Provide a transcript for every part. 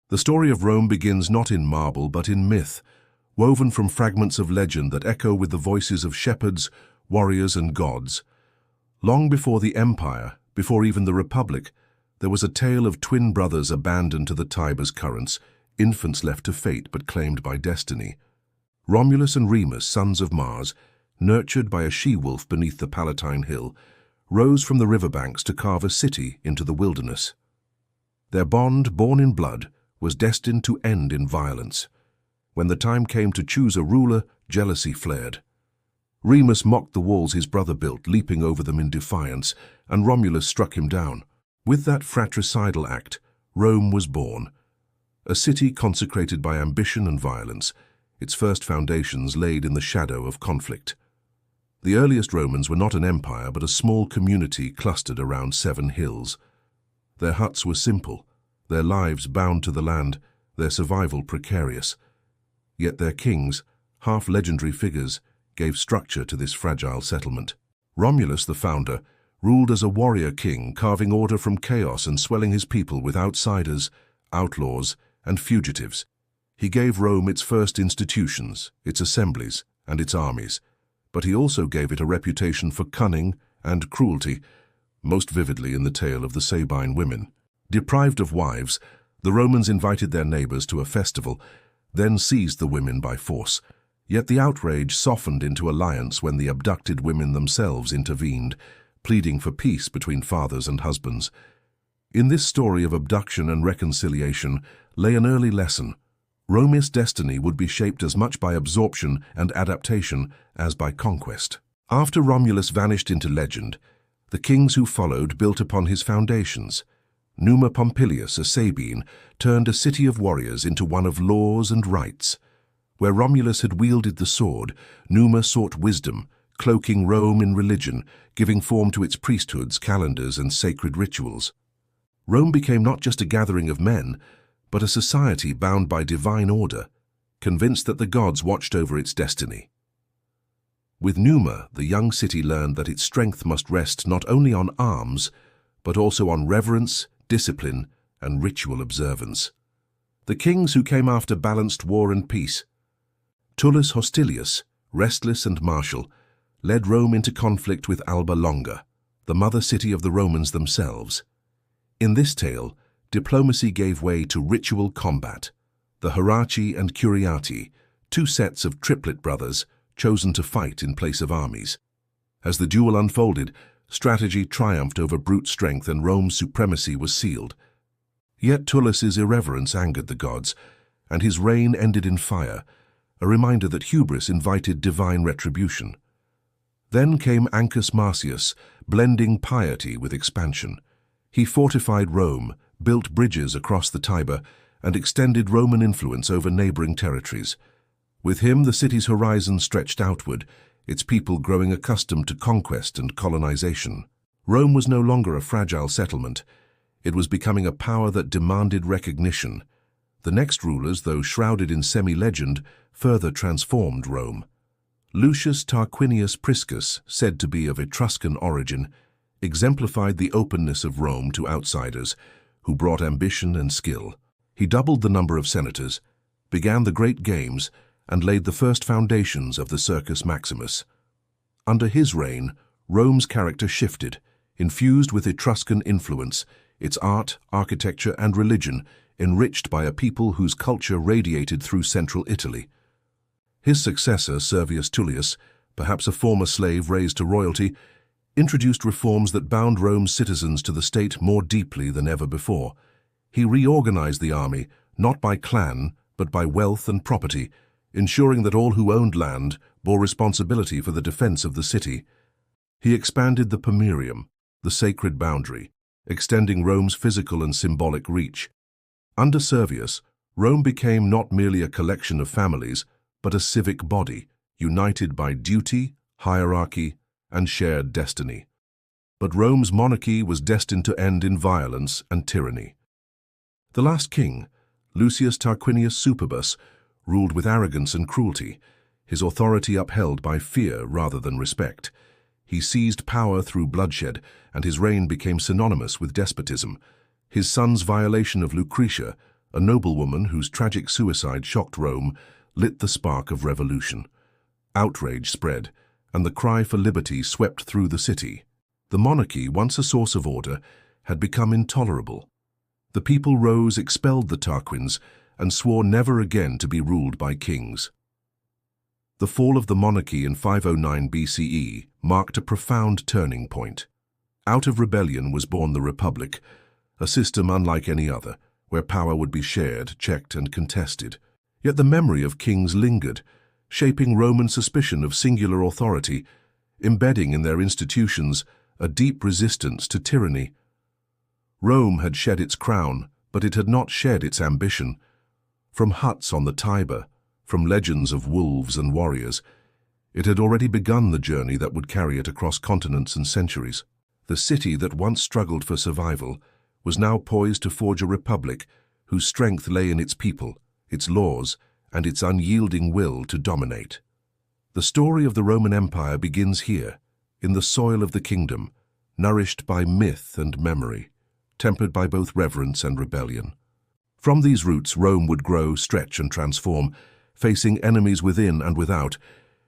The story of Rome begins not in marble but in myth, woven from fragments of legend that echo with the voices of shepherds, warriors and gods. Long before the empire, before even the republic, there was a tale of twin brothers abandoned to the Tiber's currents, infants left to fate but claimed by destiny. Romulus and Remus, sons of Mars, nurtured by a she-wolf beneath the Palatine Hill, rose from the riverbanks to carve a city into the wilderness. Their bond, born in blood, was destined to end in violence. When the time came to choose a ruler, jealousy flared. Remus mocked the walls his brother built, leaping over them in defiance, and Romulus struck him down. With that fratricidal act, Rome was born. A city consecrated by ambition and violence, its first foundations laid in the shadow of conflict. The earliest Romans were not an empire but a small community clustered around 7 hills. Their huts were simple, their lives bound to the land, their survival precarious. Yet their kings, half-legendary figures, gave structure to this fragile settlement. Romulus, the founder, ruled as a warrior king, carving order from chaos and swelling his people with outsiders, outlaws, and fugitives. He gave Rome its first institutions, its assemblies, and its armies, but he also gave it a reputation for cunning and cruelty, most vividly in the tale of the Sabine women. Deprived of wives, the Romans invited their neighbors to a festival, then seized the women by force. Yet the outrage softened into alliance when the abducted women themselves intervened, pleading for peace between fathers and husbands. In this story of abduction and reconciliation lay an early lesson. Rome's destiny would be shaped as much by absorption and adaptation as by conquest. After Romulus vanished into legend, the kings who followed built upon his foundations. Numa Pompilius, a Sabine, turned a city of warriors into one of laws and rights. Where Romulus had wielded the sword, Numa sought wisdom, cloaking Rome in religion, giving form to its priesthoods, calendars, and sacred rituals. Rome became not just a gathering of men, but a society bound by divine order, convinced that the gods watched over its destiny. With Numa, the young city learned that its strength must rest not only on arms, but also on reverence, discipline, and ritual observance. The kings who came after balanced war and peace. Tullus Hostilius, restless and martial, led Rome into conflict with Alba Longa, the mother city of the Romans themselves. In this tale, diplomacy gave way to ritual combat. The Horaci and Curiati, 2 sets of triplet brothers, chosen to fight in place of armies. As the duel unfolded, strategy triumphed over brute strength and Rome's supremacy was sealed. Yet Tullus's irreverence angered the gods, and his reign ended in fire, a reminder that hubris invited divine retribution. Then came Ancus Marcius, blending piety with expansion. He fortified Rome, built bridges across the Tiber, and extended Roman influence over neighboring territories. With him, the city's horizon stretched outward, its people growing accustomed to conquest and colonization. Rome was no longer a fragile settlement. It was becoming a power that demanded recognition. The next rulers, though shrouded in semi-legend, further transformed Rome. Lucius Tarquinius Priscus, said to be of Etruscan origin, exemplified the openness of Rome to outsiders, who brought ambition and skill. He doubled the number of senators, began the Great Games, and laid the first foundations of the Circus Maximus. Under his reign, Rome's character shifted, infused with Etruscan influence, its art, architecture, and religion enriched by a people whose culture radiated through central Italy. His successor, Servius Tullius, perhaps a former slave raised to royalty, introduced reforms that bound Rome's citizens to the state more deeply than ever before. He reorganized the army, not by clan, but by wealth and property, ensuring that all who owned land bore responsibility for the defense of the city. He expanded the Pomerium, the sacred boundary, extending Rome's physical and symbolic reach. Under Servius, Rome became not merely a collection of families, but a civic body, united by duty, hierarchy, and shared destiny. But Rome's monarchy was destined to end in violence and tyranny. The last king, Lucius Tarquinius Superbus, ruled with arrogance and cruelty, his authority upheld by fear rather than respect. He seized power through bloodshed, and his reign became synonymous with despotism. His son's violation of Lucretia, a noblewoman whose tragic suicide shocked Rome, lit the spark of revolution. Outrage spread, and the cry for liberty swept through the city. The monarchy, once a source of order, had become intolerable. The people rose, expelled the Tarquins, and swore never again to be ruled by kings. The fall of the monarchy in 509 BCE marked a profound turning point. Out of rebellion was born the Republic, a system unlike any other, where power would be shared, checked, and contested. Yet the memory of kings lingered, shaping Roman suspicion of singular authority, embedding in their institutions a deep resistance to tyranny. Rome had shed its crown, but it had not shed its ambition. From huts on the Tiber, from legends of wolves and warriors, it had already begun the journey that would carry it across continents and centuries. The city that once struggled for survival was now poised to forge a republic whose strength lay in its people, its laws, and its unyielding will to dominate. The story of the Roman Empire begins here, in the soil of the kingdom, nourished by myth and memory, tempered by both reverence and rebellion. From these roots, Rome would grow, stretch, and transform, facing enemies within and without,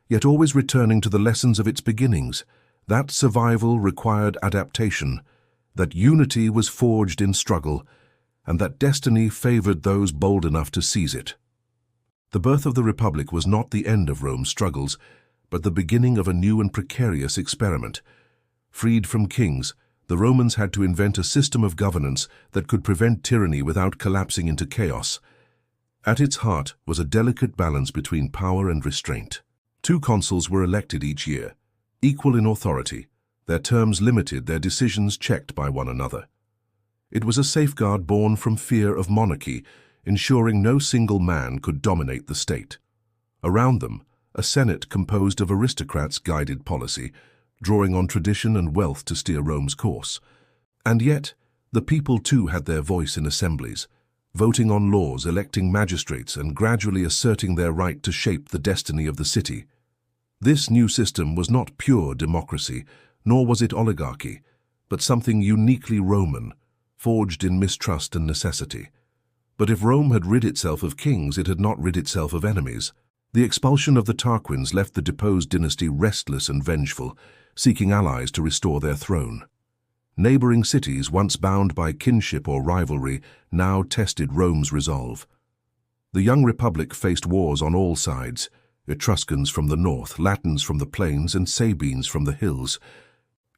yet always returning to the lessons of its beginnings, that survival required adaptation, that unity was forged in struggle, and that destiny favored those bold enough to seize it. The birth of the Republic was not the end of Rome's struggles, but the beginning of a new and precarious experiment. Freed from kings, the Romans had to invent a system of governance that could prevent tyranny without collapsing into chaos. At its heart was a delicate balance between power and restraint. 2 consuls were elected each year, equal in authority, their terms limited, their decisions checked by one another. It was a safeguard born from fear of monarchy, ensuring no single man could dominate the state. Around them, a Senate composed of aristocrats guided policy, drawing on tradition and wealth to steer Rome's course. And yet, the people too had their voice in assemblies, voting on laws, electing magistrates, and gradually asserting their right to shape the destiny of the city. This new system was not pure democracy, nor was it oligarchy, but something uniquely Roman, forged in mistrust and necessity. But if Rome had rid itself of kings, it had not rid itself of enemies. The expulsion of the Tarquins left the deposed dynasty restless and vengeful, seeking allies to restore their throne. Neighboring cities, once bound by kinship or rivalry, now tested Rome's resolve. The young republic faced wars on all sides, Etruscans from the north, Latins from the plains, and Sabines from the hills.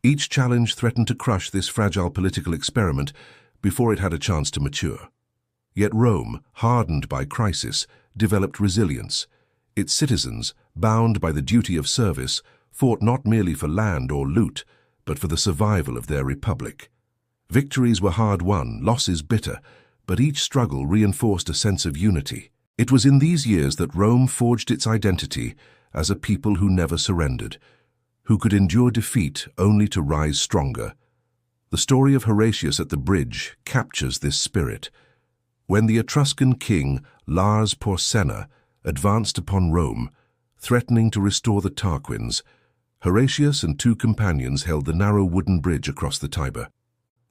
Each challenge threatened to crush this fragile political experiment before it had a chance to mature. Yet Rome, hardened by crisis, developed resilience. Its citizens, bound by the duty of service, fought not merely for land or loot, but for the survival of their republic. Victories were hard won, losses bitter, but each struggle reinforced a sense of unity. It was in these years that Rome forged its identity as a people who never surrendered, who could endure defeat only to rise stronger. The story of Horatius at the bridge captures this spirit. When the Etruscan king Lars Porsena advanced upon Rome, threatening to restore the Tarquins, Horatius and 2 companions held the narrow wooden bridge across the Tiber.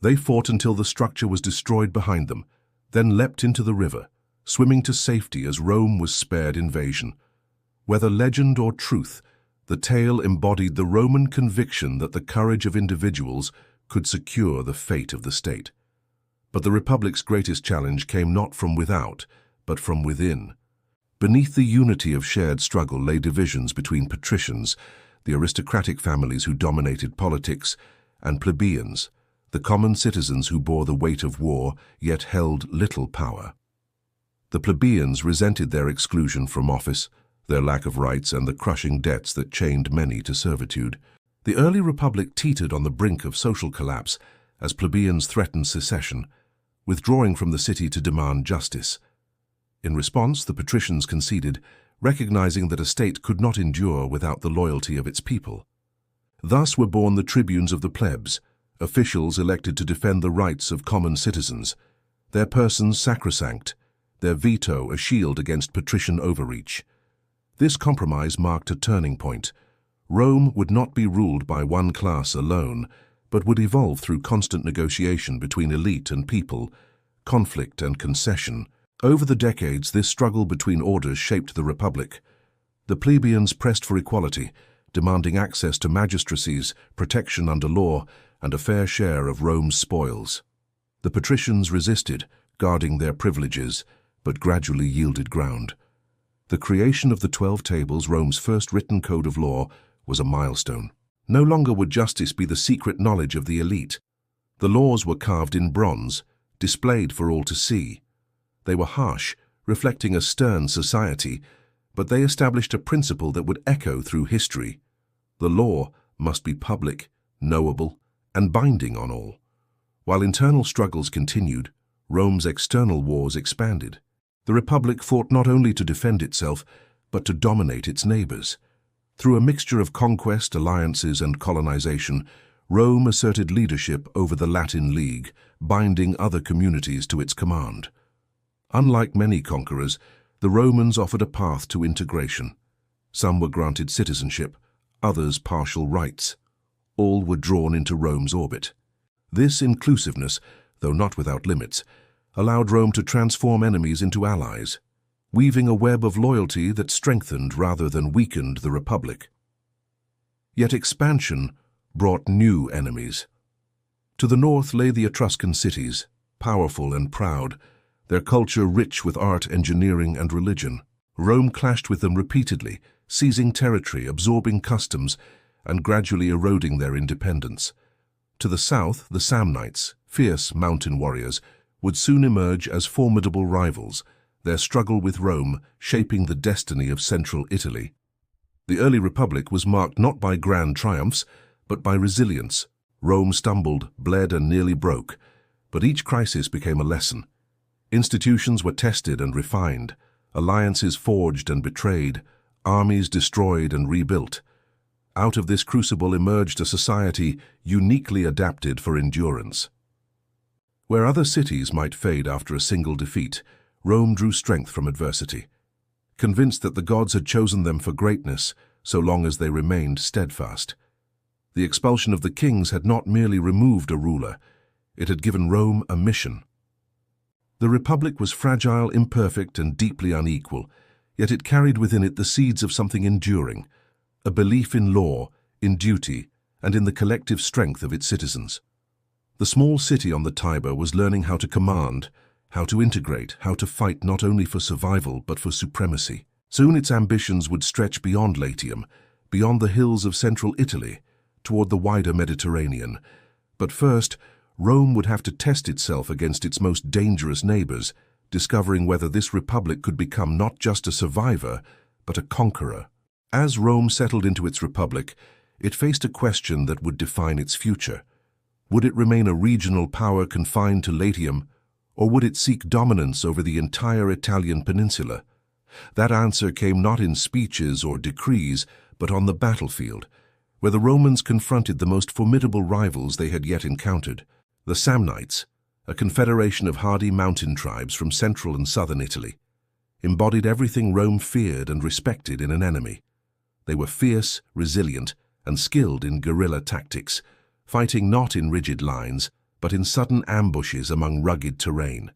They fought until the structure was destroyed behind them, then leapt into the river, swimming to safety as Rome was spared invasion. Whether legend or truth, the tale embodied the Roman conviction that the courage of individuals could secure the fate of the state. But the Republic's greatest challenge came not from without, but from within. Beneath the unity of shared struggle lay divisions between patricians, the aristocratic families who dominated politics, and plebeians, the common citizens who bore the weight of war yet held little power. The plebeians resented their exclusion from office, their lack of rights, and the crushing debts that chained many to servitude. The early republic teetered on the brink of social collapse as plebeians threatened secession, withdrawing from the city to demand justice. In response, the patricians conceded, recognizing that a state could not endure without the loyalty of its people. Thus were born the tribunes of the plebs, officials elected to defend the rights of common citizens, their persons sacrosanct, their veto a shield against patrician overreach. This compromise marked a turning point. Rome would not be ruled by one class alone, but would evolve through constant negotiation between elite and people, conflict and concession. Over the decades, this struggle between orders shaped the Republic. The plebeians pressed for equality, demanding access to magistracies, protection under law, and a fair share of Rome's spoils. The patricians resisted, guarding their privileges, but gradually yielded ground. The creation of the 12 Tables, Rome's first written code of law, was a milestone. No longer would justice be the secret knowledge of the elite. The laws were carved in bronze, displayed for all to see. They were harsh, reflecting a stern society, but they established a principle that would echo through history. The law must be public, knowable, and binding on all. While internal struggles continued, Rome's external wars expanded. The Republic fought not only to defend itself, but to dominate its neighbors. Through a mixture of conquest, alliances, and colonization, Rome asserted leadership over the Latin League, binding other communities to its command. Unlike many conquerors, the Romans offered a path to integration. Some were granted citizenship, others partial rights. All were drawn into Rome's orbit. This inclusiveness, though not without limits, allowed Rome to transform enemies into allies, weaving a web of loyalty that strengthened rather than weakened the Republic. Yet expansion brought new enemies. To the north lay the Etruscan cities, powerful and proud, their culture rich with art, engineering, and religion. Rome clashed with them repeatedly, seizing territory, absorbing customs, and gradually eroding their independence. To the south, the Samnites, fierce mountain warriors, would soon emerge as formidable rivals, their struggle with Rome shaping the destiny of central Italy. The early Republic was marked not by grand triumphs, but by resilience. Rome stumbled, bled, and nearly broke, but each crisis became a lesson. Institutions were tested and refined, alliances forged and betrayed, armies destroyed and rebuilt. Out of this crucible emerged a society uniquely adapted for endurance. Where other cities might fade after a single defeat, Rome drew strength from adversity. Convinced that the gods had chosen them for greatness, so long as they remained steadfast. The expulsion of the kings had not merely removed a ruler, it had given Rome a mission. The Republic was fragile, imperfect, and deeply unequal, yet it carried within it the seeds of something enduring, a belief in law, in duty, and in the collective strength of its citizens. The small city on the Tiber was learning how to command, how to integrate, how to fight not only for survival but for supremacy. Soon its ambitions would stretch beyond Latium, beyond the hills of central Italy, toward the wider Mediterranean. But first, Rome would have to test itself against its most dangerous neighbors, discovering whether this republic could become not just a survivor, but a conqueror. As Rome settled into its republic, it faced a question that would define its future. Would it remain a regional power confined to Latium, or would it seek dominance over the entire Italian peninsula? That answer came not in speeches or decrees, but on the battlefield, where the Romans confronted the most formidable rivals they had yet encountered. The Samnites, a confederation of hardy mountain tribes from central and southern Italy, embodied everything Rome feared and respected in an enemy. They were fierce, resilient, and skilled in guerrilla tactics, fighting not in rigid lines, but in sudden ambushes among rugged terrain.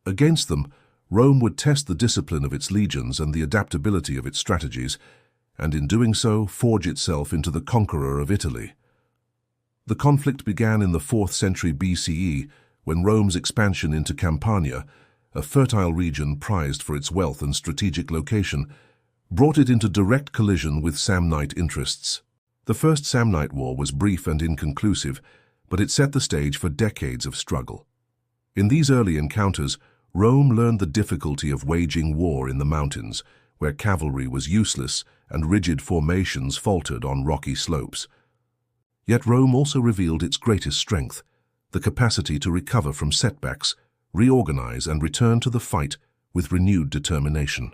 Against them, Rome would test the discipline of its legions and the adaptability of its strategies, and in doing so forge itself into the conqueror of Italy. The conflict began in the 4th century BCE, when Rome's expansion into Campania, a fertile region prized for its wealth and strategic location, brought it into direct collision with Samnite interests. The First Samnite War was brief and inconclusive, but it set the stage for decades of struggle. In these early encounters, Rome learned the difficulty of waging war in the mountains, where cavalry was useless and rigid formations faltered on rocky slopes. Yet Rome also revealed its greatest strength, the capacity to recover from setbacks, reorganize, and return to the fight with renewed determination.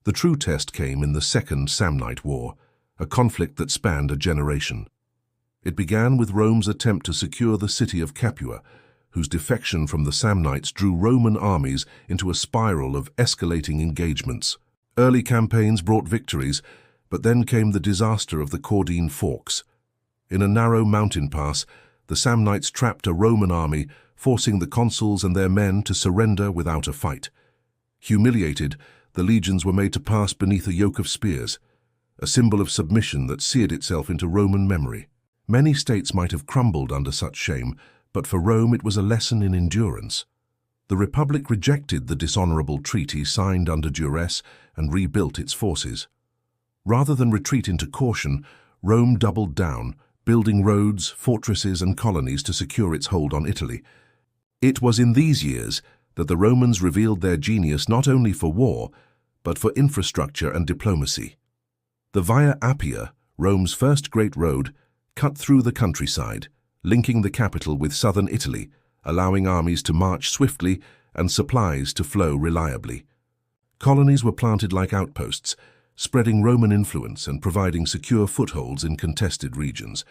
The true test came in the Second Samnite War, a conflict that spanned a generation. It began with Rome's attempt to secure the city of Capua, whose defection from the Samnites drew Roman armies into a spiral of escalating engagements. Early campaigns brought victories, but then came the disaster of the Caudine Forks. In a narrow mountain pass, the Samnites trapped a Roman army forcing the consuls and their men to surrender without a fight. Humiliated, the legions were made to pass beneath a yoke of spears, a symbol of submission that seared itself into Roman memory. Many states might have crumbled under such shame, but for Rome it was a lesson in endurance. The Republic rejected the dishonorable treaty signed under duress and rebuilt its forces. Rather than retreat into caution, Rome doubled down, building roads, fortresses, and colonies to secure its hold on Italy. It was in these years that the Romans revealed their genius not only for war, but for infrastructure and diplomacy. The Via Appia, Rome's first great road, cut through the countryside, linking the capital with southern Italy, allowing armies to march swiftly and supplies to flow reliably. Colonies were planted like outposts, spreading Roman influence and providing secure footholds in contested regions.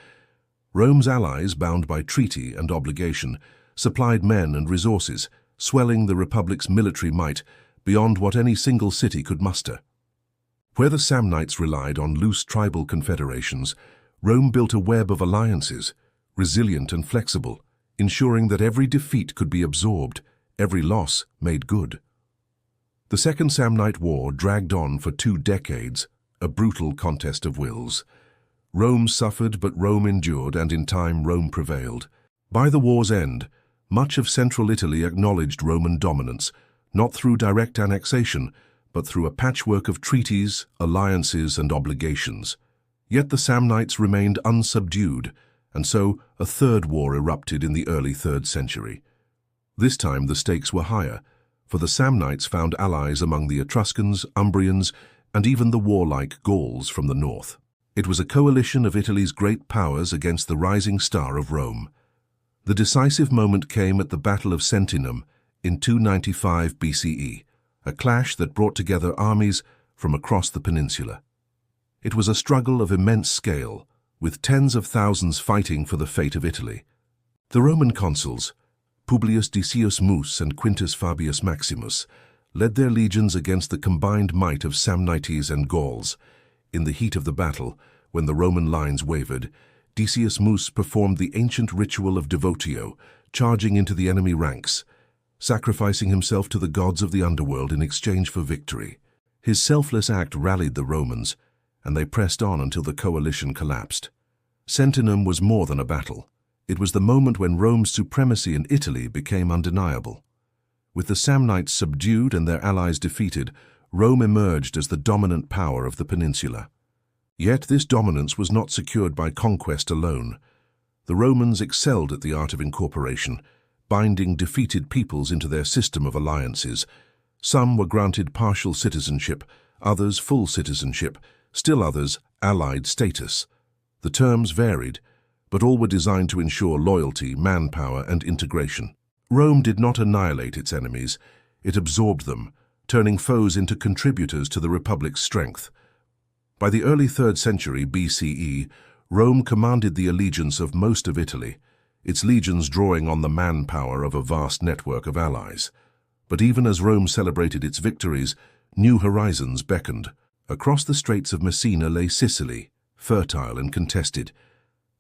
Rome's allies, bound by treaty and obligation, supplied men and resources, swelling the Republic's military might beyond what any single city could muster. Where the Samnites relied on loose tribal confederations, Rome built a web of alliances, resilient and flexible, ensuring that every defeat could be absorbed, every loss made good. The Second Samnite War dragged on for 2 decades, a brutal contest of wills. Rome suffered, but Rome endured, and in time Rome prevailed. By the war's end, much of central Italy acknowledged Roman dominance, not through direct annexation, but through a patchwork of treaties, alliances, and obligations. Yet the Samnites remained unsubdued, and so a third war erupted in the early 3rd century. This time the stakes were higher, for the Samnites found allies among the Etruscans, Umbrians, and even the warlike Gauls from the north. It was a coalition of Italy's great powers against the rising star of Rome. The decisive moment came at the Battle of Sentinum in 295 BCE, a clash that brought together armies from across the peninsula. It was a struggle of immense scale, with tens of thousands fighting for the fate of Italy. The Roman consuls, Publius Decius Mus and Quintus Fabius Maximus, led their legions against the combined might of Samnites and Gauls. In the heat of the battle, when the Roman lines wavered, Decius Mus performed the ancient ritual of devotio, charging into the enemy ranks, sacrificing himself to the gods of the underworld in exchange for victory. His selfless act rallied the Romans, and they pressed on until the coalition collapsed. Sentinum was more than a battle. It was the moment when Rome's supremacy in Italy became undeniable. With the Samnites subdued and their allies defeated, Rome emerged as the dominant power of the peninsula. Yet this dominance was not secured by conquest alone. The Romans excelled at the art of incorporation, binding defeated peoples into their system of alliances. Some were granted partial citizenship, others full citizenship, still others allied status. The terms varied, but all were designed to ensure loyalty, manpower, and integration. Rome did not annihilate its enemies, it absorbed them, turning foes into contributors to the Republic's strength. By the early 3rd century BCE, Rome commanded the allegiance of most of Italy, its legions drawing on the manpower of a vast network of allies. But even as Rome celebrated its victories, new horizons beckoned. Across the Straits of Messina lay Sicily, fertile and contested,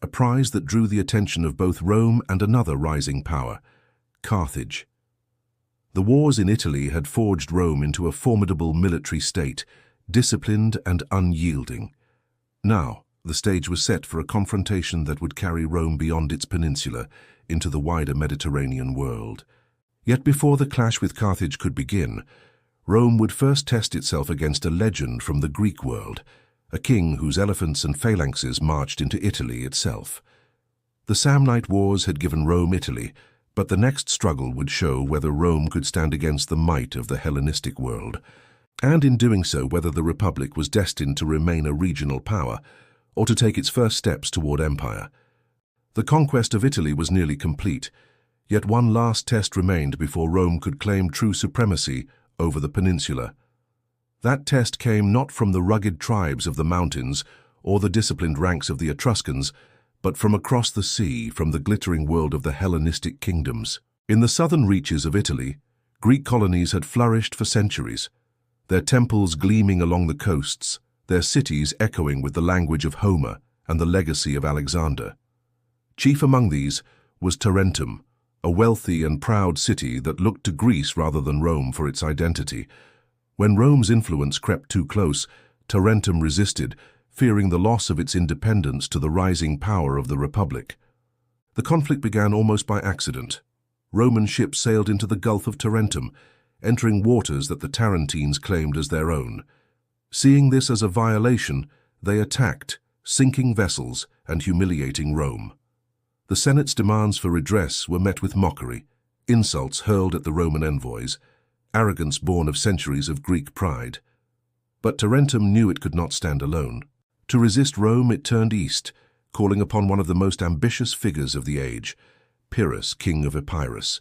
a prize that drew the attention of both Rome and another rising power, Carthage. The wars in Italy had forged Rome into a formidable military state, disciplined and unyielding. Now, the stage was set for a confrontation that would carry Rome beyond its peninsula into the wider Mediterranean world. Yet before the clash with Carthage could begin, Rome would first test itself against a legend from the Greek world, a king whose elephants and phalanxes marched into Italy itself. The Samnite Wars had given Rome Italy, but the next struggle would show whether Rome could stand against the might of the Hellenistic world, and in doing so whether the Republic was destined to remain a regional power or to take its first steps toward empire. The conquest of Italy was nearly complete, yet one last test remained before Rome could claim true supremacy over the peninsula. That test came not from the rugged tribes of the mountains or the disciplined ranks of the Etruscans, but from across the sea, from the glittering world of the Hellenistic kingdoms. In the southern reaches of Italy, Greek colonies had flourished for centuries, their temples gleaming along the coasts, their cities echoing with the language of Homer and the legacy of Alexander. Chief among these was Tarentum, a wealthy and proud city that looked to Greece rather than Rome for its identity. When Rome's influence crept too close, Tarentum resisted, fearing the loss of its independence to the rising power of the Republic. The conflict began almost by accident. Roman ships sailed into the Gulf of Tarentum, entering waters that the Tarentines claimed as their own. Seeing this as a violation, they attacked, sinking vessels and humiliating Rome. The Senate's demands for redress were met with mockery, insults hurled at the Roman envoys, arrogance born of centuries of Greek pride. But Tarentum knew it could not stand alone. To resist Rome, it turned east, calling upon one of the most ambitious figures of the age, Pyrrhus, king of Epirus.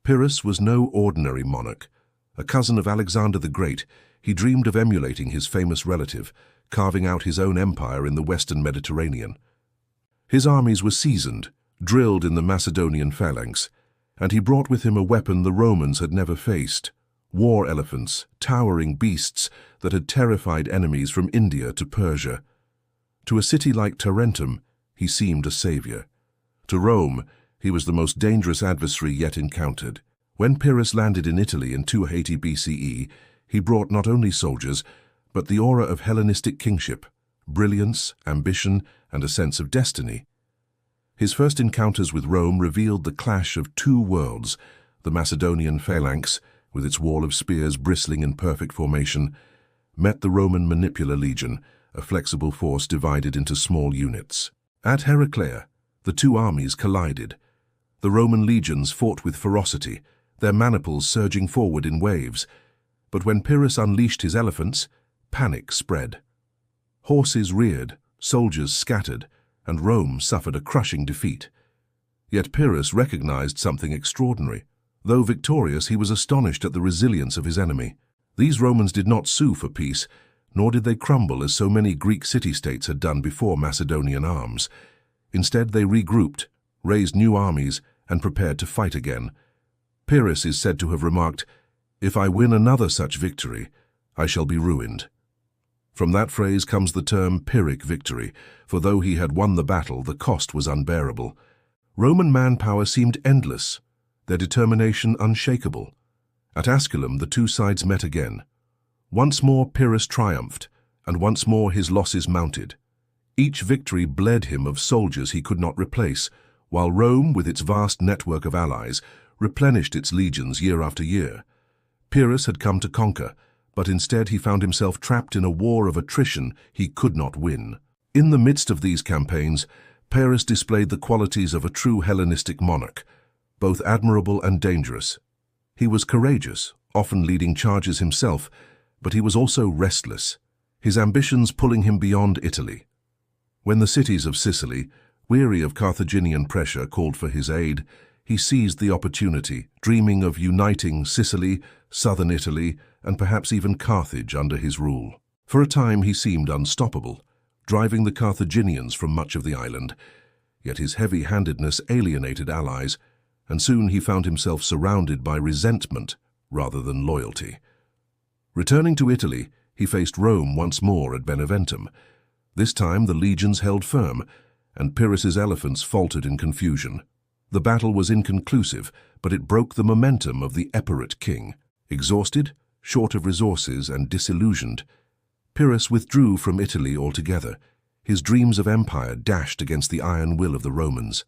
Pyrrhus was no ordinary monarch. A cousin of Alexander the Great, he dreamed of emulating his famous relative, carving out his own empire in the western Mediterranean. His armies were seasoned, drilled in the Macedonian phalanx, and he brought with him a weapon the Romans had never faced: war elephants, towering beasts that had terrified enemies from India to Persia. To a city like Tarentum, he seemed a savior. To Rome, he was the most dangerous adversary yet encountered. When Pyrrhus landed in Italy in 280 BCE, he brought not only soldiers, but the aura of Hellenistic kingship, brilliance, ambition, and a sense of destiny. His first encounters with Rome revealed the clash of two worlds: the Macedonian phalanx, with its wall of spears bristling in perfect formation, met the Roman Manipular Legion, a flexible force divided into small units. At Heraclea, the two armies collided. The Roman legions fought with ferocity, their maniples surging forward in waves. But when Pyrrhus unleashed his elephants, panic spread. Horses reared, soldiers scattered, and Rome suffered a crushing defeat. Yet Pyrrhus recognized something extraordinary. Though victorious, he was astonished at the resilience of his enemy. These Romans did not sue for peace, nor did they crumble as so many Greek city-states had done before Macedonian arms. Instead, they regrouped, raised new armies, and prepared to fight again. Pyrrhus is said to have remarked, "If I win another such victory, I shall be ruined." From that phrase comes the term Pyrrhic victory, for though he had won the battle, the cost was unbearable. Roman manpower seemed endless, their determination unshakable. At Asculum, the two sides met again. Once more Pyrrhus triumphed, and once more his losses mounted. Each victory bled him of soldiers he could not replace, while Rome, with its vast network of allies, replenished its legions year after year. Pyrrhus had come to conquer, but instead he found himself trapped in a war of attrition he could not win. In the midst of these campaigns, Pyrrhus displayed the qualities of a true Hellenistic monarch, both admirable and dangerous. He was courageous, often leading charges himself, but he was also restless, his ambitions pulling him beyond Italy. When the cities of Sicily, weary of Carthaginian pressure, called for his aid, he seized the opportunity, dreaming of uniting Sicily, southern Italy, and perhaps even Carthage under his rule. For a time he seemed unstoppable, driving the Carthaginians from much of the island. Yet his heavy-handedness alienated allies, and soon he found himself surrounded by resentment rather than loyalty. Returning to Italy, he faced Rome once more at Beneventum. This time the legions held firm, and Pyrrhus's elephants faltered in confusion. The battle was inconclusive, but it broke the momentum of the Epirot king. Exhausted, short of resources, and disillusioned, Pyrrhus withdrew from Italy altogether, his dreams of empire dashed against the iron will of the Romans.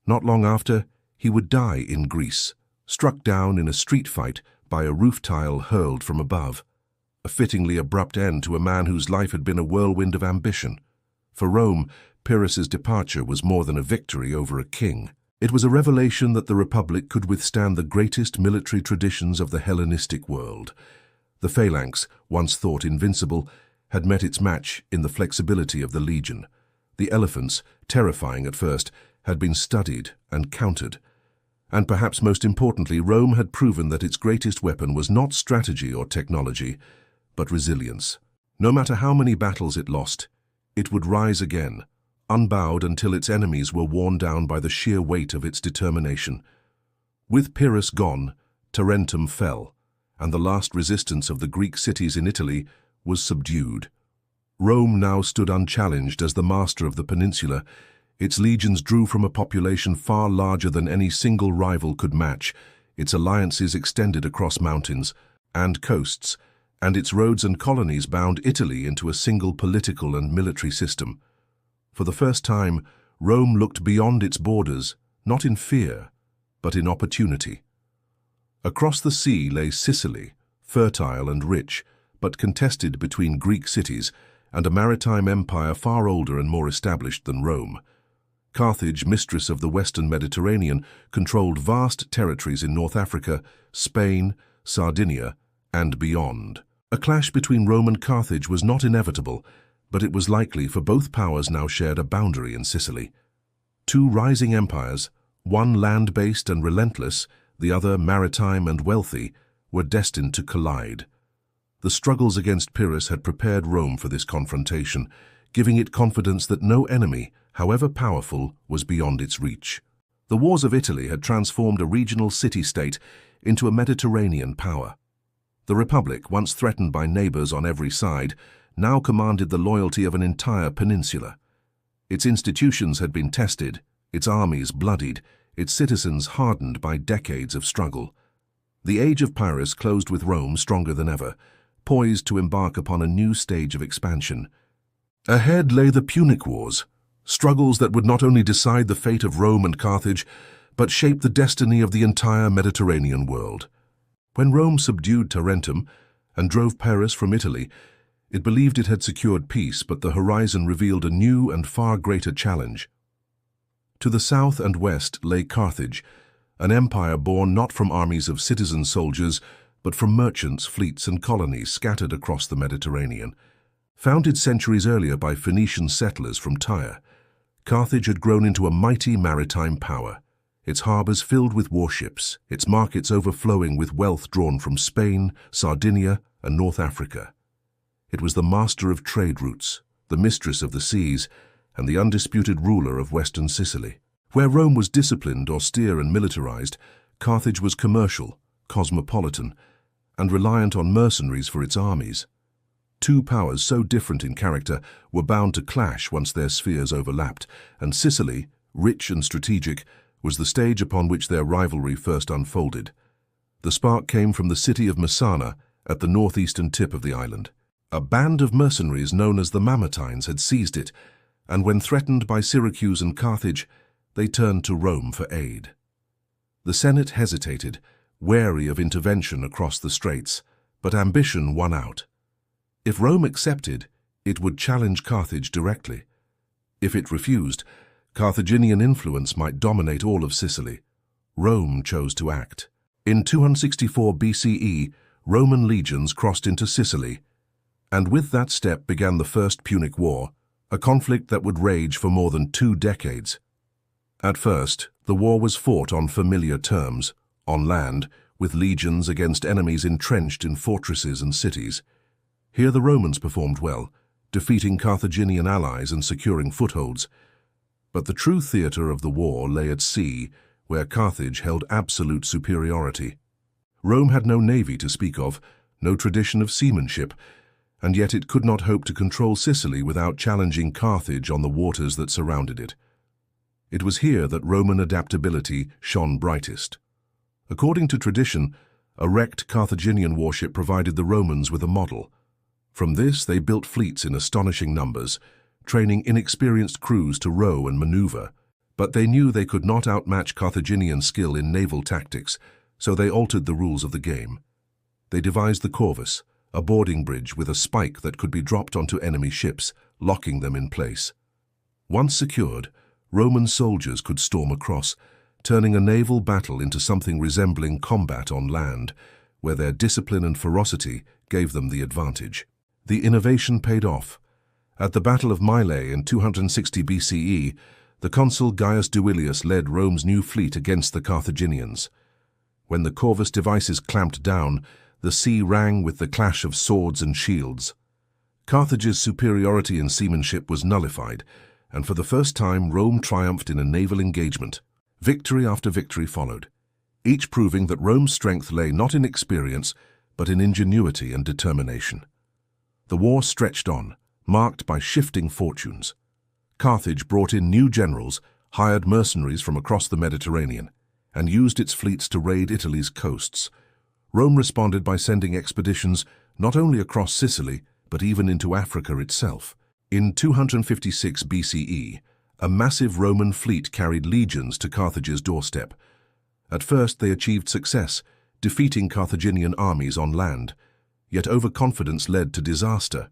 Not long after, he would die in Greece, struck down in a street fight by a roof tile hurled from above. A fittingly abrupt end to a man whose life had been a whirlwind of ambition. For Rome, Pyrrhus's departure was more than a victory over a king. It was a revelation that the Republic could withstand the greatest military traditions of the Hellenistic world. The phalanx, once thought invincible, had met its match in the flexibility of the legion. The elephants, terrifying at first, had been studied and countered. And perhaps most importantly, Rome had proven that its greatest weapon was not strategy or technology, but resilience. No matter how many battles it lost, it would rise again, unbowed until its enemies were worn down by the sheer weight of its determination. With Pyrrhus gone, Tarentum fell, and the last resistance of the Greek cities in Italy was subdued. Rome now stood unchallenged as the master of the peninsula, Its legions drew from a population far larger than any single rival could match. Its alliances extended across mountains and coasts, and its roads and colonies bound Italy into a single political and military system. For the first time, Rome looked beyond its borders, not in fear, but in opportunity. Across the sea lay Sicily, fertile and rich, but contested between Greek cities and a maritime empire far older and more established than Rome. Carthage, mistress of the western Mediterranean, controlled vast territories in North Africa, Spain, Sardinia, and beyond. A clash between Rome and Carthage was not inevitable, but it was likely, for both powers now shared a boundary in Sicily. Two rising empires, one land-based and relentless, the other maritime and wealthy, were destined to collide. The struggles against Pyrrhus had prepared Rome for this confrontation, giving it confidence that no enemy, however powerful, was beyond its reach. The wars of Italy had transformed a regional city-state into a Mediterranean power. The Republic, once threatened by neighbors on every side, now commanded the loyalty of an entire peninsula. Its institutions had been tested, its armies bloodied, its citizens hardened by decades of struggle. The age of Pyrrhus closed with Rome stronger than ever, poised to embark upon a new stage of expansion. Ahead lay the Punic Wars, struggles that would not only decide the fate of Rome and Carthage, but shape the destiny of the entire Mediterranean world. When Rome subdued Tarentum and drove Pyrrhus from Italy, it believed it had secured peace, but the horizon revealed a new and far greater challenge. To the south and west lay Carthage, an empire born not from armies of citizen soldiers, but from merchants, fleets, and colonies scattered across the Mediterranean. Founded centuries earlier by Phoenician settlers from Tyre, Carthage had grown into a mighty maritime power, its harbors filled with warships, its markets overflowing with wealth drawn from Spain, Sardinia, and North Africa. It was the master of trade routes, the mistress of the seas, and the undisputed ruler of western Sicily. Where Rome was disciplined, austere, and militarized, Carthage was commercial, cosmopolitan, and reliant on mercenaries for its armies. Two powers so different in character were bound to clash once their spheres overlapped, and Sicily, rich and strategic, was the stage upon which their rivalry first unfolded. The spark came from the city of Messana at the northeastern tip of the island. A band of mercenaries known as the Mamertines had seized it, and when threatened by Syracuse and Carthage, they turned to Rome for aid. The Senate hesitated, wary of intervention across the straits, but ambition won out. If Rome accepted, it would challenge Carthage directly. If it refused, Carthaginian influence might dominate all of Sicily. Rome chose to act. In 264 BCE, Roman legions crossed into Sicily, and with that step began the First Punic War, a conflict that would rage for more than 2 decades. At first, the war was fought on familiar terms, on land, with legions against enemies entrenched in fortresses and cities. Here the Romans performed well, defeating Carthaginian allies and securing footholds. But the true theater of the war lay at sea, where Carthage held absolute superiority. Rome had no navy to speak of, no tradition of seamanship, and yet it could not hope to control Sicily without challenging Carthage on the waters that surrounded it. It was here that Roman adaptability shone brightest. According to tradition, a wrecked Carthaginian warship provided the Romans with a model. From this, they built fleets in astonishing numbers, training inexperienced crews to row and maneuver. But they knew they could not outmatch Carthaginian skill in naval tactics, so they altered the rules of the game. They devised the corvus, a boarding bridge with a spike that could be dropped onto enemy ships, locking them in place. Once secured, Roman soldiers could storm across, turning a naval battle into something resembling combat on land, where their discipline and ferocity gave them the advantage. The innovation paid off. At the Battle of Mylae in 260 BCE, the consul Gaius Duilius led Rome's new fleet against the Carthaginians. When the corvus devices clamped down, the sea rang with the clash of swords and shields. Carthage's superiority in seamanship was nullified, and for the first time Rome triumphed in a naval engagement. Victory after victory followed, each proving that Rome's strength lay not in experience, but in ingenuity and determination. The war stretched on, marked by shifting fortunes. Carthage brought in new generals, hired mercenaries from across the Mediterranean, and used its fleets to raid Italy's coasts. Rome responded by sending expeditions not only across Sicily, but even into Africa itself. In 256 BCE, a massive Roman fleet carried legions to Carthage's doorstep. At first they achieved success, defeating Carthaginian armies on land, yet overconfidence led to disaster.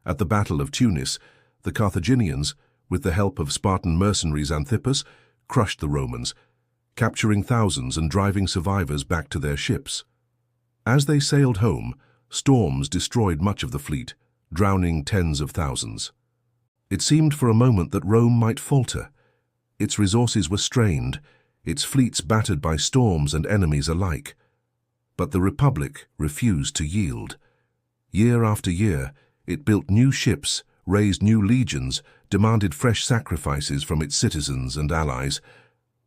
At the Battle of Tunis, the Carthaginians, with the help of Spartan mercenaries Xanthippus, crushed the Romans, capturing thousands and driving survivors back to their ships. As they sailed home, storms destroyed much of the fleet, drowning tens of thousands. It seemed for a moment that Rome might falter. Its resources were strained, its fleets battered by storms and enemies alike. But the Republic refused to yield. Year after year, it built new ships, raised new legions, demanded fresh sacrifices from its citizens and allies.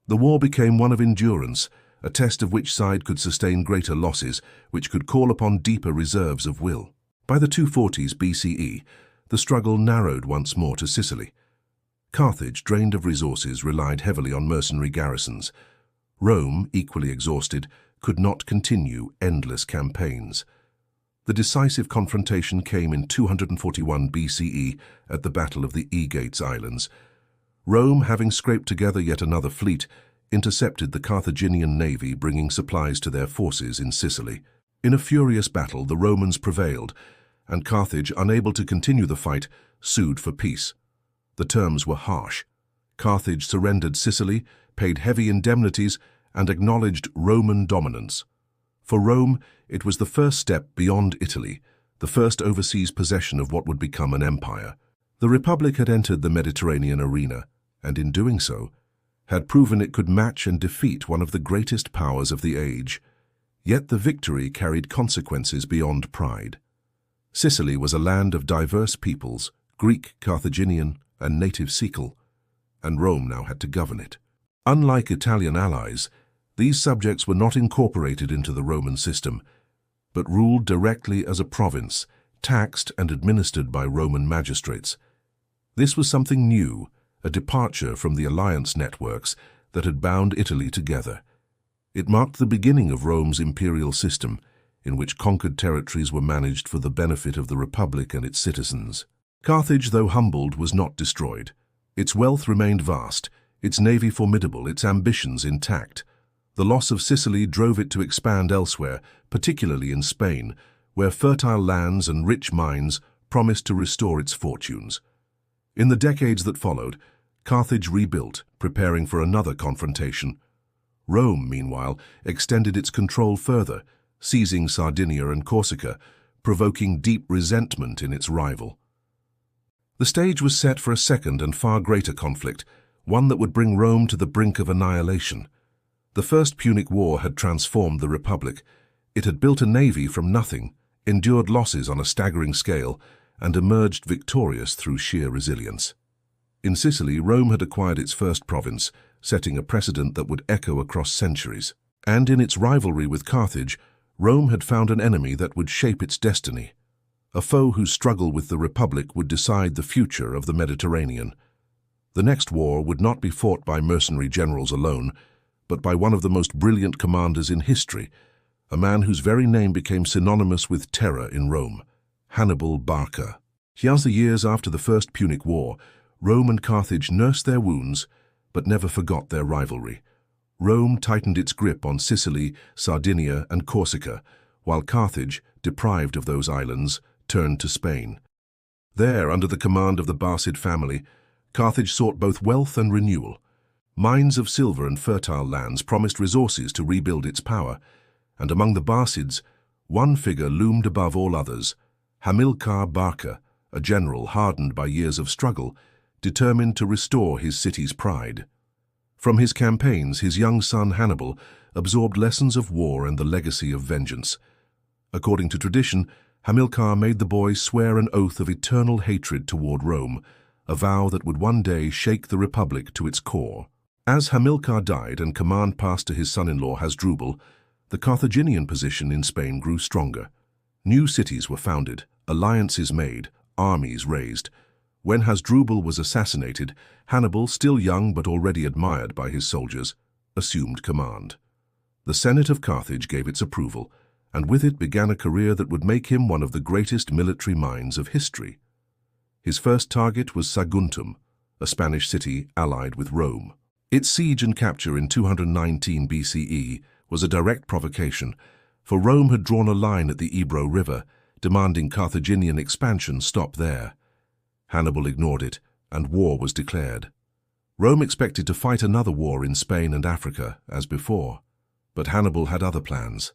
The war became one of endurance, a test of which side could sustain greater losses, which could call upon deeper reserves of will. By the 240s BCE, the struggle narrowed once more to Sicily. Carthage, drained of resources, relied heavily on mercenary garrisons. Rome, equally exhausted, could not continue endless campaigns. The decisive confrontation came in 241 BCE at the Battle of the Aegates Islands. Rome, having scraped together yet another fleet, intercepted the Carthaginian navy bringing supplies to their forces in Sicily. In a furious battle, the Romans prevailed, and Carthage, unable to continue the fight, sued for peace. The terms were harsh. Carthage surrendered Sicily, paid heavy indemnities, and acknowledged Roman dominance. For Rome, it was the first step beyond Italy, the first overseas possession of what would become an empire. The Republic had entered the Mediterranean arena, and in doing so, had proven it could match and defeat one of the greatest powers of the age. Yet the victory carried consequences beyond pride. Sicily was a land of diverse peoples, Greek, Carthaginian, and native Sikh, and Rome now had to govern it. Unlike Italian allies, these subjects were not incorporated into the Roman system, but ruled directly as a province, taxed and administered by Roman magistrates. This was something new, a departure from the alliance networks that had bound Italy together. It marked the beginning of Rome's imperial system, in which conquered territories were managed for the benefit of the Republic and its citizens. Carthage, though humbled, was not destroyed. Its wealth remained vast, its navy formidable, its ambitions intact. The loss of Sicily drove it to expand elsewhere, particularly in Spain, where fertile lands and rich mines promised to restore its fortunes. In the decades that followed, Carthage rebuilt, preparing for another confrontation. Rome, meanwhile, extended its control further, seizing Sardinia and Corsica, provoking deep resentment in its rival. The stage was set for a second and far greater conflict, one that would bring Rome to the brink of annihilation. The First Punic War had transformed the Republic. It had built a navy from nothing, endured losses on a staggering scale, and emerged victorious through sheer resilience. In Sicily, Rome had acquired its first province, setting a precedent that would echo across centuries. And in its rivalry with Carthage, Rome had found an enemy that would shape its destiny, a foe whose struggle with the Republic would decide the future of the Mediterranean. The next war would not be fought by mercenary generals alone, but by one of the most brilliant commanders in history, a man whose very name became synonymous with terror in Rome, Hannibal Barca. The years after the First Punic War, Rome and Carthage nursed their wounds, but never forgot their rivalry. Rome tightened its grip on Sicily, Sardinia, and Corsica, while Carthage, deprived of those islands, turned to Spain. There, under the command of the Barcid family, Carthage sought both wealth and renewal. Mines of silver and fertile lands promised resources to rebuild its power, and among the Barcids, one figure loomed above all others, Hamilcar Barca, a general hardened by years of struggle, determined to restore his city's pride. From his campaigns, his young son Hannibal absorbed lessons of war and the legacy of vengeance. According to tradition, Hamilcar made the boy swear an oath of eternal hatred toward Rome, a vow that would one day shake the Republic to its core. As Hamilcar died and command passed to his son-in-law Hasdrubal, the Carthaginian position in Spain grew stronger. New cities were founded, alliances made, armies raised. When Hasdrubal was assassinated, Hannibal, still young but already admired by his soldiers, assumed command. The Senate of Carthage gave its approval, and with it began a career that would make him one of the greatest military minds of history. His first target was Saguntum, a Spanish city allied with Rome. Its siege and capture in 219 BCE was a direct provocation, for Rome had drawn a line at the Ebro River, demanding Carthaginian expansion stop there. Hannibal ignored it, and war was declared. Rome expected to fight another war in Spain and Africa, as before, but Hannibal had other plans.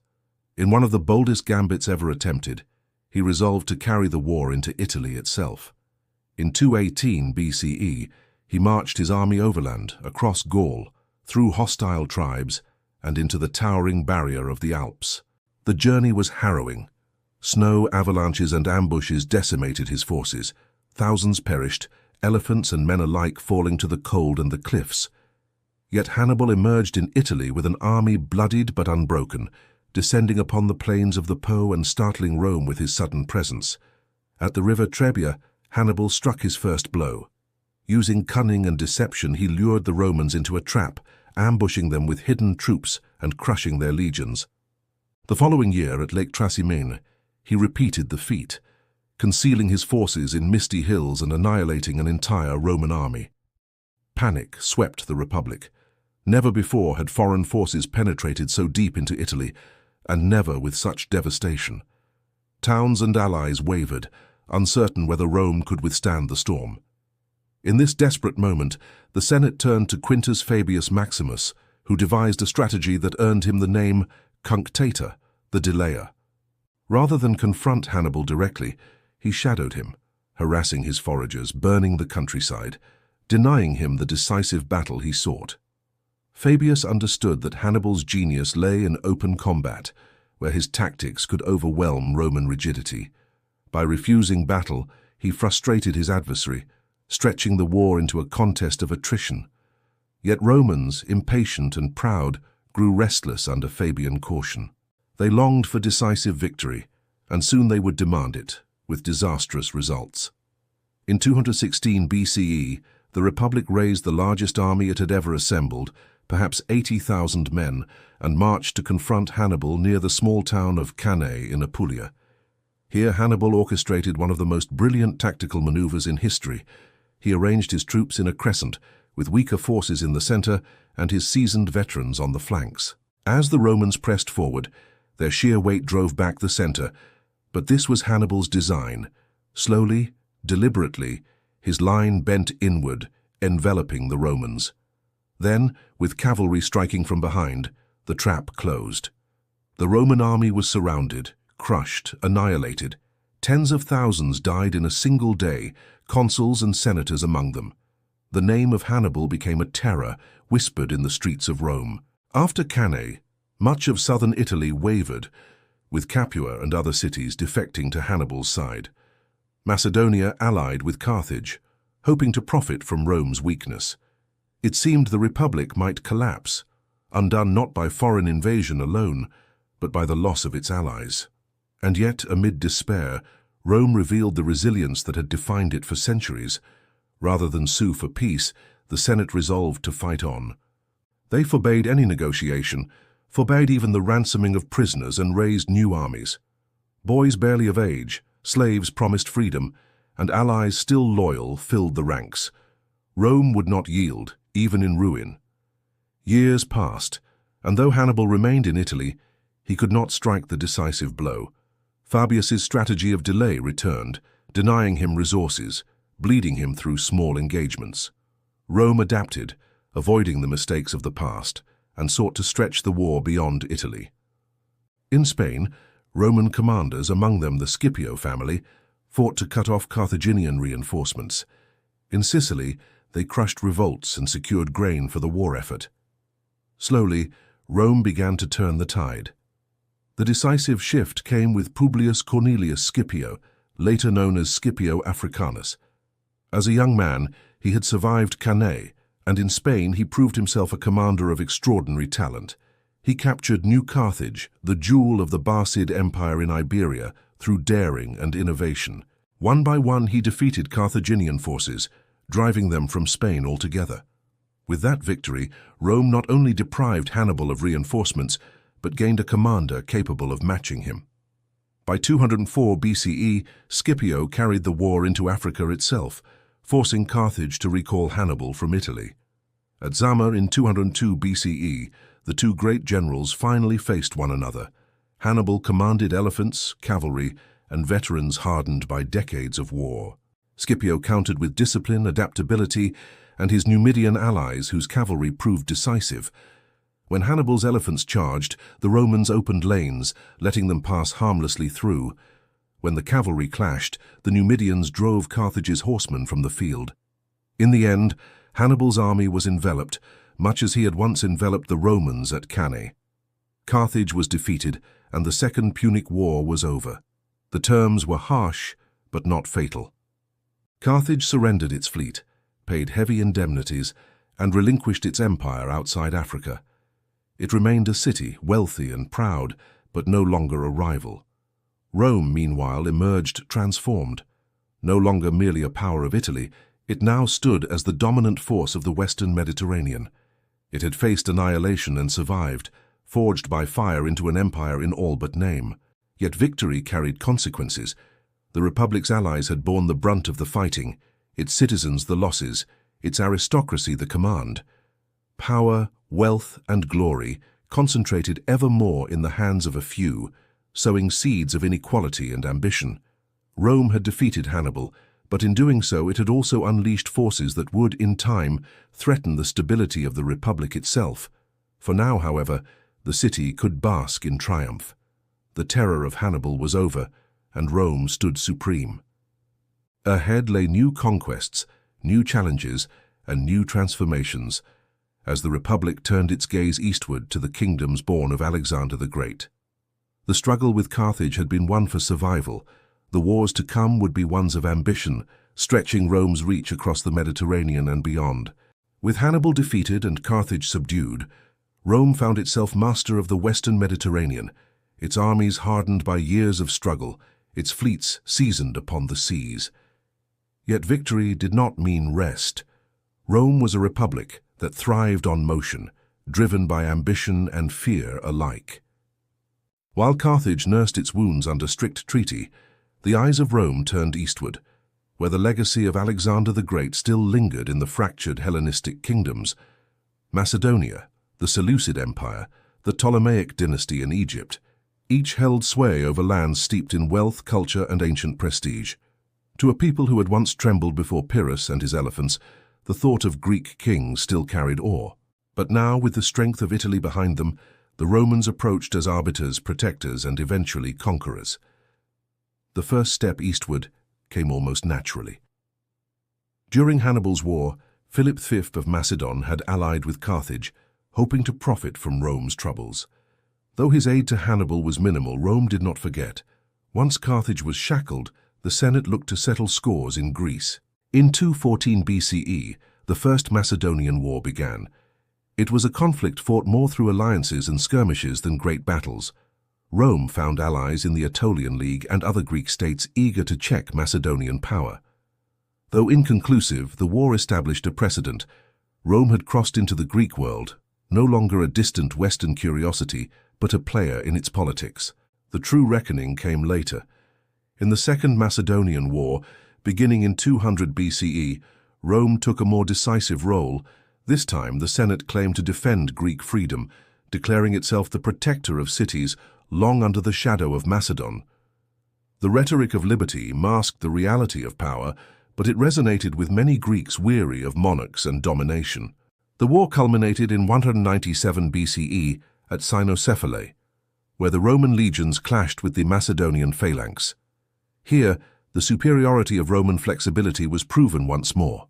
In one of the boldest gambits ever attempted, he resolved to carry the war into Italy itself. In 218 BCE, he marched his army overland, across Gaul, through hostile tribes, and into the towering barrier of the Alps. The journey was harrowing. Snow, avalanches, and ambushes decimated his forces. Thousands perished, elephants and men alike falling to the cold and the cliffs. Yet Hannibal emerged in Italy with an army bloodied but unbroken, descending upon the plains of the Po and startling Rome with his sudden presence. At the river Trebia, Hannibal struck his first blow. Using cunning and deception, he lured the Romans into a trap, ambushing them with hidden troops and crushing their legions. The following year, at Lake Trasimene, he repeated the feat, concealing his forces in misty hills and annihilating an entire Roman army. Panic swept the Republic. Never before had foreign forces penetrated so deep into Italy, and never with such devastation. Towns and allies wavered, uncertain whether Rome could withstand the storm. In this desperate moment, the Senate turned to Quintus Fabius Maximus, who devised a strategy that earned him the name Cunctator, the Delayer. Rather than confront Hannibal directly, he shadowed him, harassing his foragers, burning the countryside, denying him the decisive battle he sought. Fabius understood that Hannibal's genius lay in open combat, where his tactics could overwhelm Roman rigidity. By refusing battle, he frustrated his adversary, stretching the war into a contest of attrition. Yet Romans, impatient and proud, grew restless under Fabian caution. They longed for decisive victory, and soon they would demand it, with disastrous results. In 216 BCE, the Republic raised the largest army it had ever assembled, perhaps 80,000 men, and marched to confront Hannibal near the small town of Cannae in Apulia. Here Hannibal orchestrated one of the most brilliant tactical maneuvers in history. He arranged his troops in a crescent, with weaker forces in the center and his seasoned veterans on the flanks. As the Romans pressed forward, their sheer weight drove back the center, but this was Hannibal's design. Slowly, deliberately, his line bent inward, enveloping the Romans. Then, with cavalry striking from behind, the trap closed. The Roman army was surrounded, crushed, annihilated. Tens of thousands died in a single day, consuls and senators among them. The name of Hannibal became a terror whispered in the streets of Rome. After Cannae, much of southern Italy wavered, with Capua and other cities defecting to Hannibal's side. Macedonia allied with Carthage, hoping to profit from Rome's weakness. It seemed the Republic might collapse, undone not by foreign invasion alone, but by the loss of its allies. And yet, amid despair, Rome revealed the resilience that had defined it for centuries. Rather than sue for peace, the Senate resolved to fight on. They forbade any negotiation, forbade even the ransoming of prisoners, and raised new armies. Boys barely of age, slaves promised freedom, and allies still loyal filled the ranks. Rome would not yield, even in ruin. Years passed, and though Hannibal remained in Italy, he could not strike the decisive blow. Fabius's strategy of delay returned, denying him resources, bleeding him through small engagements. Rome adapted, avoiding the mistakes of the past, and sought to stretch the war beyond Italy. In Spain, Roman commanders, among them the Scipio family, fought to cut off Carthaginian reinforcements. In Sicily, they crushed revolts and secured grain for the war effort. Slowly, Rome began to turn the tide. The decisive shift came with Publius Cornelius Scipio, later known as Scipio Africanus. As a young man, he had survived Cannae, and in Spain he proved himself a commander of extraordinary talent. He captured New Carthage, the jewel of the Barcid Empire in Iberia, through daring and innovation. One by one he defeated Carthaginian forces, driving them from Spain altogether. With that victory, Rome not only deprived Hannibal of reinforcements, but gained a commander capable of matching him. By 204 BCE, Scipio carried the war into Africa itself, forcing Carthage to recall Hannibal from Italy. At Zama in 202 BCE, the two great generals finally faced one another. Hannibal commanded elephants, cavalry, and veterans hardened by decades of war. Scipio countered with discipline, adaptability, and his Numidian allies whose cavalry proved decisive. When Hannibal's elephants charged, the Romans opened lanes, letting them pass harmlessly through. When the cavalry clashed, the Numidians drove Carthage's horsemen from the field. In the end, Hannibal's army was enveloped, much as he had once enveloped the Romans at Cannae. Carthage was defeated, and the Second Punic War was over. The terms were harsh, but not fatal. Carthage surrendered its fleet, paid heavy indemnities, and relinquished its empire outside Africa. It remained a city, wealthy and proud, but no longer a rival. Rome, meanwhile, emerged transformed. No longer merely a power of Italy, it now stood as the dominant force of the Western Mediterranean. It had faced annihilation and survived, forged by fire into an empire in all but name. Yet victory carried consequences. The Republic's allies had borne the brunt of the fighting, its citizens the losses, its aristocracy the command. Power, wealth, and glory concentrated ever more in the hands of a few, sowing seeds of inequality and ambition. Rome had defeated Hannibal, but in doing so it had also unleashed forces that would, in time, threaten the stability of the Republic itself. For now, however, the city could bask in triumph. The terror of Hannibal was over, and Rome stood supreme. Ahead lay new conquests, new challenges, and new transformations, as the Republic turned its gaze eastward to the kingdoms born of Alexander the Great. The struggle with Carthage had been one for survival. The wars to come would be ones of ambition, stretching Rome's reach across the Mediterranean and beyond. With Hannibal defeated and Carthage subdued, Rome found itself master of the Western Mediterranean, its armies hardened by years of struggle, its fleets seasoned upon the seas. Yet victory did not mean rest. Rome was a republic that thrived on motion, driven by ambition and fear alike. While Carthage nursed its wounds under strict treaty, the eyes of Rome turned eastward, where the legacy of Alexander the Great still lingered in the fractured Hellenistic kingdoms. Macedonia, the Seleucid Empire, the Ptolemaic dynasty in Egypt, each held sway over lands steeped in wealth, culture, and ancient prestige. To a people who had once trembled before Pyrrhus and his elephants, the thought of Greek kings still carried awe. But now, with the strength of Italy behind them, the Romans approached as arbiters, protectors, and eventually conquerors. The first step eastward came almost naturally. During Hannibal's war, Philip V of Macedon had allied with Carthage, hoping to profit from Rome's troubles. Though his aid to Hannibal was minimal, Rome did not forget. Once Carthage was shackled, the Senate looked to settle scores in Greece. In 214 BCE, the First Macedonian War began. It was a conflict fought more through alliances and skirmishes than great battles. Rome found allies in the Aetolian League and other Greek states eager to check Macedonian power. Though inconclusive, the war established a precedent. Rome had crossed into the Greek world, no longer a distant Western curiosity, but a player in its politics. The true reckoning came later. In the Second Macedonian War, beginning in 200 BCE, Rome took a more decisive role. This time, the Senate claimed to defend Greek freedom, declaring itself the protector of cities long under the shadow of Macedon. The rhetoric of liberty masked the reality of power, but it resonated with many Greeks weary of monarchs and domination. The war culminated in 197 BCE at Cynocephalae, where the Roman legions clashed with the Macedonian phalanx. Here, the superiority of Roman flexibility was proven once more.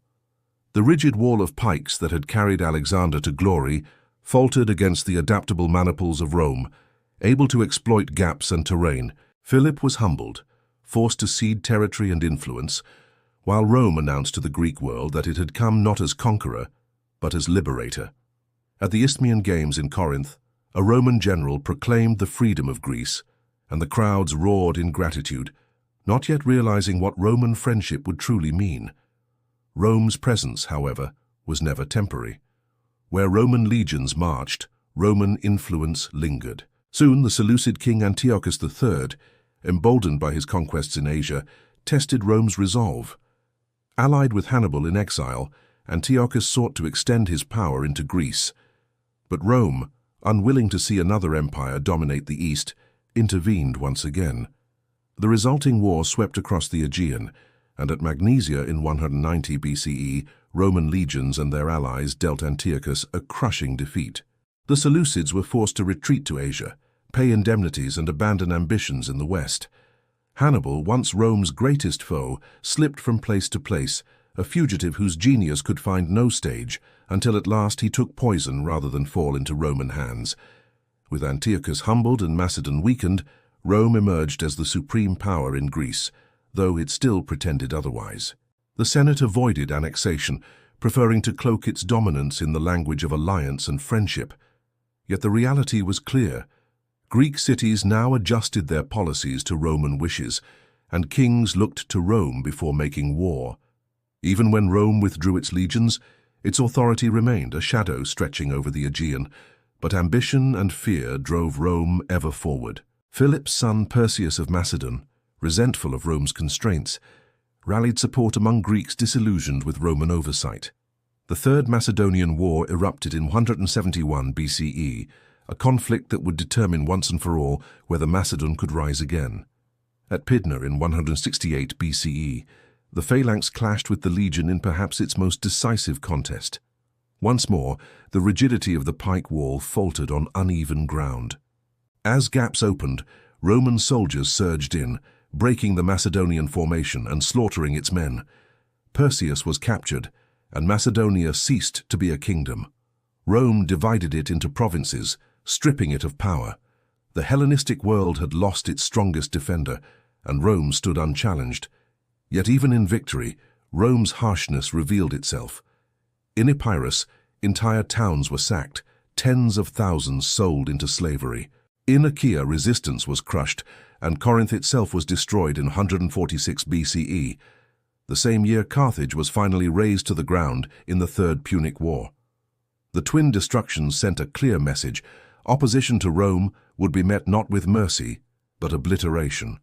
The rigid wall of pikes that had carried Alexander to glory faltered against the adaptable maniples of Rome. Able to exploit gaps and terrain, Philip was humbled, forced to cede territory and influence, while Rome announced to the Greek world that it had come not as conqueror, but as liberator. At the Isthmian Games in Corinth, a Roman general proclaimed the freedom of Greece, and the crowds roared in gratitude. not yet realizing what Roman friendship would truly mean. Rome's presence, however, was never temporary. Where Roman legions marched, Roman influence lingered. Soon the Seleucid king Antiochus III, emboldened by his conquests in Asia, tested Rome's resolve. Allied with Hannibal in exile, Antiochus sought to extend his power into Greece. But Rome, unwilling to see another empire dominate the East, intervened once again. The resulting war swept across the Aegean, and at Magnesia in 190 BCE, Roman legions and their allies dealt Antiochus a crushing defeat. The Seleucids were forced to retreat to Asia, pay indemnities and abandon ambitions in the West. Hannibal, once Rome's greatest foe, slipped from place to place, a fugitive whose genius could find no stage, until at last he took poison rather than fall into Roman hands. With Antiochus humbled and Macedon weakened, Rome emerged as the supreme power in Greece, though it still pretended otherwise. The Senate avoided annexation, preferring to cloak its dominance in the language of alliance and friendship. Yet the reality was clear. Greek cities now adjusted their policies to Roman wishes, and kings looked to Rome before making war. Even when Rome withdrew its legions, its authority remained a shadow stretching over the Aegean, but ambition and fear drove Rome ever forward. Philip's son Perseus of Macedon, resentful of Rome's constraints, rallied support among Greeks disillusioned with Roman oversight. The Third Macedonian War erupted in 171 BCE, a conflict that would determine once and for all whether Macedon could rise again. At Pydna in 168 BCE, the phalanx clashed with the legion in perhaps its most decisive contest. Once more, the rigidity of the pike wall faltered on uneven ground. As gaps opened, Roman soldiers surged in, breaking the Macedonian formation and slaughtering its men. Perseus was captured, and Macedonia ceased to be a kingdom. Rome divided it into provinces, stripping it of power. The Hellenistic world had lost its strongest defender, and Rome stood unchallenged. Yet even in victory, Rome's harshness revealed itself. In Epirus, entire towns were sacked, tens of thousands sold into slavery. In Achaea, resistance was crushed, and Corinth itself was destroyed in 146 BCE. The same year, Carthage was finally razed to the ground in the Third Punic War. The twin destructions sent a clear message. Opposition to Rome would be met not with mercy, but obliteration.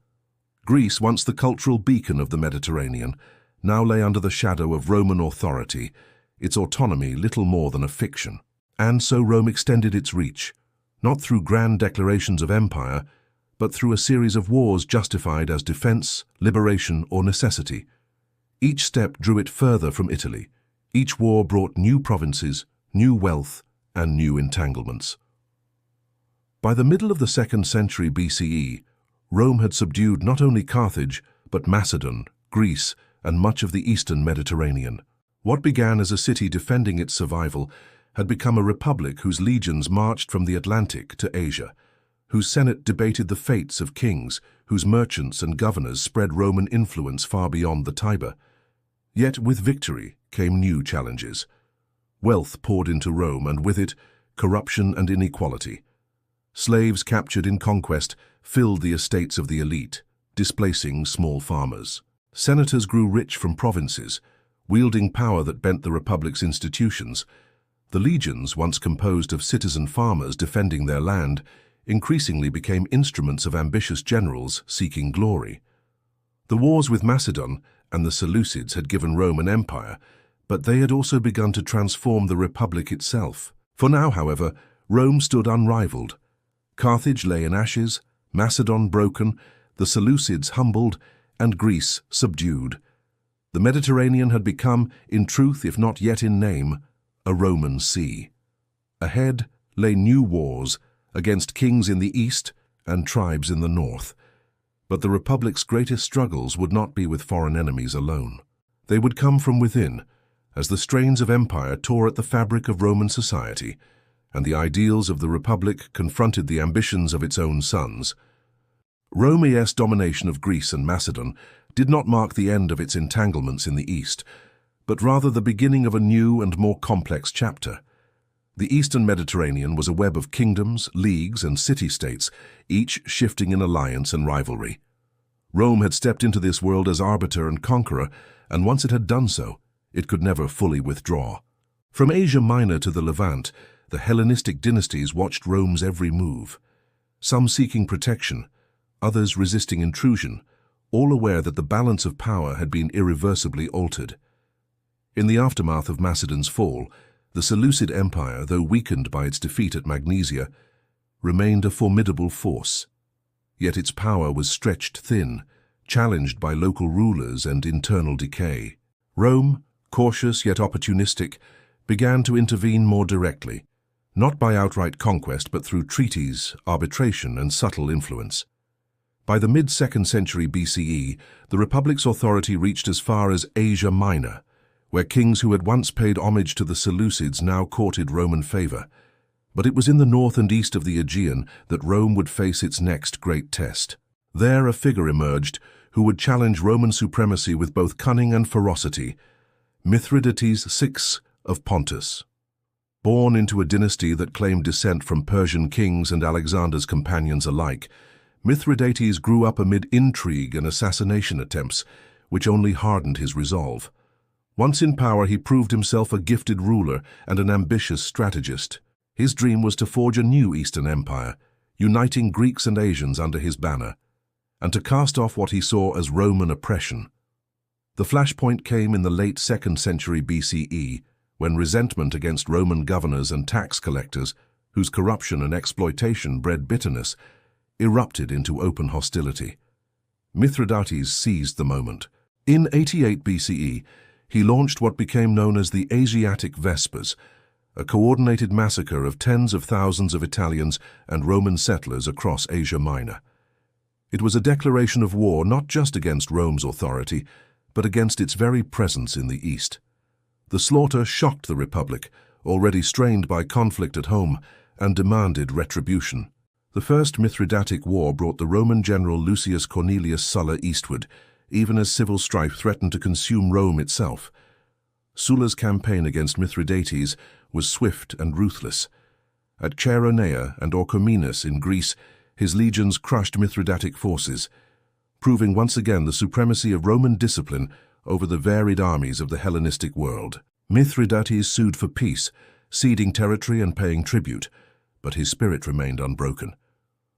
Greece, once the cultural beacon of the Mediterranean, now lay under the shadow of Roman authority, its autonomy little more than a fiction. And so Rome extended its reach, not through grand declarations of empire, but through a series of wars justified as defense, liberation, or necessity. Each step drew it further from Italy. Each war brought new provinces, new wealth, and new entanglements. By the middle of the 2nd century BCE, Rome had subdued not only Carthage, but Macedon, Greece, and much of the eastern Mediterranean. What began as a city defending its survival had become a republic whose legions marched from the Atlantic to Asia, whose senate debated the fates of kings, whose merchants and governors spread Roman influence far beyond the Tiber. Yet with victory came new challenges. Wealth poured into Rome, and with it, corruption and inequality. Slaves captured in conquest filled the estates of the elite, displacing small farmers. Senators grew rich from provinces, wielding power that bent the republic's institutions. The legions, once composed of citizen farmers defending their land, increasingly became instruments of ambitious generals seeking glory. The wars with Macedon and the Seleucids had given Rome an empire, but they had also begun to transform the republic itself. For now, however, Rome stood unrivaled. Carthage lay in ashes, Macedon broken, the Seleucids humbled, and Greece subdued. The Mediterranean had become, in truth if not yet in name, a Roman sea. Ahead lay new wars against kings in the east and tribes in the north. But the Republic's greatest struggles would not be with foreign enemies alone. They would come from within, as the strains of empire tore at the fabric of Roman society, and the ideals of the Republic confronted the ambitions of its own sons. Rome's domination of Greece and Macedon did not mark the end of its entanglements in the east, but rather the beginning of a new and more complex chapter. The eastern Mediterranean was a web of kingdoms, leagues, and city-states, each shifting in alliance and rivalry. Rome had stepped into this world as arbiter and conqueror, and once it had done so, it could never fully withdraw. From Asia Minor to the Levant, the Hellenistic dynasties watched Rome's every move. Some seeking protection, others resisting intrusion, all aware that the balance of power had been irreversibly altered. In the aftermath of Macedon's fall, the Seleucid Empire, though weakened by its defeat at Magnesia, remained a formidable force. Yet its power was stretched thin, challenged by local rulers and internal decay. Rome, cautious yet opportunistic, began to intervene more directly, not by outright conquest but through treaties, arbitration, and subtle influence. By the mid-2nd century BCE, the Republic's authority reached as far as Asia Minor, where kings who had once paid homage to the Seleucids now courted Roman favor. But it was in the north and east of the Aegean that Rome would face its next great test. There a figure emerged who would challenge Roman supremacy with both cunning and ferocity: Mithridates VI of Pontus. Born into a dynasty that claimed descent from Persian kings and Alexander's companions alike, Mithridates grew up amid intrigue and assassination attempts, which only hardened his resolve. Once in power, he proved himself a gifted ruler and an ambitious strategist. His dream was to forge a new Eastern Empire, uniting Greeks and Asians under his banner, and to cast off what he saw as Roman oppression. The flashpoint came in the late 2nd century BCE, when resentment against Roman governors and tax collectors, whose corruption and exploitation bred bitterness, erupted into open hostility. Mithridates seized the moment. In 88 BCE, he launched what became known as the Asiatic Vespers, a coordinated massacre of tens of thousands of Italians and Roman settlers across Asia Minor. It was a declaration of war not just against Rome's authority, but against its very presence in the East. The slaughter shocked the Republic, already strained by conflict at home, and demanded retribution. The First Mithridatic War brought the Roman general Lucius Cornelius Sulla eastward, even as civil strife threatened to consume Rome itself. Sulla's campaign against Mithridates was swift and ruthless. At Chaeronea and Orchomenus in Greece, his legions crushed Mithridatic forces, proving once again the supremacy of Roman discipline over the varied armies of the Hellenistic world. Mithridates sued for peace, ceding territory and paying tribute, but his spirit remained unbroken.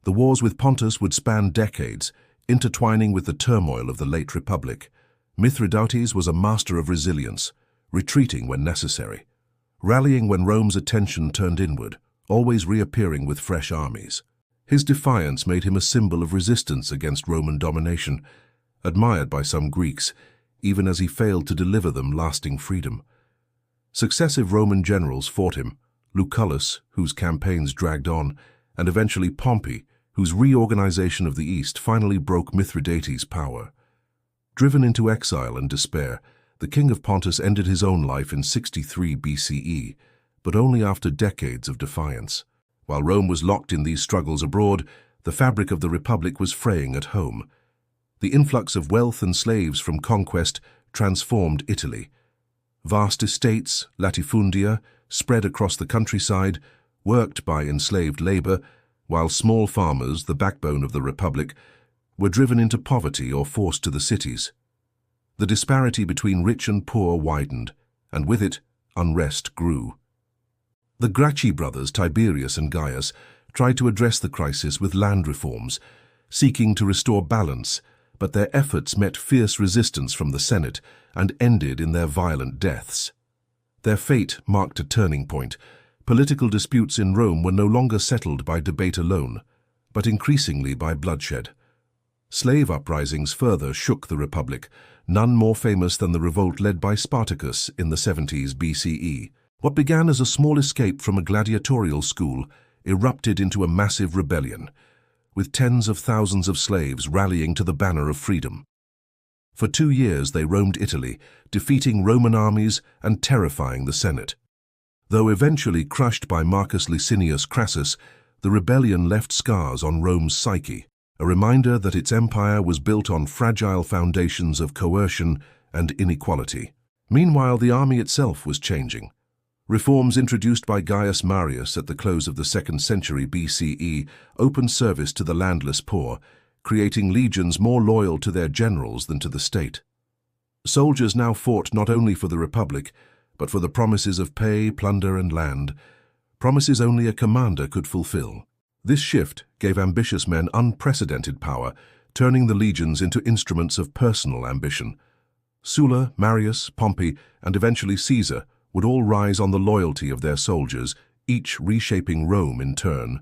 The wars with Pontus would span decades, intertwining with the turmoil of the late Republic. Mithridates was a master of resilience, retreating when necessary, rallying when Rome's attention turned inward, always reappearing with fresh armies. His defiance made him a symbol of resistance against Roman domination, admired by some Greeks, even as he failed to deliver them lasting freedom. Successive Roman generals fought him: Lucullus, whose campaigns dragged on, and eventually Pompey, whose reorganization of the East finally broke Mithridates' power. Driven into exile and despair, the king of Pontus ended his own life in 63 BCE, but only after decades of defiance. While Rome was locked in these struggles abroad, the fabric of the Republic was fraying at home. The influx of wealth and slaves from conquest transformed Italy. Vast estates, latifundia, spread across the countryside, worked by enslaved labor, while small farmers, the backbone of the Republic, were driven into poverty or forced to the cities. The disparity between rich and poor widened, and with it, unrest grew. The Gracchi brothers, Tiberius and Gaius, tried to address the crisis with land reforms, seeking to restore balance, but their efforts met fierce resistance from the Senate and ended in their violent deaths. Their fate marked a turning point. Political disputes in Rome were no longer settled by debate alone, but increasingly by bloodshed. Slave uprisings further shook the Republic, none more famous than the revolt led by Spartacus in the 70s BCE. What began as a small escape from a gladiatorial school erupted into a massive rebellion, with tens of thousands of slaves rallying to the banner of freedom. For 2 years they roamed Italy, defeating Roman armies and terrifying the Senate. Though eventually crushed by Marcus Licinius Crassus, the rebellion left scars on Rome's psyche, a reminder that its empire was built on fragile foundations of coercion and inequality. Meanwhile, the army itself was changing. Reforms introduced by Gaius Marius at the close of the 2nd century BCE opened service to the landless poor, creating legions more loyal to their generals than to the state. Soldiers now fought not only for the Republic, but for the promises of pay, plunder, and land, promises only a commander could fulfill. This shift gave ambitious men unprecedented power, turning the legions into instruments of personal ambition. Sulla, Marius, Pompey, and eventually Caesar would all rise on the loyalty of their soldiers, each reshaping Rome in turn.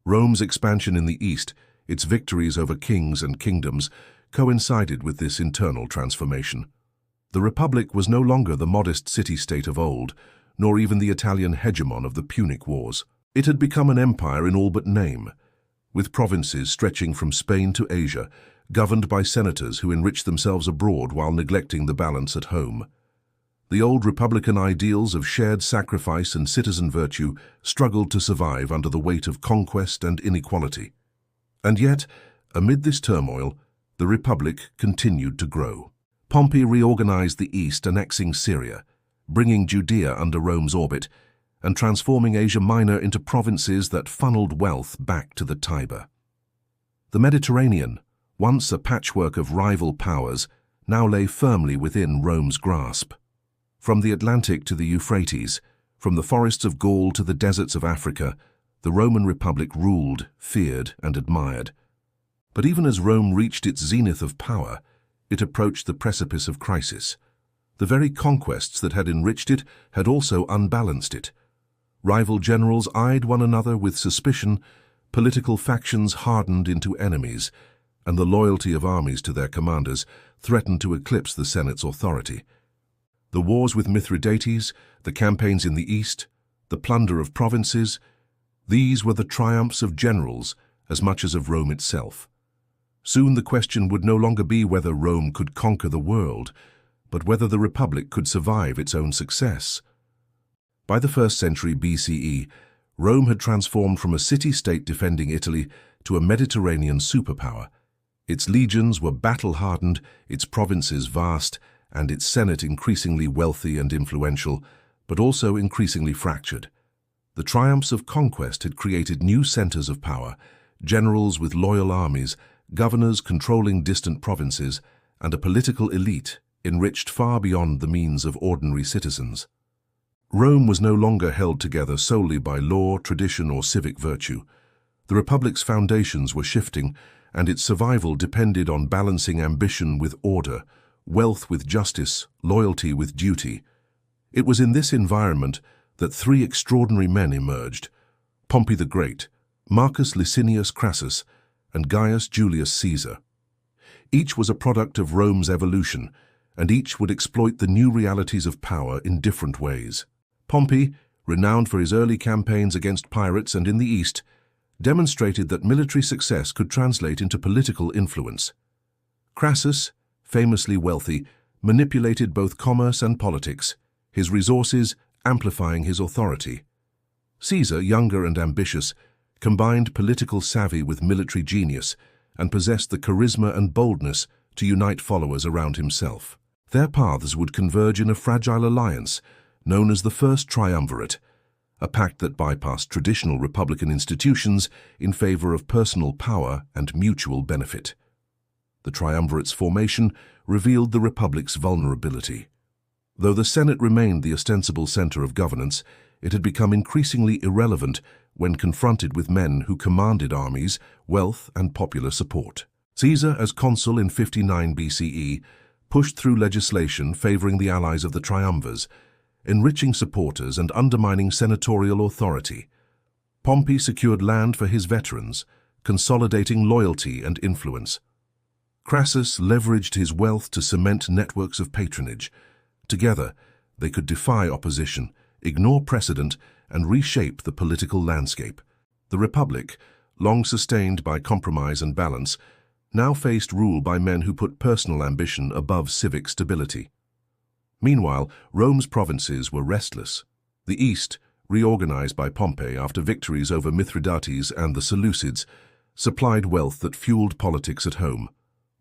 Rome's expansion in the East, its victories over kings and kingdoms, coincided with this internal transformation. The Republic was no longer the modest city-state of old, nor even the Italian hegemon of the Punic Wars. It had become an empire in all but name, with provinces stretching from Spain to Asia, governed by senators who enriched themselves abroad while neglecting the balance at home. The old republican ideals of shared sacrifice and citizen virtue struggled to survive under the weight of conquest and inequality. And yet, amid this turmoil, the Republic continued to grow. Pompey reorganized the East, annexing Syria, bringing Judea under Rome's orbit, and transforming Asia Minor into provinces that funneled wealth back to the Tiber. The Mediterranean, once a patchwork of rival powers, now lay firmly within Rome's grasp. From the Atlantic to the Euphrates, from the forests of Gaul to the deserts of Africa, the Roman Republic ruled, feared, and admired. But even as Rome reached its zenith of power, it approached the precipice of crisis. The very conquests that had enriched it had also unbalanced it. Rival generals eyed one another with suspicion, political factions hardened into enemies, and the loyalty of armies to their commanders threatened to eclipse the Senate's authority. The wars with Mithridates, the campaigns in the East, the plunder of provinces, these were the triumphs of generals as much as of Rome itself. Soon the question would no longer be whether Rome could conquer the world, but whether the Republic could survive its own success. By the 1st century BCE, Rome had transformed from a city-state defending Italy to a Mediterranean superpower. Its legions were battle-hardened, its provinces vast, and its Senate increasingly wealthy and influential, but also increasingly fractured. The triumphs of conquest had created new centers of power, generals with loyal armies, governors controlling distant provinces, and a political elite enriched far beyond the means of ordinary citizens. Rome was no longer held together solely by law, tradition, or civic virtue. The Republic's foundations were shifting, and its survival depended on balancing ambition with order, wealth with justice, loyalty with duty. It was in this environment that three extraordinary men emerged: Pompey the Great, Marcus Licinius Crassus, and Gaius Julius Caesar. Each was a product of Rome's evolution, and each would exploit the new realities of power in different ways. Pompey, renowned for his early campaigns against pirates and in the East, demonstrated that military success could translate into political influence. Crassus, famously wealthy, manipulated both commerce and politics, his resources amplifying his authority. Caesar, younger and ambitious, combined political savvy with military genius and possessed the charisma and boldness to unite followers around himself. Their paths would converge in a fragile alliance known as the First Triumvirate, a pact that bypassed traditional republican institutions in favor of personal power and mutual benefit. The triumvirate's formation revealed the Republic's vulnerability. Though the Senate remained the ostensible center of governance, it had become increasingly irrelevant when confronted with men who commanded armies, wealth, and popular support. Caesar, as consul in 59 BCE, pushed through legislation favoring the allies of the triumvirs, enriching supporters and undermining senatorial authority. Pompey secured land for his veterans, consolidating loyalty and influence. Crassus leveraged his wealth to cement networks of patronage. Together, they could defy opposition, ignore precedent, and reshape the political landscape. The Republic, long sustained by compromise and balance, now faced rule by men who put personal ambition above civic stability. Meanwhile, Rome's provinces were restless. The East, reorganized by Pompey after victories over Mithridates and the Seleucids, supplied wealth that fueled politics at home.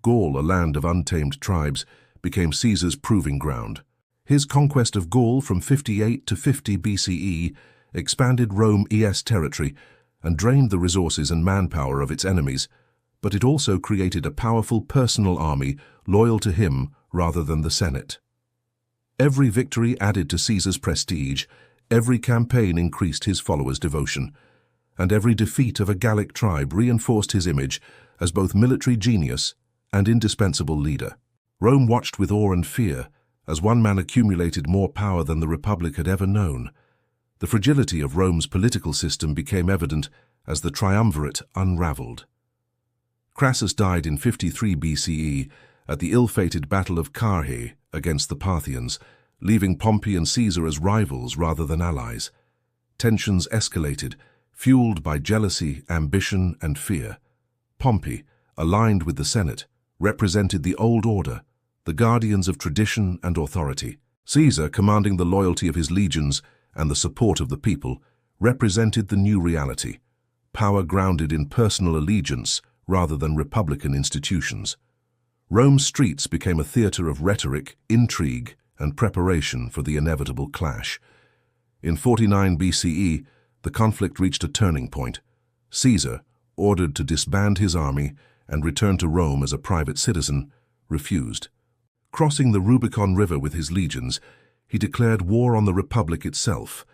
Gaul, a land of untamed tribes, became Caesar's proving ground. His conquest of Gaul from 58 to 50 BCE expanded Rome's territory and drained the resources and manpower of its enemies. but it also created a powerful personal army loyal to him rather than the Senate. Every victory added to Caesar's prestige, every campaign increased his followers' devotion, and every defeat of a Gallic tribe reinforced his image as both military genius and indispensable leader. Rome watched with awe and fear as one man accumulated more power than the Republic had ever known. The fragility of Rome's political system became evident as the triumvirate unraveled. Crassus died in 53 BCE at the ill-fated Battle of Carrhae against the Parthians, leaving Pompey and Caesar as rivals rather than allies. Tensions escalated, fueled by jealousy, ambition, and fear. Pompey, aligned with the Senate, represented the old order, the guardians of tradition and authority. Caesar, commanding the loyalty of his legions and the support of the people, represented the new reality, power grounded in personal allegiance rather than republican institutions. Rome's streets became a theater of rhetoric, intrigue, and preparation for the inevitable clash. In 49 BCE, the conflict reached a turning point. Caesar, ordered to disband his army and return to Rome as a private citizen, refused. Crossing the Rubicon River with his legions, he declared war on the Republic itself.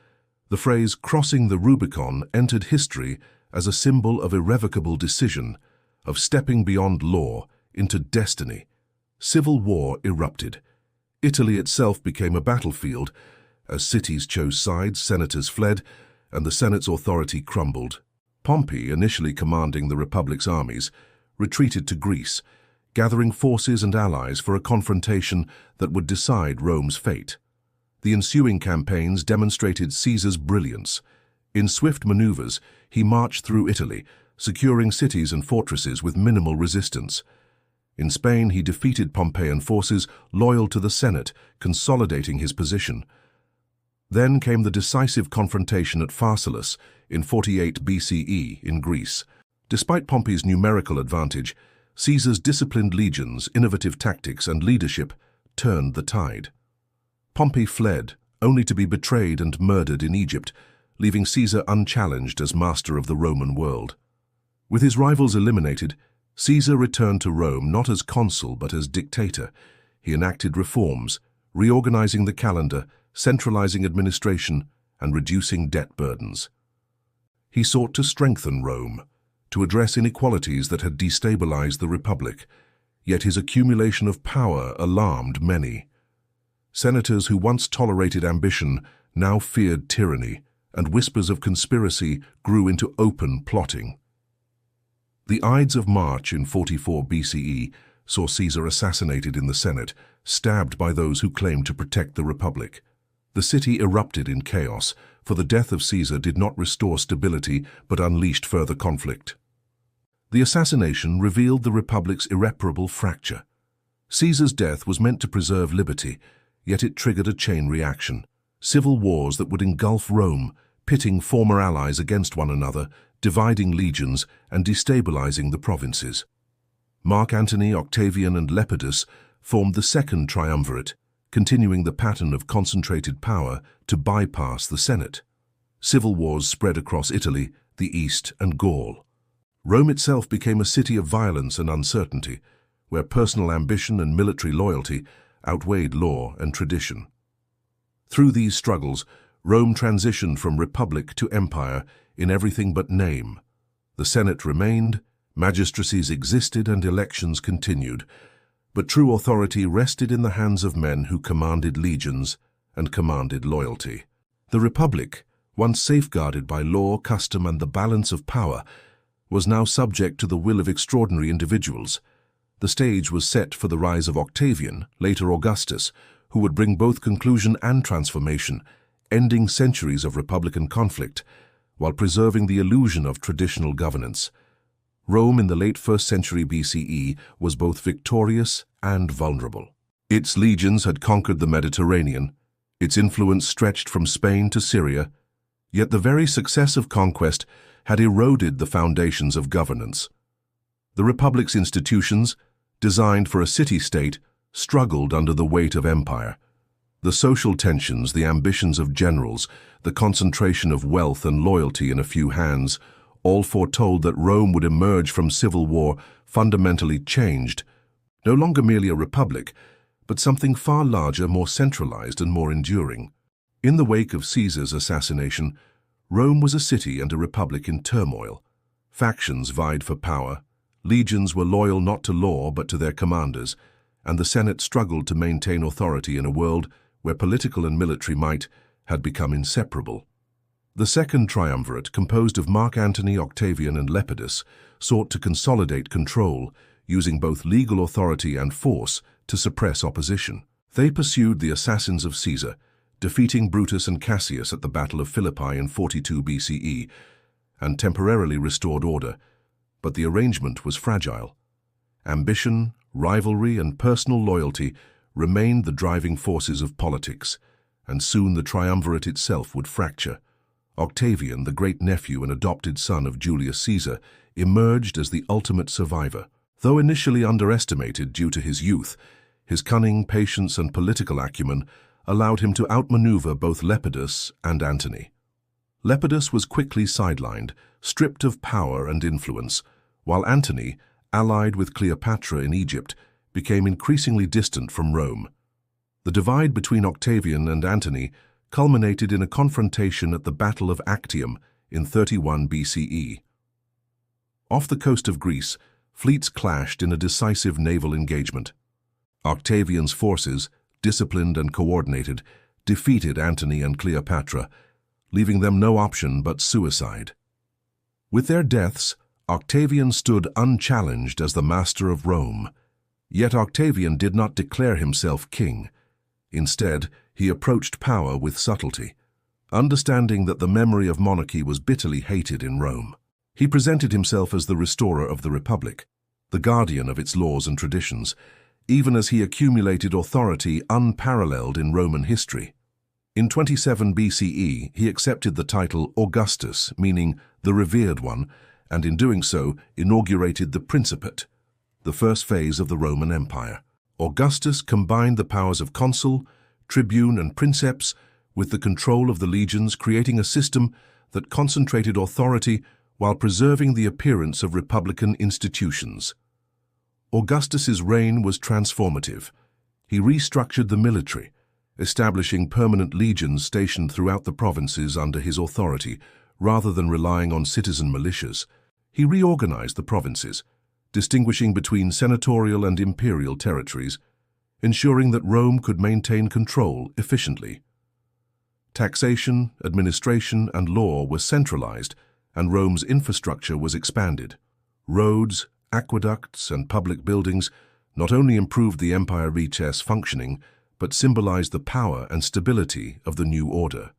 The phrase "crossing the Rubicon" entered history as a symbol of irrevocable decision, of stepping beyond law into destiny. Civil war erupted. Italy itself became a battlefield. As cities chose sides, senators fled, and the Senate's authority crumbled. Pompey, initially commanding the Republic's armies, retreated to Greece, gathering forces and allies for a confrontation that would decide Rome's fate. The ensuing campaigns demonstrated Caesar's brilliance. In swift maneuvers, he marched through Italy, securing cities and fortresses with minimal resistance. In Spain, he defeated Pompeian forces loyal to the Senate, consolidating his position. Then came the decisive confrontation at Pharsalus in 48 BCE in Greece. Despite Pompey's numerical advantage, Caesar's disciplined legions, innovative tactics, and leadership turned the tide. Pompey fled, only to be betrayed and murdered in Egypt, leaving Caesar unchallenged as master of the Roman world. With his rivals eliminated, Caesar returned to Rome not as consul but as dictator. He enacted reforms, reorganizing the calendar, centralizing administration, and reducing debt burdens. He sought to strengthen Rome, to address inequalities that had destabilized the Republic, yet his accumulation of power alarmed many. Senators who once tolerated ambition now feared tyranny, and whispers of conspiracy grew into open plotting. The Ides of March in 44 BCE saw Caesar assassinated in the Senate, stabbed by those who claimed to protect the Republic. The city erupted in chaos, for the death of Caesar did not restore stability but unleashed further conflict. The assassination revealed the Republic's irreparable fracture. Caesar's death was meant to preserve liberty, yet it triggered a chain reaction. Civil wars that would engulf Rome, pitting former allies against one another, dividing legions, and destabilizing the provinces. Mark Antony, Octavian, and Lepidus formed the second triumvirate, continuing the pattern of concentrated power to bypass the Senate. Civil wars spread across Italy, the East, and Gaul. Rome itself became a city of violence and uncertainty, where personal ambition and military loyalty outweighed law and tradition. Through these struggles, Rome transitioned from republic to empire in everything but name. The Senate remained, magistracies existed, and elections continued, but true authority rested in the hands of men who commanded legions and commanded loyalty. The Republic, once safeguarded by law, custom, and the balance of power, was now subject to the will of extraordinary individuals. The stage was set for the rise of Octavian, later Augustus, who would bring both conclusion and transformation, ending centuries of republican conflict, while preserving the illusion of traditional governance. Rome in the late 1st century BCE was both victorious and vulnerable. Its legions had conquered the Mediterranean, its influence stretched from Spain to Syria, yet the very success of conquest had eroded the foundations of governance. The Republic's institutions, designed for a city-state, struggled under the weight of empire. The social tensions, the ambitions of generals, the concentration of wealth and loyalty in a few hands, all foretold that Rome would emerge from civil war fundamentally changed, no longer merely a republic, but something far larger, more centralized and more enduring. In the wake of Caesar's assassination, Rome was a city and a republic in turmoil. Factions vied for power, legions were loyal not to law but to their commanders, and the Senate struggled to maintain authority in a world where political and military might had become inseparable. The Second Triumvirate, composed of Mark Antony, Octavian, and Lepidus, sought to consolidate control, using both legal authority and force to suppress opposition. They pursued the assassins of Caesar, defeating Brutus and Cassius at the Battle of Philippi in 42 BCE, and temporarily restored order, but the arrangement was fragile. Ambition, rivalry, and personal loyalty remained the driving forces of politics, and soon the triumvirate itself would fracture. Octavian, the great-nephew and adopted son of Julius Caesar, emerged as the ultimate survivor. Though initially underestimated due to his youth, his cunning, patience, and political acumen allowed him to outmaneuver both Lepidus and Antony. Lepidus was quickly sidelined, stripped of power and influence, while Antony, allied with Cleopatra in Egypt, became increasingly distant from Rome. The divide between Octavian and Antony culminated in a confrontation at the Battle of Actium in 31 BCE. Off the coast of Greece, fleets clashed in a decisive naval engagement. Octavian's forces, disciplined and coordinated, defeated Antony and Cleopatra, leaving them no option but suicide. With their deaths, Octavian stood unchallenged as the master of Rome. Yet Octavian did not declare himself king. Instead, he approached power with subtlety, understanding that the memory of monarchy was bitterly hated in Rome. He presented himself as the restorer of the Republic, the guardian of its laws and traditions, even as he accumulated authority unparalleled in Roman history. In 27 BCE, he accepted the title Augustus, meaning the revered one, and in doing so inaugurated the Principate, the first phase of the Roman Empire. Augustus combined the powers of consul, tribune, and princeps with the control of the legions, creating a system that concentrated authority while preserving the appearance of republican institutions. Augustus's reign was transformative. He restructured the military, establishing permanent legions stationed throughout the provinces under his authority, rather than relying on citizen militias. He reorganized the provinces, distinguishing between senatorial and imperial territories, ensuring that Rome could maintain control efficiently. Taxation, administration, and law were centralized, and Rome's infrastructure was expanded. Roads, aqueducts, and public buildings not only improved the empire-reach's functioning, but symbolized the power and stability of the new order.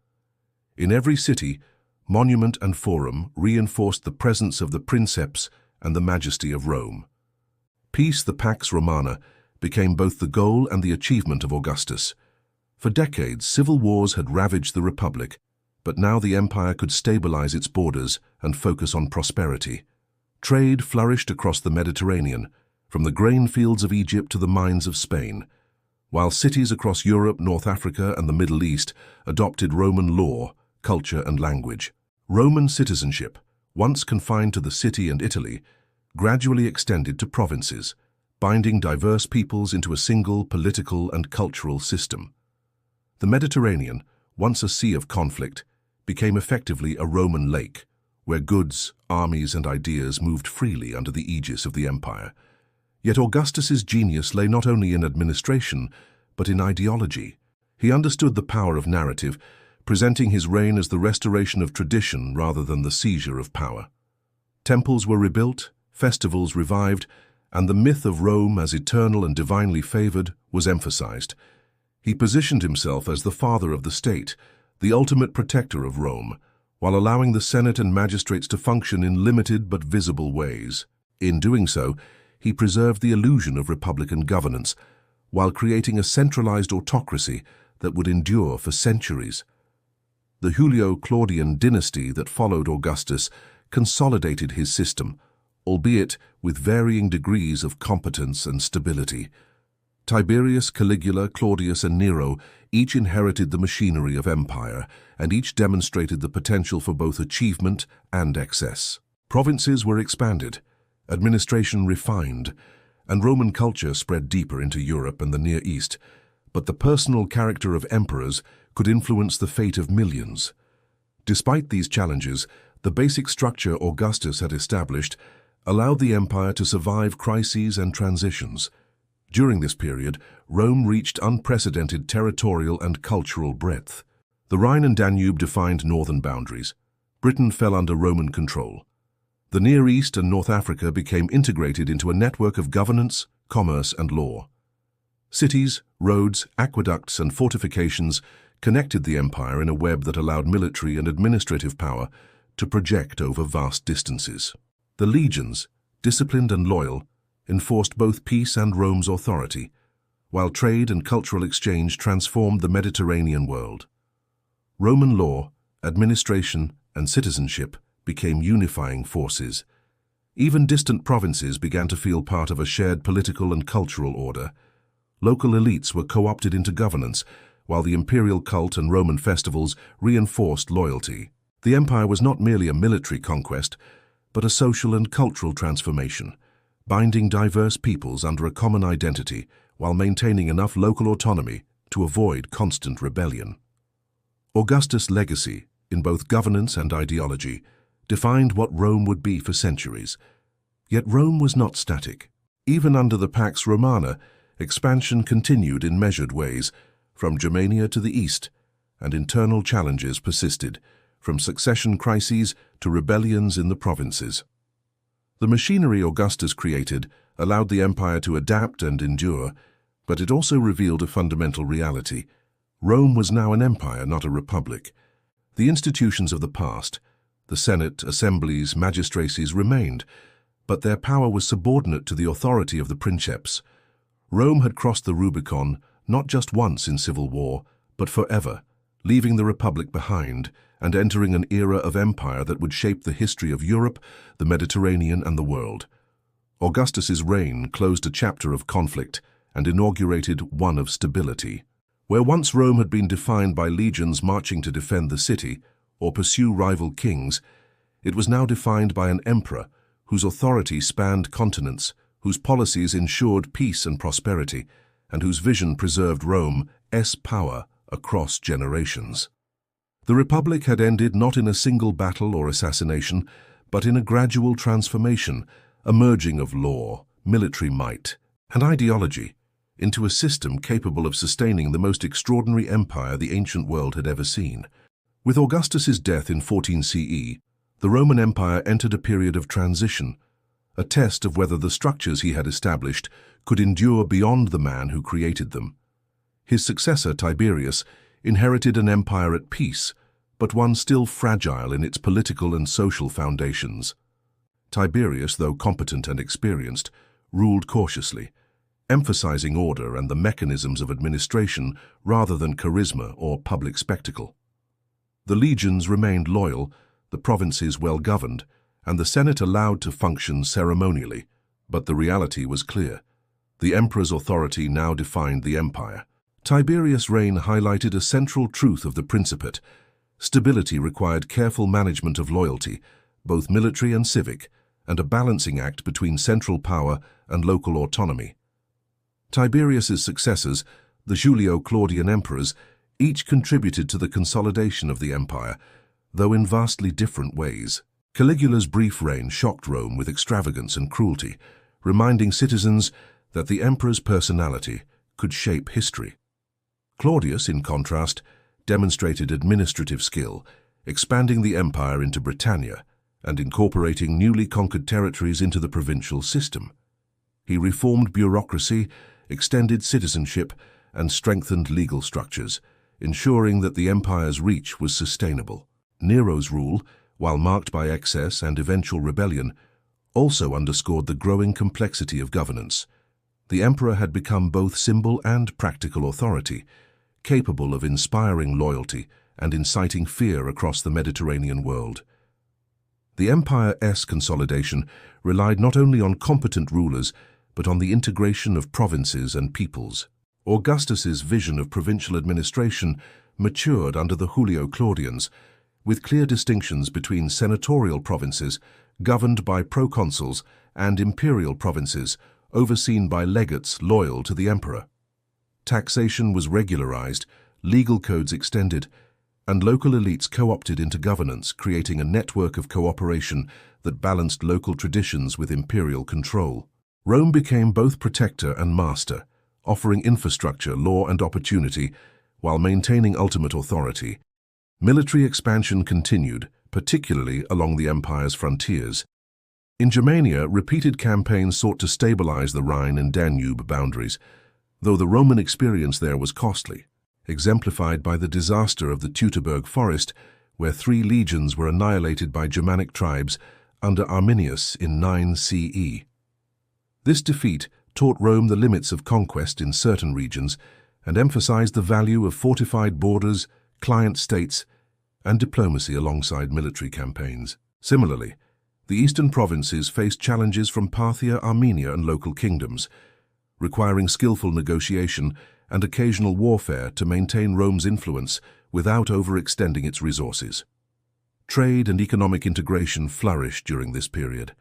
In every city, monument and forum reinforced the presence of the princeps and the majesty of Rome. Peace, the Pax Romana, became both the goal and the achievement of Augustus. For decades, civil wars had ravaged the Republic, but now the empire could stabilize its borders and focus on prosperity. Trade flourished across the Mediterranean, from the grain fields of Egypt to the mines of Spain, while cities across Europe, North Africa, and the Middle East adopted Roman law, culture, and language. Roman citizenship, once confined to the city and Italy, gradually extended to provinces, binding diverse peoples into a single political and cultural system. The Mediterranean, once a sea of conflict, became effectively a Roman lake, where goods, armies, and ideas moved freely under the aegis of the empire. Yet Augustus's genius lay not only in administration, but in ideology. He understood the power of narrative, presenting his reign as the restoration of tradition rather than the seizure of power. Temples were rebuilt, festivals revived, and the myth of Rome as eternal and divinely favored was emphasized. He positioned himself as the father of the state, the ultimate protector of Rome, while allowing the Senate and magistrates to function in limited but visible ways. In doing so, he preserved the illusion of republican governance, while creating a centralized autocracy that would endure for centuries. The Julio-Claudian dynasty that followed Augustus consolidated his system, albeit with varying degrees of competence and stability. Tiberius, Caligula, Claudius, and Nero each inherited the machinery of empire, and each demonstrated the potential for both achievement and excess. Provinces were expanded, administration refined, and Roman culture spread deeper into Europe and the Near East, but the personal character of emperors could influence the fate of millions. Despite these challenges, the basic structure Augustus had established allowed the empire to survive crises and transitions. During this period, Rome reached unprecedented territorial and cultural breadth. The Rhine and Danube defined northern boundaries. Britain fell under Roman control. The Near East and North Africa became integrated into a network of governance, commerce, and law. Cities, roads, aqueducts, and fortifications connected the empire in a web that allowed military and administrative power to project over vast distances. The legions, disciplined and loyal, enforced both peace and Rome's authority, while trade and cultural exchange transformed the Mediterranean world. Roman law, administration, and citizenship became unifying forces. Even distant provinces began to feel part of a shared political and cultural order. Local elites were co-opted into governance, while the imperial cult and Roman festivals reinforced loyalty. The empire was not merely a military conquest, but a social and cultural transformation, binding diverse peoples under a common identity while maintaining enough local autonomy to avoid constant rebellion. Augustus' legacy, in both governance and ideology, defined what Rome would be for centuries. Yet Rome was not static. Even under the Pax Romana, expansion continued in measured ways, from Germania to the east, and internal challenges persisted, from succession crises to rebellions in the provinces. The machinery Augustus created allowed the empire to adapt and endure, but it also revealed a fundamental reality. Rome was now an empire, not a republic. The institutions of the past, the Senate, assemblies, magistracies remained, but their power was subordinate to the authority of the princeps. Rome had crossed the Rubicon not just once in civil war, but forever, leaving the Republic behind and entering an era of empire that would shape the history of Europe, the Mediterranean, and the world. Augustus's reign closed a chapter of conflict and inaugurated one of stability. Where once Rome had been defined by legions marching to defend the city or pursue rival kings, it was now defined by an emperor whose authority spanned continents, whose policies ensured peace and prosperity, and whose vision preserved Rome's power across generations. The Republic had ended not in a single battle or assassination, but in a gradual transformation, a merging of law, military might, and ideology into a system capable of sustaining the most extraordinary empire the ancient world had ever seen. With Augustus's death in 14 CE, the Roman Empire entered a period of transition, a test of whether the structures he had established could endure beyond the man who created them. His successor, Tiberius, inherited an empire at peace, but one still fragile in its political and social foundations. Tiberius, though competent and experienced, ruled cautiously, emphasizing order and the mechanisms of administration rather than charisma or public spectacle. The legions remained loyal, the provinces well governed, and the Senate allowed to function ceremonially, but the reality was clear. The emperor's authority now defined the empire. Tiberius' reign highlighted a central truth of the Principate. Stability required careful management of loyalty, both military and civic, and a balancing act between central power and local autonomy. Tiberius's successors, the Julio-Claudian emperors, each contributed to the consolidation of the empire, though in vastly different ways. Caligula's brief reign shocked Rome with extravagance and cruelty, reminding citizens that the emperor's personality could shape history. Claudius, in contrast, demonstrated administrative skill, expanding the empire into Britannia and incorporating newly conquered territories into the provincial system. He reformed bureaucracy, extended citizenship, and strengthened legal structures, ensuring that the empire's reach was sustainable. Nero's rule, while marked by excess and eventual rebellion, also underscored the growing complexity of governance. The emperor had become both symbol and practical authority, capable of inspiring loyalty and inciting fear across the Mediterranean world. The empire's consolidation relied not only on competent rulers, but on the integration of provinces and peoples. Augustus's vision of provincial administration matured under the Julio-Claudians, with clear distinctions between senatorial provinces, governed by proconsuls and imperial provinces, overseen by legates loyal to the emperor. Taxation was regularized, legal codes extended, and local elites co-opted into governance, creating a network of cooperation that balanced local traditions with imperial control. Rome became both protector and master, offering infrastructure, law, and opportunity, while maintaining ultimate authority. Military expansion continued, particularly along the empire's frontiers. In Germania, repeated campaigns sought to stabilize the Rhine and Danube boundaries, though the Roman experience there was costly, exemplified by the disaster of the Teutoburg Forest, where 3 legions were annihilated by Germanic tribes under Arminius in 9 CE. This defeat taught Rome the limits of conquest in certain regions and emphasized the value of fortified borders, client states, and diplomacy alongside military campaigns. Similarly, the eastern provinces faced challenges from Parthia, Armenia, and local kingdoms, requiring skillful negotiation and occasional warfare to maintain Rome's influence without overextending its resources. Trade and economic integration flourished during this period.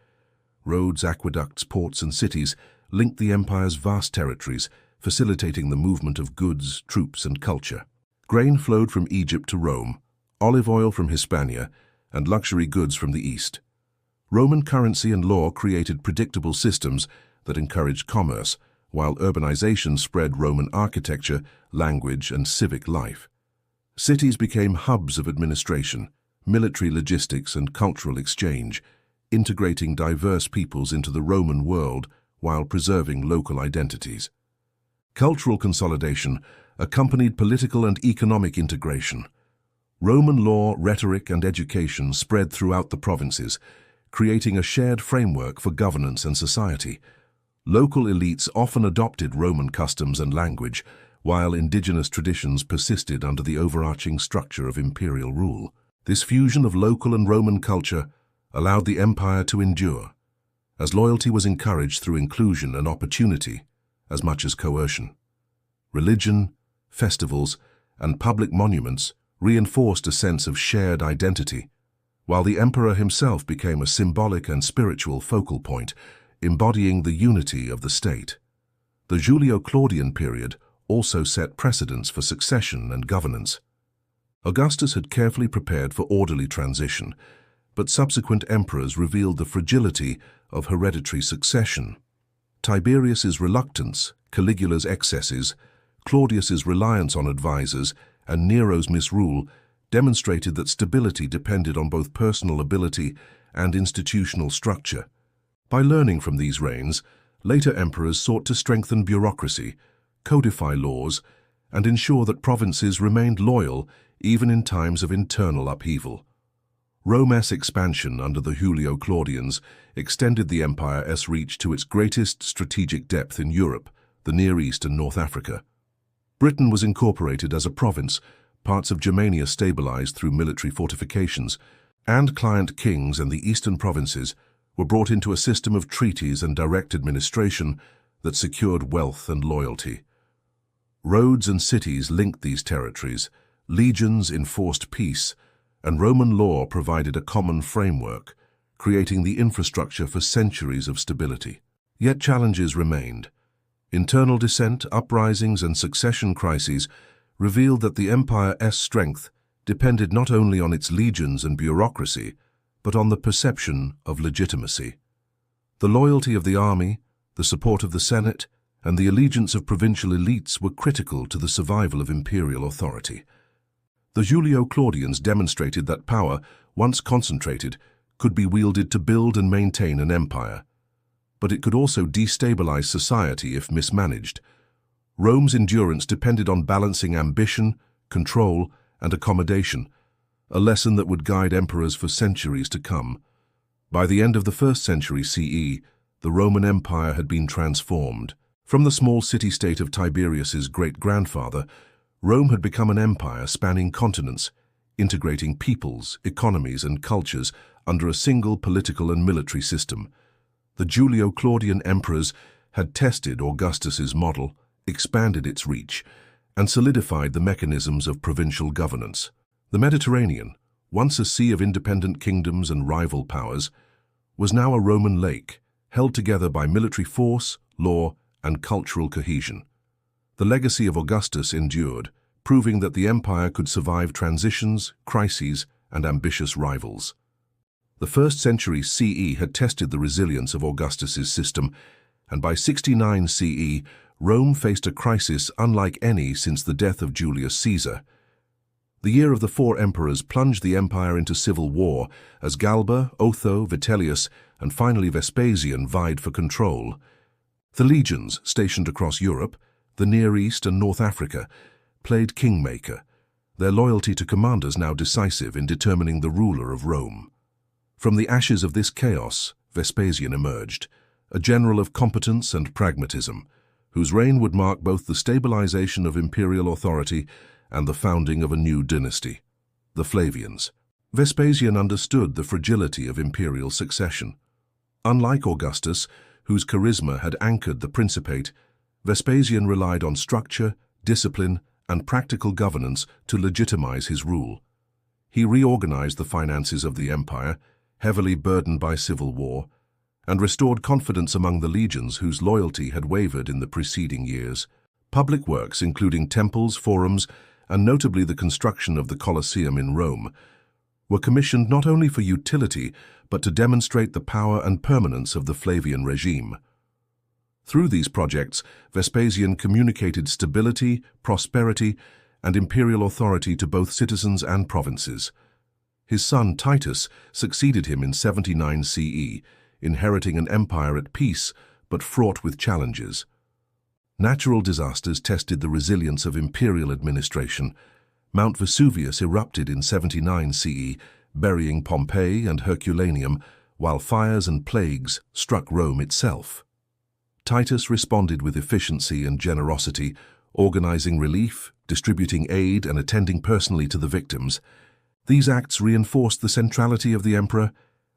Roads, aqueducts, ports, and cities linked the empire's vast territories, facilitating the movement of goods, troops, and culture. Grain flowed from Egypt to Rome, olive oil from Hispania, and luxury goods from the east. Roman currency and law created predictable systems that encouraged commerce, while urbanization spread Roman architecture, language, and civic life. Cities became hubs of administration, military logistics, and cultural exchange, integrating diverse peoples into the Roman world while preserving local identities. Cultural consolidation accompanied political and economic integration. Roman law, rhetoric, and education spread throughout the provinces, creating a shared framework for governance and society. Local elites often adopted Roman customs and language, while indigenous traditions persisted under the overarching structure of imperial rule. This fusion of local and Roman culture allowed the empire to endure, as loyalty was encouraged through inclusion and opportunity as much as coercion. Religion, festivals, and public monuments reinforced a sense of shared identity, while the emperor himself became a symbolic and spiritual focal point, embodying the unity of the state. The Julio-Claudian period also set precedents for succession and governance. Augustus had carefully prepared for orderly transition, but subsequent emperors revealed the fragility of hereditary succession. Tiberius's reluctance, Caligula's excesses, Claudius's reliance on advisors, and Nero's misrule demonstrated that stability depended on both personal ability and institutional structure. By learning from these reigns, later emperors sought to strengthen bureaucracy, codify laws, and ensure that provinces remained loyal even in times of internal upheaval. Rome's expansion under the Julio-Claudians extended the empire's reach to its greatest strategic depth in Europe, the Near East and North Africa. Britain was incorporated as a province, parts of Germania stabilized through military fortifications, and client kings and the eastern provinces were brought into a system of treaties and direct administration that secured wealth and loyalty. Roads and cities linked these territories, legions enforced peace, and Roman law provided a common framework, creating the infrastructure for centuries of stability. Yet challenges remained. Internal dissent, uprisings, and succession crises revealed that the empire's strength depended not only on its legions and bureaucracy, but on the perception of legitimacy. The loyalty of the army, the support of the Senate, and the allegiance of provincial elites were critical to the survival of imperial authority. The Julio-Claudians demonstrated that power, once concentrated, could be wielded to build and maintain an empire, but it could also destabilize society if mismanaged. Rome's endurance depended on balancing ambition, control, and accommodation, a lesson that would guide emperors for centuries to come. By the end of the 1st century CE, the Roman Empire had been transformed. From the small city-state of Tiberius's great-grandfather, Rome had become an empire spanning continents, integrating peoples, economies, and cultures under a single political and military system. The Julio-Claudian emperors had tested Augustus's model, expanded its reach, and solidified the mechanisms of provincial governance. The Mediterranean, once a sea of independent kingdoms and rival powers, was now a Roman lake, held together by military force, law, and cultural cohesion. The legacy of Augustus endured, proving that the empire could survive transitions, crises, and ambitious rivals. The 1st century CE had tested the resilience of Augustus's system, and by 69 CE, Rome faced a crisis unlike any since the death of Julius Caesar. The year of the 4 emperors plunged the empire into civil war as Galba, Otho, Vitellius, and finally Vespasian vied for control. The legions, stationed across Europe, the Near East and North Africa, played kingmaker, their loyalty to commanders now decisive in determining the ruler of Rome. From the ashes of this chaos, Vespasian emerged, a general of competence and pragmatism, whose reign would mark both the stabilization of imperial authority and the founding of a new dynasty, the Flavians. Vespasian understood the fragility of imperial succession. Unlike Augustus, whose charisma had anchored the principate, Vespasian relied on structure, discipline, and practical governance to legitimize his rule. He reorganized the finances of the empire, heavily burdened by civil war, and restored confidence among the legions whose loyalty had wavered in the preceding years. Public works, including temples, forums, and notably the construction of the Colosseum in Rome, were commissioned not only for utility but to demonstrate the power and permanence of the Flavian regime. Through these projects, Vespasian communicated stability, prosperity, and imperial authority to both citizens and provinces. His son Titus succeeded him in 79 CE, inheriting an empire at peace but fraught with challenges. Natural disasters tested the resilience of imperial administration. Mount Vesuvius erupted in 79 CE, burying Pompeii and Herculaneum, while fires and plagues struck Rome itself. Titus responded with efficiency and generosity, organizing relief, distributing aid, and attending personally to the victims. These acts reinforced the centrality of the emperor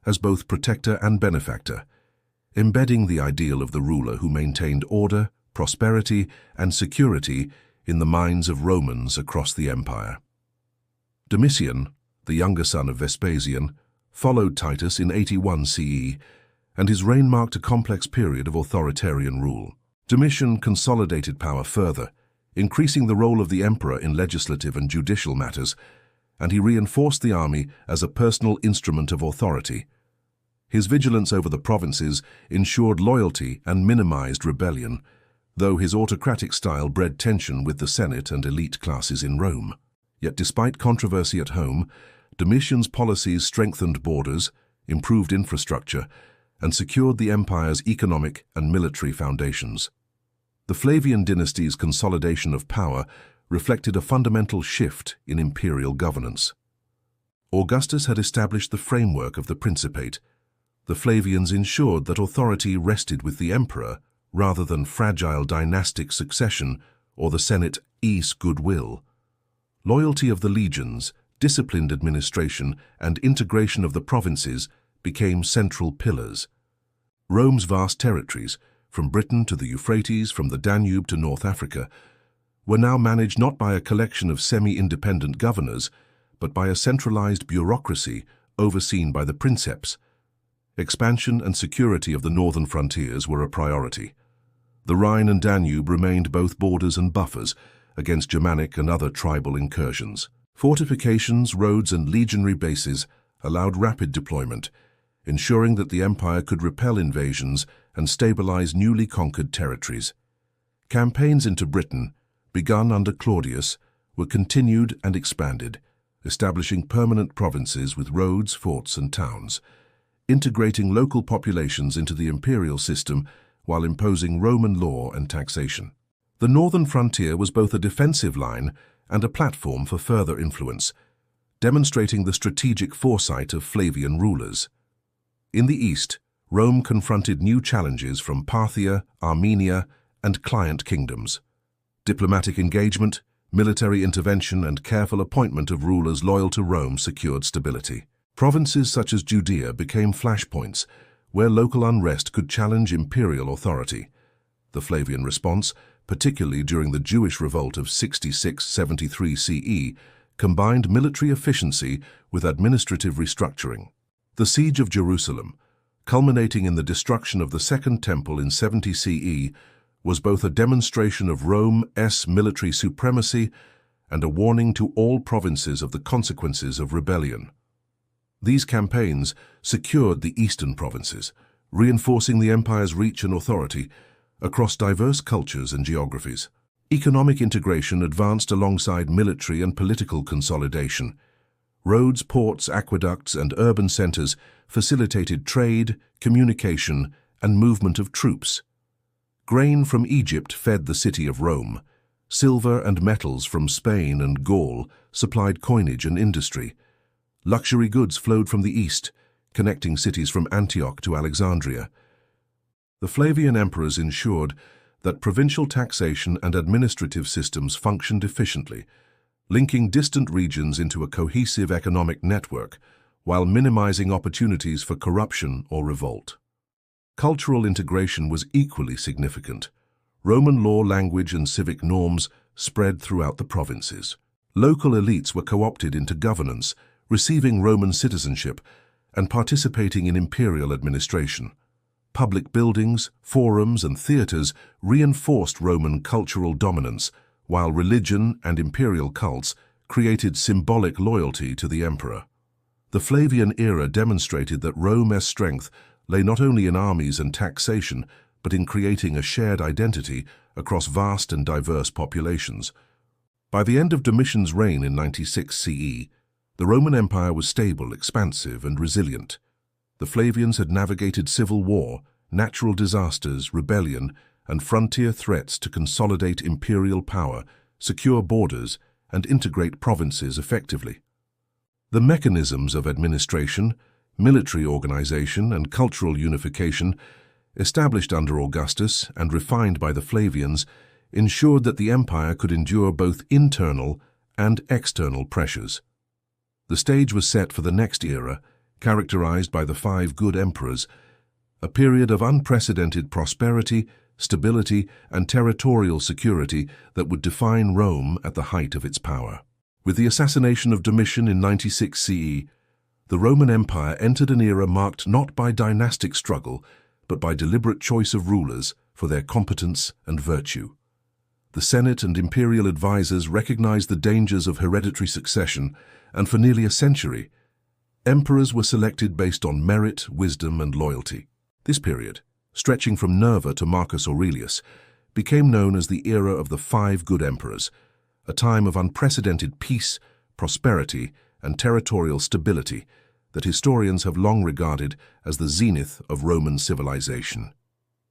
as both protector and benefactor, embedding the ideal of the ruler who maintained order, prosperity, and security in the minds of Romans across the empire. Domitian, the younger son of Vespasian, followed Titus in 81 CE, and his reign marked a complex period of authoritarian rule. Domitian consolidated power further, increasing the role of the emperor in legislative and judicial matters, and he reinforced the army as a personal instrument of authority. His vigilance over the provinces ensured loyalty and minimized rebellion, though his autocratic style bred tension with the Senate and elite classes in Rome. Yet despite controversy at home, Domitian's policies strengthened borders, improved infrastructure, and secured the empire's economic and military foundations. The Flavian dynasty's consolidation of power reflected a fundamental shift in imperial governance. Augustus had established the framework of the Principate. The Flavians ensured that authority rested with the emperor rather than fragile dynastic succession or the Senate's goodwill. Loyalty of the legions, disciplined administration, and integration of the provinces became central pillars. Rome's vast territories, from Britain to the Euphrates, from the Danube to North Africa, were now managed not by a collection of semi-independent governors, but by a centralized bureaucracy overseen by the princeps. Expansion and security of the northern frontiers were a priority. The Rhine and Danube remained both borders and buffers against Germanic and other tribal incursions. Fortifications, roads, and legionary bases allowed rapid deployment, ensuring that the empire could repel invasions and stabilize newly conquered territories. Campaigns into Britain, begun under Claudius, were continued and expanded, establishing permanent provinces with roads, forts, and towns, integrating local populations into the imperial system while imposing Roman law and taxation. The northern frontier was both a defensive line and a platform for further influence, demonstrating the strategic foresight of Flavian rulers. In the east, Rome confronted new challenges from Parthia, Armenia, and client kingdoms. Diplomatic engagement, military intervention, and careful appointment of rulers loyal to Rome secured stability. Provinces such as Judea became flashpoints where local unrest could challenge imperial authority. The Flavian response, particularly during the Jewish revolt of 66-73 CE, combined military efficiency with administrative restructuring. The Siege of Jerusalem, culminating in the destruction of the Second Temple in 70 CE, was both a demonstration of Rome's military supremacy and a warning to all provinces of the consequences of rebellion. These campaigns secured the eastern provinces, reinforcing the empire's reach and authority across diverse cultures and geographies. Economic integration advanced alongside military and political consolidation. Roads, ports, aqueducts, and urban centers facilitated trade, communication, and movement of troops. Grain from Egypt fed the city of Rome. Silver and metals from Spain and Gaul supplied coinage and industry. Luxury goods flowed from the east, connecting cities from Antioch to Alexandria. The Flavian emperors ensured that provincial taxation and administrative systems functioned efficiently, linking distant regions into a cohesive economic network while minimizing opportunities for corruption or revolt. Cultural integration was equally significant. Roman law, language, and civic norms spread throughout the provinces. Local elites were co-opted into governance, receiving Roman citizenship and participating in imperial administration. Public buildings, forums, and theaters reinforced Roman cultural dominance, while religion and imperial cults created symbolic loyalty to the emperor. The Flavian era demonstrated that Rome's strength lay not only in armies and taxation, but in creating a shared identity across vast and diverse populations. By the end of Domitian's reign in 96 CE, the Roman Empire was stable, expansive, and resilient. The Flavians had navigated civil war, natural disasters, rebellion, and frontier threats to consolidate imperial power, secure borders, and integrate provinces effectively. The mechanisms of administration, military organization, and cultural unification, established under Augustus and refined by the Flavians, ensured that the empire could endure both internal and external pressures. The stage was set for the next era, characterized by the 5 good emperors, a period of unprecedented prosperity, stability, and territorial security that would define Rome at the height of its power. With the assassination of Domitian in 96 CE, the Roman Empire entered an era marked not by dynastic struggle, but by deliberate choice of rulers for their competence and virtue. The Senate and imperial advisors recognized the dangers of hereditary succession, and for nearly a century, emperors were selected based on merit, wisdom, and loyalty. This period, stretching from Nerva to Marcus Aurelius, became known as the era of the 5 good emperors, a time of unprecedented peace, prosperity, and territorial stability that historians have long regarded as the zenith of Roman civilization.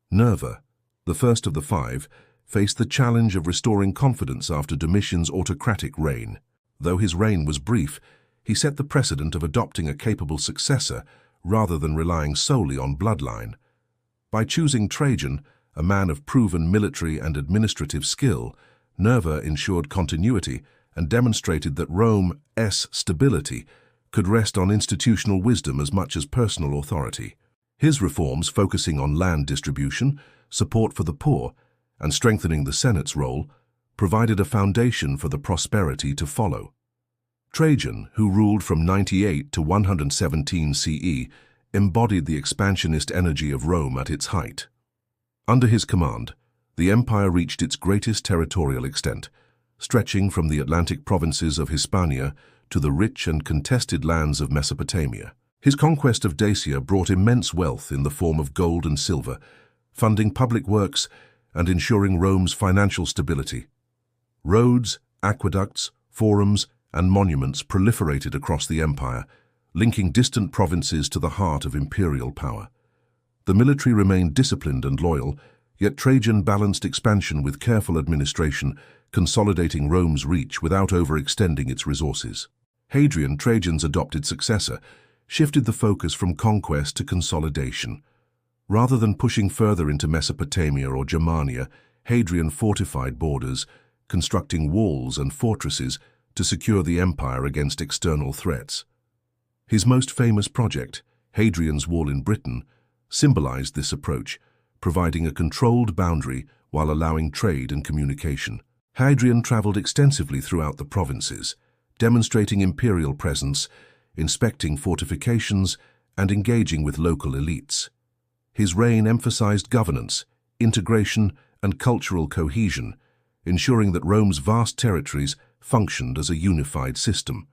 Nerva, the first of the 5, faced the challenge of restoring confidence after Domitian's autocratic reign. Though his reign was brief, he set the precedent of adopting a capable successor rather than relying solely on bloodline. By choosing Trajan, a man of proven military and administrative skill, Nerva ensured continuity and demonstrated that Rome's stability could rest on institutional wisdom as much as personal authority. His reforms, focusing on land distribution, support for the poor, and strengthening the Senate's role, provided a foundation for the prosperity to follow. Trajan, who ruled from 98 to 117 CE, embodied the expansionist energy of Rome at its height. Under his command, the empire reached its greatest territorial extent, stretching from the Atlantic provinces of Hispania to the rich and contested lands of Mesopotamia. His conquest of Dacia brought immense wealth in the form of gold and silver, funding public works and ensuring Rome's financial stability. Roads, aqueducts, forums, and monuments proliferated across the empire, linking distant provinces to the heart of imperial power. The military remained disciplined and loyal, yet Trajan balanced expansion with careful administration, consolidating Rome's reach without overextending its resources. Hadrian, Trajan's adopted successor, shifted the focus from conquest to consolidation. Rather than pushing further into Mesopotamia or Germania, Hadrian fortified borders, constructing walls and fortresses to secure the empire against external threats. His most famous project, Hadrian's Wall in Britain, symbolized this approach, providing a controlled boundary while allowing trade and communication. Hadrian traveled extensively throughout the provinces, demonstrating imperial presence, inspecting fortifications, and engaging with local elites. His reign emphasized governance, integration, and cultural cohesion, ensuring that Rome's vast territories functioned as a unified system.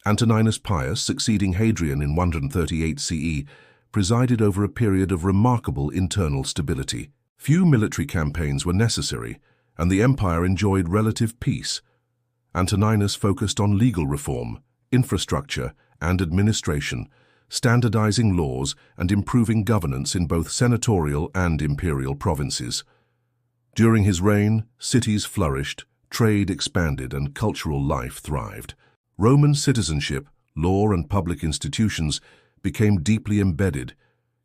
Antoninus Pius, succeeding Hadrian in 138 CE, presided over a period of remarkable internal stability. Few military campaigns were necessary, and the empire enjoyed relative peace. Antoninus focused on legal reform, infrastructure, and administration, standardizing laws and improving governance in both senatorial and imperial provinces. During his reign, cities flourished, trade expanded, and cultural life thrived. Roman citizenship, law, and public institutions became deeply embedded,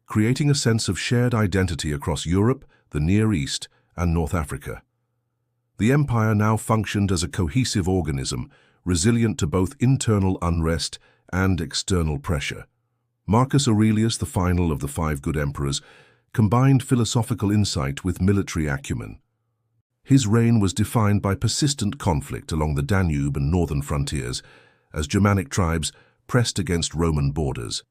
creating a sense of shared identity across Europe, the Near East, and North Africa. The empire now functioned as a cohesive organism, resilient to both internal unrest and external pressure. Marcus Aurelius, the final of the five good emperors, combined philosophical insight with military acumen. His reign was defined by persistent conflict along the Danube and northern frontiers, as Germanic tribes pressed against Roman borders.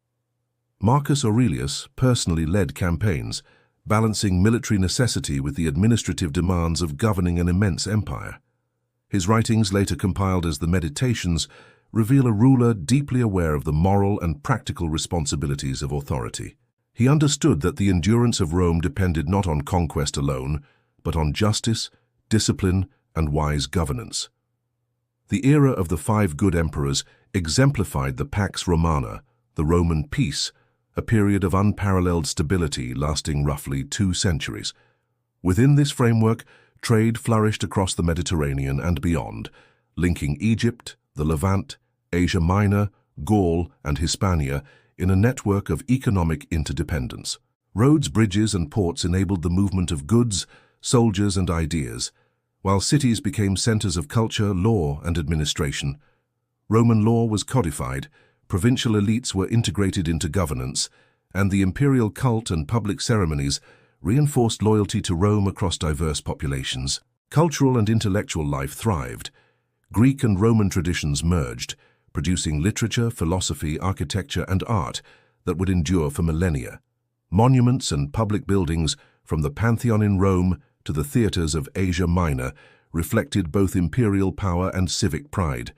Marcus Aurelius personally led campaigns, balancing military necessity with the administrative demands of governing an immense empire. His writings, later compiled as the Meditations, reveal a ruler deeply aware of the moral and practical responsibilities of authority. He understood that the endurance of Rome depended not on conquest alone, but on justice, discipline, and wise governance. The era of the five good emperors exemplified the Pax Romana, the Roman peace, a period of unparalleled stability lasting roughly 2 centuries. Within this framework, trade flourished across the Mediterranean and beyond, linking Egypt, the Levant, Asia Minor, Gaul, and Hispania in a network of economic interdependence. Roads, bridges, and ports enabled the movement of goods, soldiers, and ideas, while cities became centers of culture, law, and administration. Roman law was codified, provincial elites were integrated into governance, and the imperial cult and public ceremonies reinforced loyalty to Rome across diverse populations. Cultural and intellectual life thrived. Greek and Roman traditions merged, producing literature, philosophy, architecture, and art that would endure for millennia. Monuments and public buildings, from the Pantheon in Rome to the theaters of Asia Minor, reflected both imperial power and civic pride.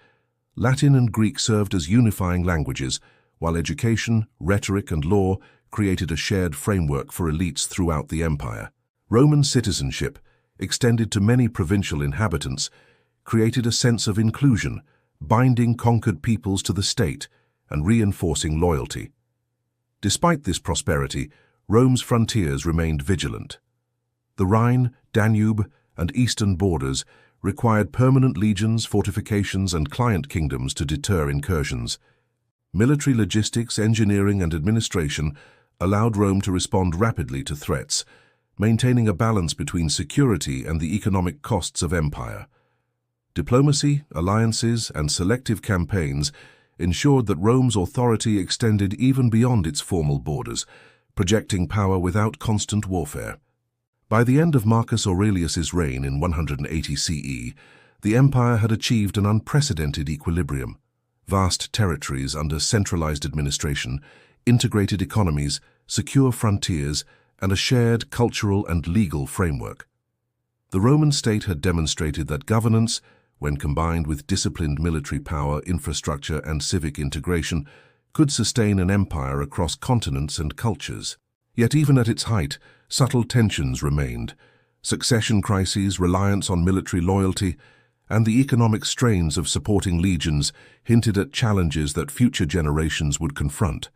Latin and Greek served as unifying languages, while education, rhetoric, and law created a shared framework for elites throughout the empire. Roman citizenship, extended to many provincial inhabitants, created a sense of inclusion, binding conquered peoples to the state and reinforcing loyalty. Despite this prosperity, Rome's frontiers remained vigilant. The Rhine, Danube, and eastern borders required permanent legions, fortifications, and client kingdoms to deter incursions. Military logistics, engineering, and administration allowed Rome to respond rapidly to threats, maintaining a balance between security and the economic costs of empire. Diplomacy, alliances, and selective campaigns ensured that Rome's authority extended even beyond its formal borders, projecting power without constant warfare. By the end of Marcus Aurelius's reign in 180 CE, the empire had achieved an unprecedented equilibrium. Vast territories under centralized administration, integrated economies, secure frontiers, and a shared cultural and legal framework. The Roman state had demonstrated that governance, when combined with disciplined military power, infrastructure, and civic integration, could sustain an empire across continents and cultures. Yet even at its height, subtle tensions remained. Succession crises, reliance on military loyalty, and the economic strains of supporting legions hinted at challenges that future generations would confront.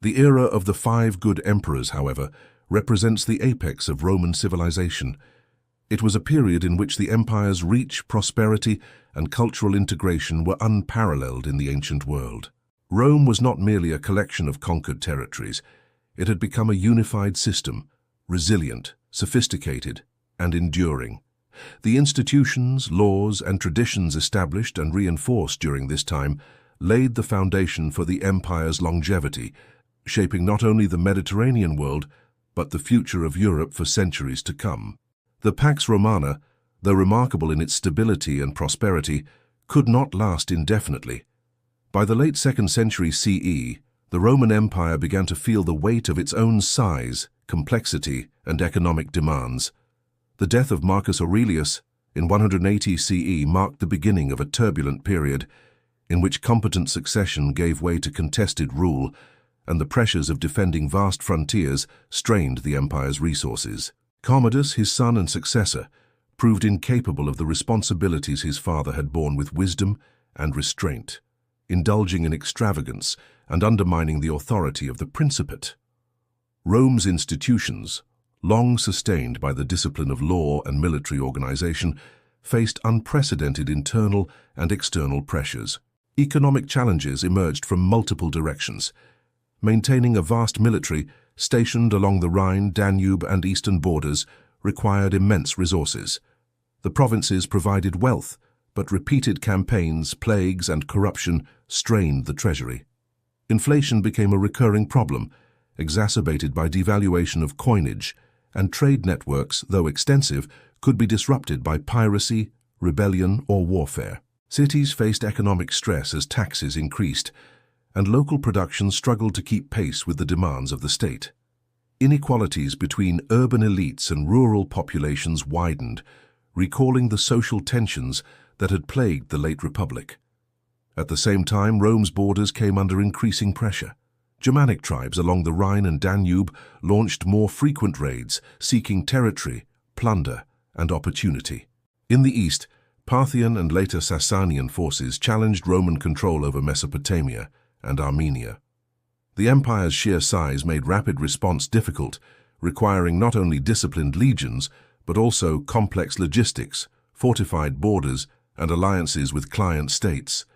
The era of the five good emperors, however, represents the apex of Roman civilization. It was a period in which the empire's reach, prosperity, and cultural integration were unparalleled in the ancient world. Rome was not merely a collection of conquered territories. It had become a unified system, resilient, sophisticated, and enduring. The institutions, laws, and traditions established and reinforced during this time laid the foundation for the empire's longevity, shaping not only the Mediterranean world, but the future of Europe for centuries to come. The Pax Romana, though remarkable in its stability and prosperity, could not last indefinitely. By the late 2nd century CE, The Roman Empire began to feel the weight of its own size, complexity, and economic demands. The death of Marcus Aurelius in 180 CE marked the beginning of a turbulent period in which competent succession gave way to contested rule, and the pressures of defending vast frontiers strained the empire's resources. Commodus, his son and successor, proved incapable of the responsibilities his father had borne with wisdom and restraint, indulging in extravagance and undermining the authority of the Principate. Rome's institutions, long sustained by the discipline of law and military organization, faced unprecedented internal and external pressures. Economic challenges emerged from multiple directions. Maintaining a vast military stationed along the Rhine, Danube, and eastern borders required immense resources. The provinces provided wealth, but repeated campaigns, plagues, and corruption strained the treasury. Inflation became a recurring problem, exacerbated by devaluation of coinage, and trade networks, though extensive, could be disrupted by piracy, rebellion, or warfare. Cities faced economic stress as taxes increased, and local production struggled to keep pace with the demands of the state. Inequalities between urban elites and rural populations widened, recalling the social tensions that had plagued the late Republic. At the same time, Rome's borders came under increasing pressure. Germanic tribes along the Rhine and Danube launched more frequent raids, seeking territory, plunder, and opportunity. In the east, Parthian and later Sasanian forces challenged Roman control over Mesopotamia and Armenia. The empire's sheer size made rapid response difficult, requiring not only disciplined legions, but also complex logistics, fortified borders, and alliances with client states.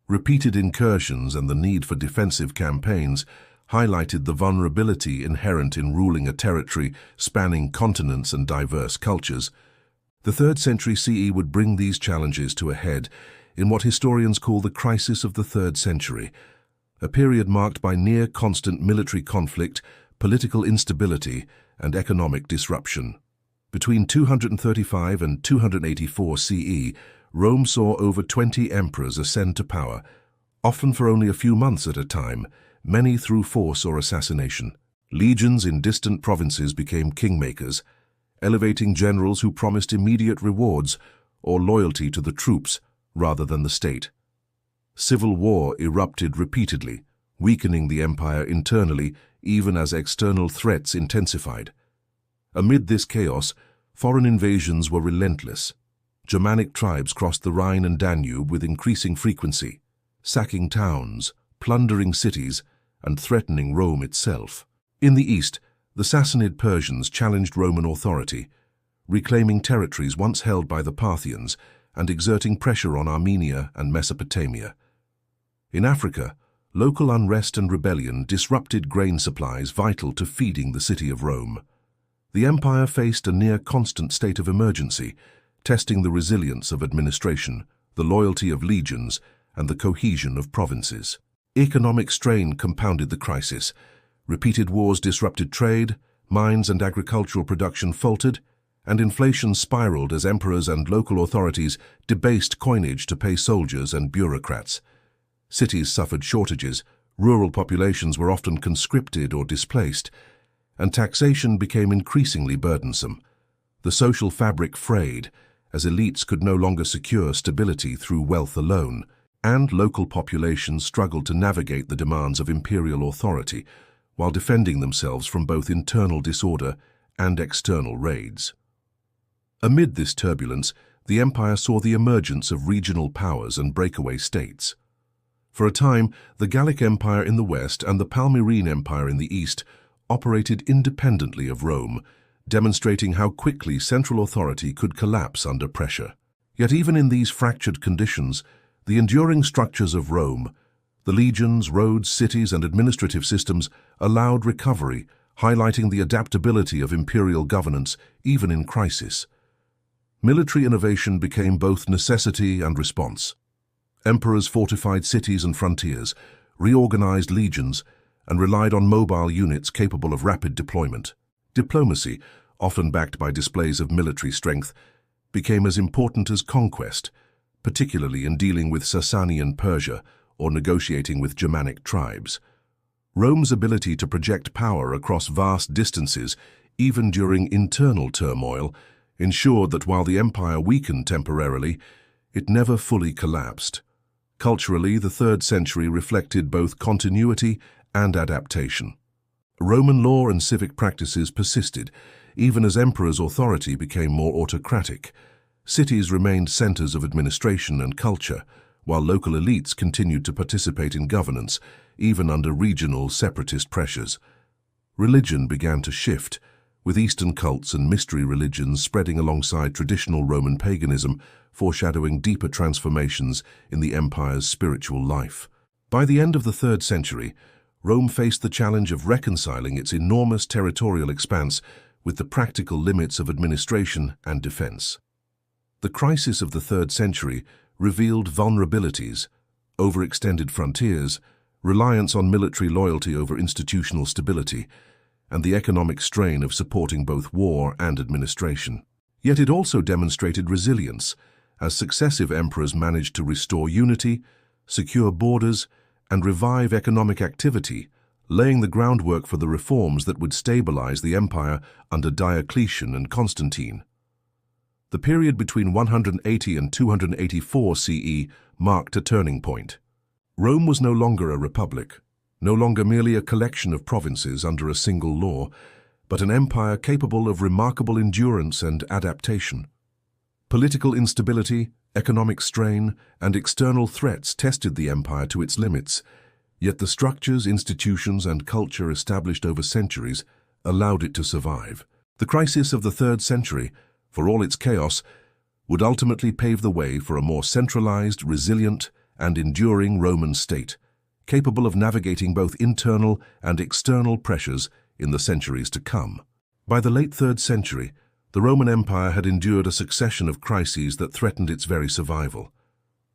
Repeated incursions and the need for defensive campaigns highlighted the vulnerability inherent in ruling a territory spanning continents and diverse cultures. The 3rd century CE would bring these challenges to a head in what historians call the crisis of the 3rd century, a period marked by near-constant military conflict, political instability, and economic disruption. Between 235 and 284 CE, Rome saw over 20 emperors ascend to power, often for only a few months at a time, many through force or assassination. Legions in distant provinces became kingmakers, elevating generals who promised immediate rewards or loyalty to the troops rather than the state. Civil war erupted repeatedly, weakening the empire internally even as external threats intensified. Amid this chaos, foreign invasions were relentless. Germanic tribes crossed the Rhine and Danube with increasing frequency, sacking towns, plundering cities, and threatening Rome itself. In the east, the Sassanid Persians challenged Roman authority, reclaiming territories once held by the Parthians and exerting pressure on Armenia and Mesopotamia. In Africa, local unrest and rebellion disrupted grain supplies vital to feeding the city of Rome. The empire faced a near-constant state of emergency, testing the resilience of administration, the loyalty of legions, and the cohesion of provinces. Economic strain compounded the crisis. Repeated wars disrupted trade, mines and agricultural production faltered, and inflation spiraled as emperors and local authorities debased coinage to pay soldiers and bureaucrats. Cities suffered shortages, rural populations were often conscripted or displaced, and taxation became increasingly burdensome. The social fabric frayed, as elites could no longer secure stability through wealth alone, and local populations struggled to navigate the demands of imperial authority, while defending themselves from both internal disorder and external raids. Amid this turbulence, the empire saw the emergence of regional powers and breakaway states. For a time, the Gallic Empire in the west and the Palmyrene Empire in the east operated independently of Rome, demonstrating how quickly central authority could collapse under pressure. Yet even in these fractured conditions, the enduring structures of Rome, the legions, roads, cities, and administrative systems allowed recovery, highlighting the adaptability of imperial governance even in crisis. Military innovation became both necessity and response. Emperors fortified cities and frontiers, reorganized legions, and relied on mobile units capable of rapid deployment. Diplomacy, often backed by displays of military strength, became as important as conquest, particularly in dealing with Sasanian Persia or negotiating with Germanic tribes. Rome's ability to project power across vast distances, even during internal turmoil, ensured that while the empire weakened temporarily, it never fully collapsed. Culturally, the 3rd century reflected both continuity and adaptation. Roman law and civic practices persisted, even as emperors' authority became more autocratic. Cities remained centers of administration and culture, while local elites continued to participate in governance, even under regional separatist pressures. Religion began to shift, with Eastern cults and mystery religions spreading alongside traditional Roman paganism, foreshadowing deeper transformations in the empire's spiritual life. By the end of the 3rd century, Rome faced the challenge of reconciling its enormous territorial expanse with the practical limits of administration and defense. The crisis of the 3rd century revealed vulnerabilities, overextended frontiers, reliance on military loyalty over institutional stability, and the economic strain of supporting both war and administration. Yet it also demonstrated resilience, as successive emperors managed to restore unity, secure borders, and revive economic activity, laying the groundwork for the reforms that would stabilize the empire under Diocletian and Constantine. The period between 180 and 284 CE marked a turning point. Rome was no longer a republic, no longer merely a collection of provinces under a single law, but an empire capable of remarkable endurance and adaptation. Political instability, economic strain, and external threats tested the empire to its limits, yet the structures, institutions, and culture established over centuries allowed it to survive. The crisis of the 3rd century, for all its chaos, would ultimately pave the way for a more centralized, resilient, and enduring Roman state, capable of navigating both internal and external pressures in the centuries to come. By the late 3rd century, the Roman Empire had endured a succession of crises that threatened its very survival.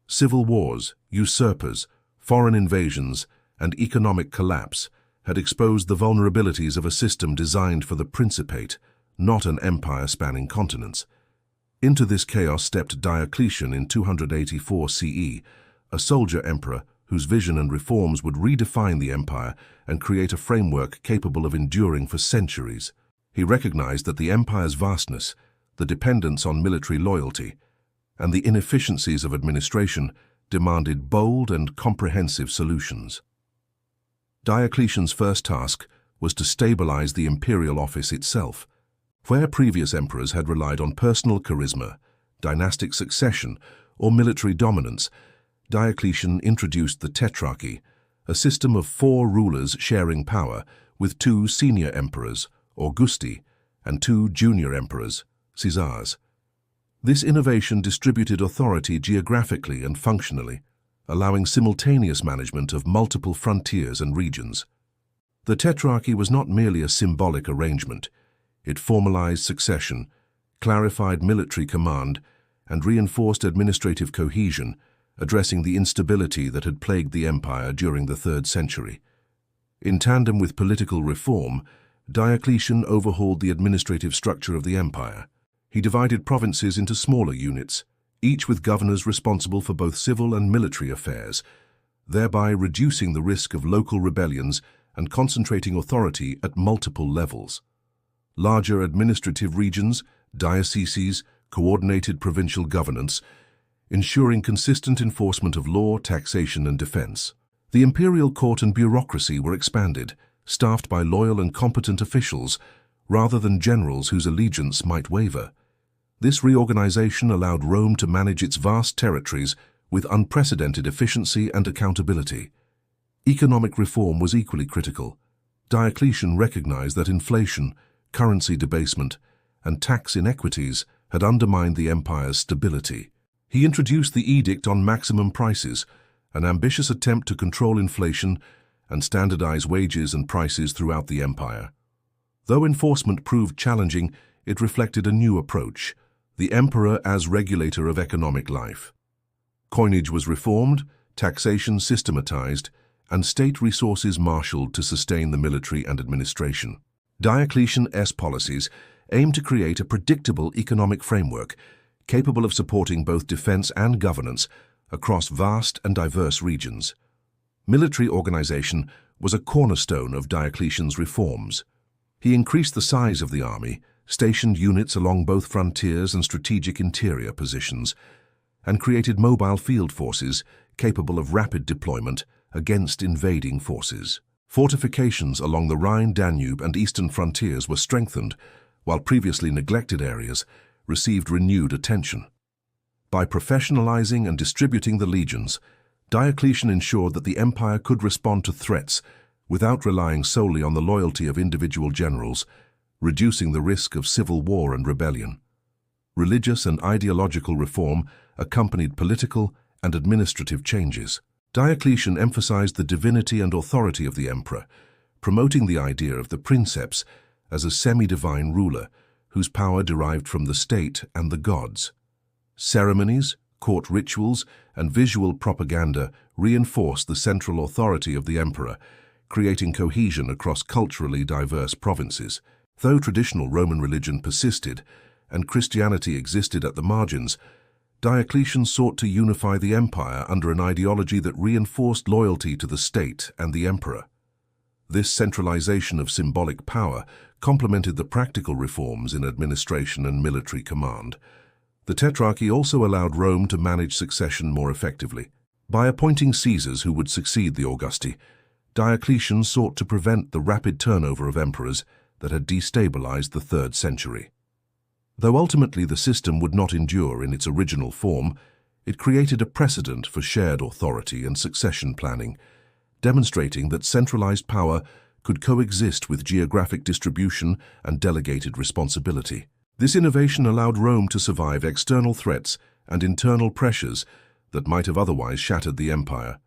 Civil wars, usurpers, foreign invasions, and economic collapse had exposed the vulnerabilities of a system designed for the Principate, not an empire spanning continents. Into this chaos stepped Diocletian in 284 CE, a soldier emperor whose vision and reforms would redefine the empire and create a framework capable of enduring for centuries. He recognized that the empire's vastness, the dependence on military loyalty, and the inefficiencies of administration demanded bold and comprehensive solutions. Diocletian's first task was to stabilize the imperial office itself. Where previous emperors had relied on personal charisma, dynastic succession, or military dominance, Diocletian introduced the Tetrarchy, a system of 4 rulers sharing power, with 2 senior emperors, Augusti, and 2 junior emperors, Caesars. This innovation distributed authority geographically and functionally, allowing simultaneous management of multiple frontiers and regions. The Tetrarchy was not merely a symbolic arrangement. It formalized succession, clarified military command, and reinforced administrative cohesion, addressing the instability that had plagued the empire during the 3rd century. In tandem with political reform, Diocletian overhauled the administrative structure of the empire. He divided provinces into smaller units, each with governors responsible for both civil and military affairs, thereby reducing the risk of local rebellions and concentrating authority at multiple levels. Larger administrative regions, dioceses, coordinated provincial governance, ensuring consistent enforcement of law, taxation, and defense. The imperial court and bureaucracy were expanded, staffed by loyal and competent officials, rather than generals whose allegiance might waver. This reorganization allowed Rome to manage its vast territories with unprecedented efficiency and accountability. Economic reform was equally critical. Diocletian recognized that inflation, currency debasement, and tax inequities had undermined the empire's stability. He introduced the Edict on Maximum Prices, an ambitious attempt to control inflation and standardize wages and prices throughout the empire. Though enforcement proved challenging, it reflected a new approach, the emperor as regulator of economic life. Coinage was reformed, taxation systematized, and state resources marshaled to sustain the military and administration. Diocletian's policies aimed to create a predictable economic framework capable of supporting both defense and governance across vast and diverse regions. Military organization was a cornerstone of Diocletian's reforms. He increased the size of the army, stationed units along both frontiers and strategic interior positions, and created mobile field forces capable of rapid deployment against invading forces. Fortifications along the Rhine, Danube, and eastern frontiers were strengthened, while previously neglected areas received renewed attention. By professionalizing and distributing the legions, Diocletian ensured that the empire could respond to threats without relying solely on the loyalty of individual generals, reducing the risk of civil war and rebellion. Religious and ideological reform accompanied political and administrative changes. Diocletian emphasized the divinity and authority of the emperor, promoting the idea of the princeps as a semi-divine ruler whose power derived from the state and the gods. Ceremonies, court rituals, and visual propaganda reinforced the central authority of the emperor, creating cohesion across culturally diverse provinces. Though traditional Roman religion persisted and Christianity existed at the margins, Diocletian sought to unify the empire under an ideology that reinforced loyalty to the state and the emperor. This centralization of symbolic power complemented the practical reforms in administration and military command. The Tetrarchy also allowed Rome to manage succession more effectively. By appointing Caesars who would succeed the Augusti, Diocletian sought to prevent the rapid turnover of emperors that had destabilized the 3rd century. Though ultimately the system would not endure in its original form, it created a precedent for shared authority and succession planning, demonstrating that centralized power could coexist with geographic distribution and delegated responsibility. This innovation allowed Rome to survive external threats and internal pressures that might have otherwise shattered the empire.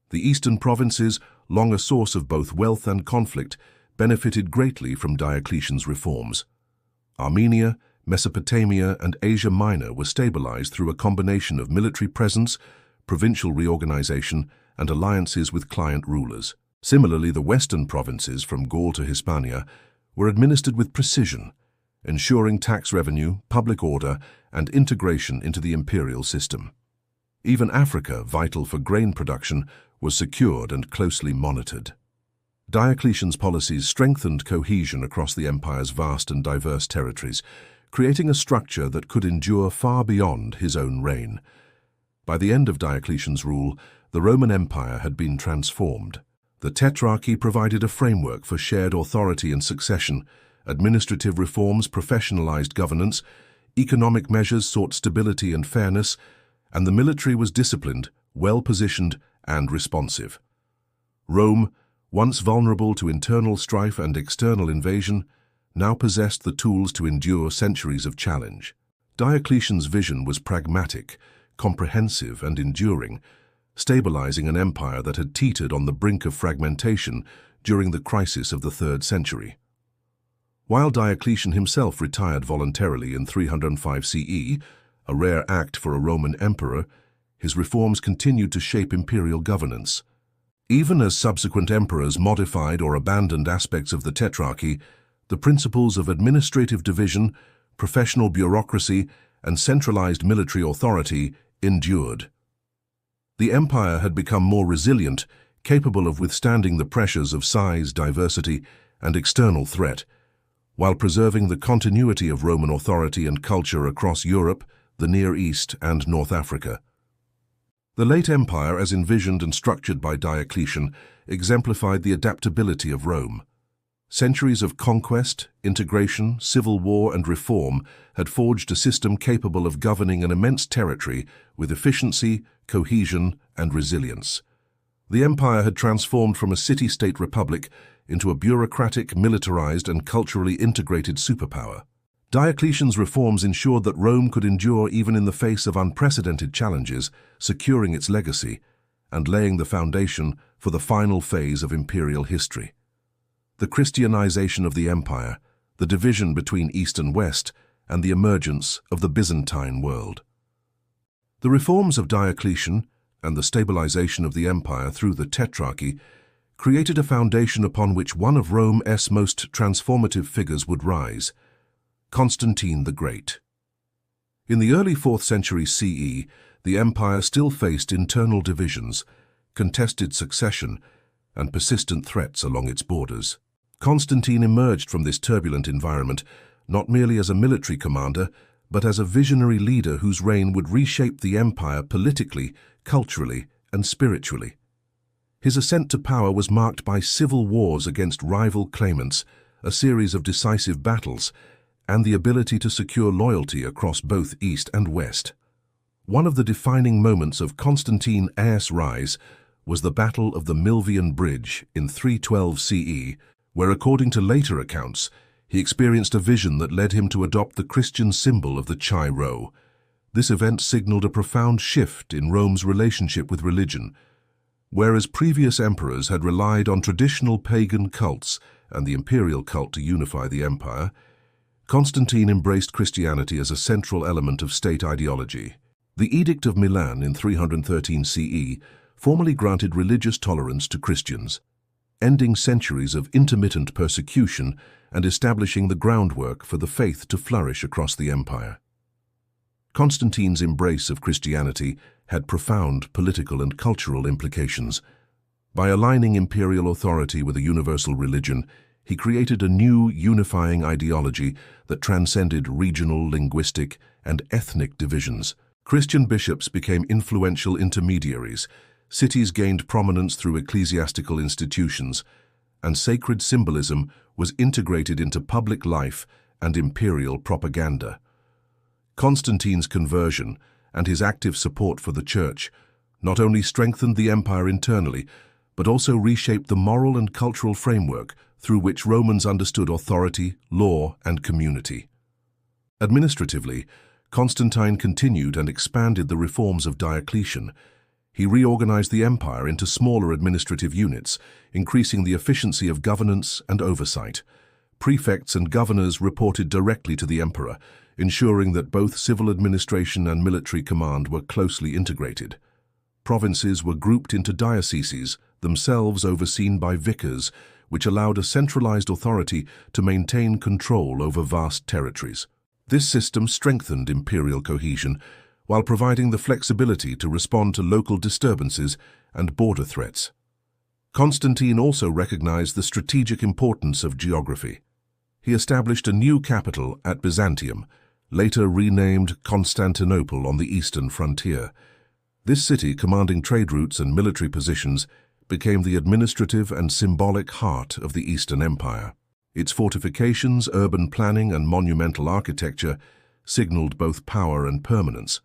The eastern provinces, long a source of both wealth and conflict, benefited greatly from Diocletian's reforms. Armenia, Mesopotamia, and Asia Minor were stabilized through a combination of military presence, provincial reorganization, and alliances with client rulers. Similarly, the western provinces, from Gaul to Hispania, were administered with precision, ensuring tax revenue, public order, and integration into the imperial system. Even Africa, vital for grain production, was secured and closely monitored. Diocletian's policies strengthened cohesion across the empire's vast and diverse territories, creating a structure that could endure far beyond his own reign. By the end of Diocletian's rule, the Roman Empire had been transformed. The Tetrarchy provided a framework for shared authority and succession. Administrative reforms professionalized governance, economic measures sought stability and fairness, and the military was disciplined, well-positioned, and responsive. Rome, once vulnerable to internal strife and external invasion, now possessed the tools to endure centuries of challenge. Diocletian's vision was pragmatic, comprehensive, and enduring, stabilizing an empire that had teetered on the brink of fragmentation during the crisis of the 3rd century. While Diocletian himself retired voluntarily in 305 CE, a rare act for a Roman emperor, his reforms continued to shape imperial governance. Even as subsequent emperors modified or abandoned aspects of the Tetrarchy, the principles of administrative division, professional bureaucracy, and centralized military authority endured. The empire had become more resilient, capable of withstanding the pressures of size, diversity, and external threat, while preserving the continuity of Roman authority and culture across Europe, the Near East, and North Africa. The late empire, as envisioned and structured by Diocletian, exemplified the adaptability of Rome. Centuries of conquest, integration, civil war, and reform had forged a system capable of governing an immense territory with efficiency, cohesion, and resilience. The empire had transformed from a city-state republic into a bureaucratic, militarized, and culturally integrated superpower. Diocletian's reforms ensured that Rome could endure even in the face of unprecedented challenges, securing its legacy and laying the foundation for the final phase of imperial history. The Christianization of the empire, the division between East and West, and the emergence of the Byzantine world. The reforms of Diocletian and the stabilization of the empire through the Tetrarchy created a foundation upon which one of Rome's most transformative figures would rise, Constantine the Great. In the early 4th century CE, the empire still faced internal divisions, contested succession, and persistent threats along its borders. Constantine emerged from this turbulent environment not merely as a military commander, but as a visionary leader whose reign would reshape the empire politically, culturally, and spiritually. His ascent to power was marked by civil wars against rival claimants, a series of decisive battles, and the ability to secure loyalty across both East and West. One of the defining moments of Constantine's rise was the Battle of the Milvian Bridge in 312 CE, where, according to later accounts, he experienced a vision that led him to adopt the Christian symbol of the Chi Rho. This event signaled a profound shift in Rome's relationship with religion. Whereas previous emperors had relied on traditional pagan cults and the imperial cult to unify the empire, Constantine embraced Christianity as a central element of state ideology. The Edict of Milan in 313 CE formally granted religious tolerance to Christians, ending centuries of intermittent persecution and establishing the groundwork for the faith to flourish across the empire. Constantine's embrace of Christianity had profound political and cultural implications. By aligning imperial authority with a universal religion, he created a new unifying ideology that transcended regional, linguistic, and ethnic divisions. Christian bishops became influential intermediaries, cities gained prominence through ecclesiastical institutions, and sacred symbolism was integrated into public life and imperial propaganda. Constantine's conversion and his active support for the Church not only strengthened the empire internally, but also reshaped the moral and cultural framework through which Romans understood authority, law, and community. Administratively, Constantine continued and expanded the reforms of Diocletian. He reorganized the empire into smaller administrative units, increasing the efficiency of governance and oversight. Prefects and governors reported directly to the emperor, ensuring that both civil administration and military command were closely integrated. Provinces were grouped into dioceses, themselves overseen by vicars, which allowed a centralized authority to maintain control over vast territories. This system strengthened imperial cohesion, while providing the flexibility to respond to local disturbances and border threats. Constantine also recognized the strategic importance of geography. He established a new capital at Byzantium, later renamed Constantinople, on the eastern frontier. This city, commanding trade routes and military positions, became the administrative and symbolic heart of the Eastern Empire. Its fortifications, urban planning, and monumental architecture signaled both power and permanence.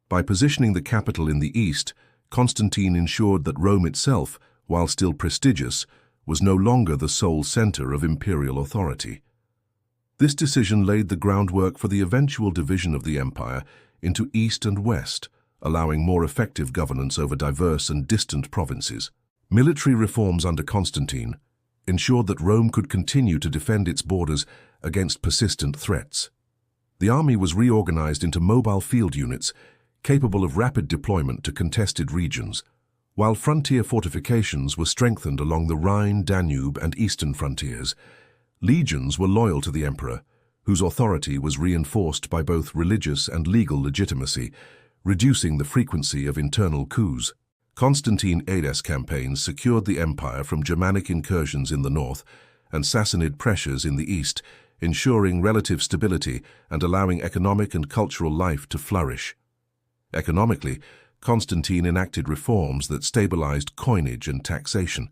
By positioning the capital in the east, Constantine ensured that Rome itself, while still prestigious, was no longer the sole center of imperial authority. This decision laid the groundwork for the eventual division of the empire into east and west, allowing more effective governance over diverse and distant provinces. Military reforms under Constantine ensured that Rome could continue to defend its borders against persistent threats. The army was reorganized into mobile field units capable of rapid deployment to contested regions, while frontier fortifications were strengthened along the Rhine, Danube, and eastern frontiers. Legions were loyal to the emperor, whose authority was reinforced by both religious and legal legitimacy, reducing the frequency of internal coups. Constantine's campaigns secured the empire from Germanic incursions in the north and Sassanid pressures in the east, ensuring relative stability and allowing economic and cultural life to flourish. Economically, Constantine enacted reforms that stabilized coinage and taxation.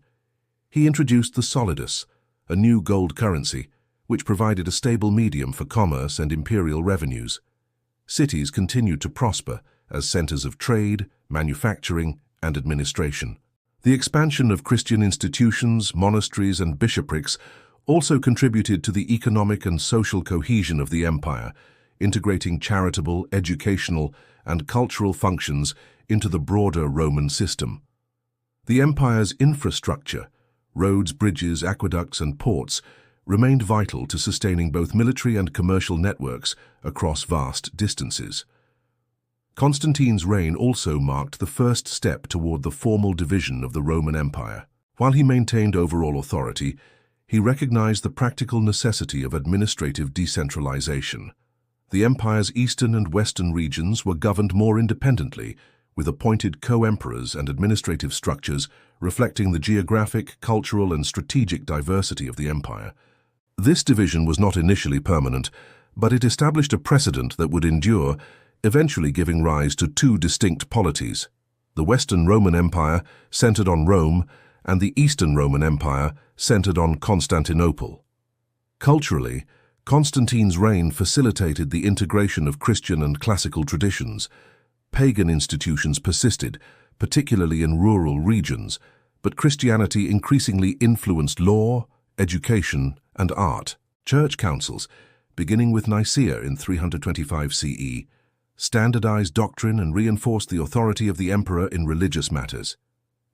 He introduced the solidus, a new gold currency, which provided a stable medium for commerce and imperial revenues. Cities continued to prosper as centers of trade, manufacturing, and administration. The expansion of Christian institutions, monasteries, and bishoprics also contributed to the economic and social cohesion of the empire, integrating charitable, educational, and cultural functions into the broader Roman system. The empire's infrastructure, roads, bridges, aqueducts, and ports, remained vital to sustaining both military and commercial networks across vast distances. Constantine's reign also marked the first step toward the formal division of the Roman Empire. While he maintained overall authority, he recognized the practical necessity of administrative decentralization. The empire's eastern and western regions were governed more independently, with appointed co-emperors and administrative structures reflecting the geographic, cultural, and strategic diversity of the empire. This division was not initially permanent, but it established a precedent that would endure, eventually giving rise to two distinct polities: the Western Roman Empire, centered on Rome, and the Eastern Roman Empire, centered on Constantinople. Culturally, Constantine's reign facilitated the integration of Christian and classical traditions. Pagan institutions persisted, particularly in rural regions, but Christianity increasingly influenced law, education, and art. Church councils, beginning with Nicaea in 325 CE, standardized doctrine and reinforced the authority of the emperor in religious matters.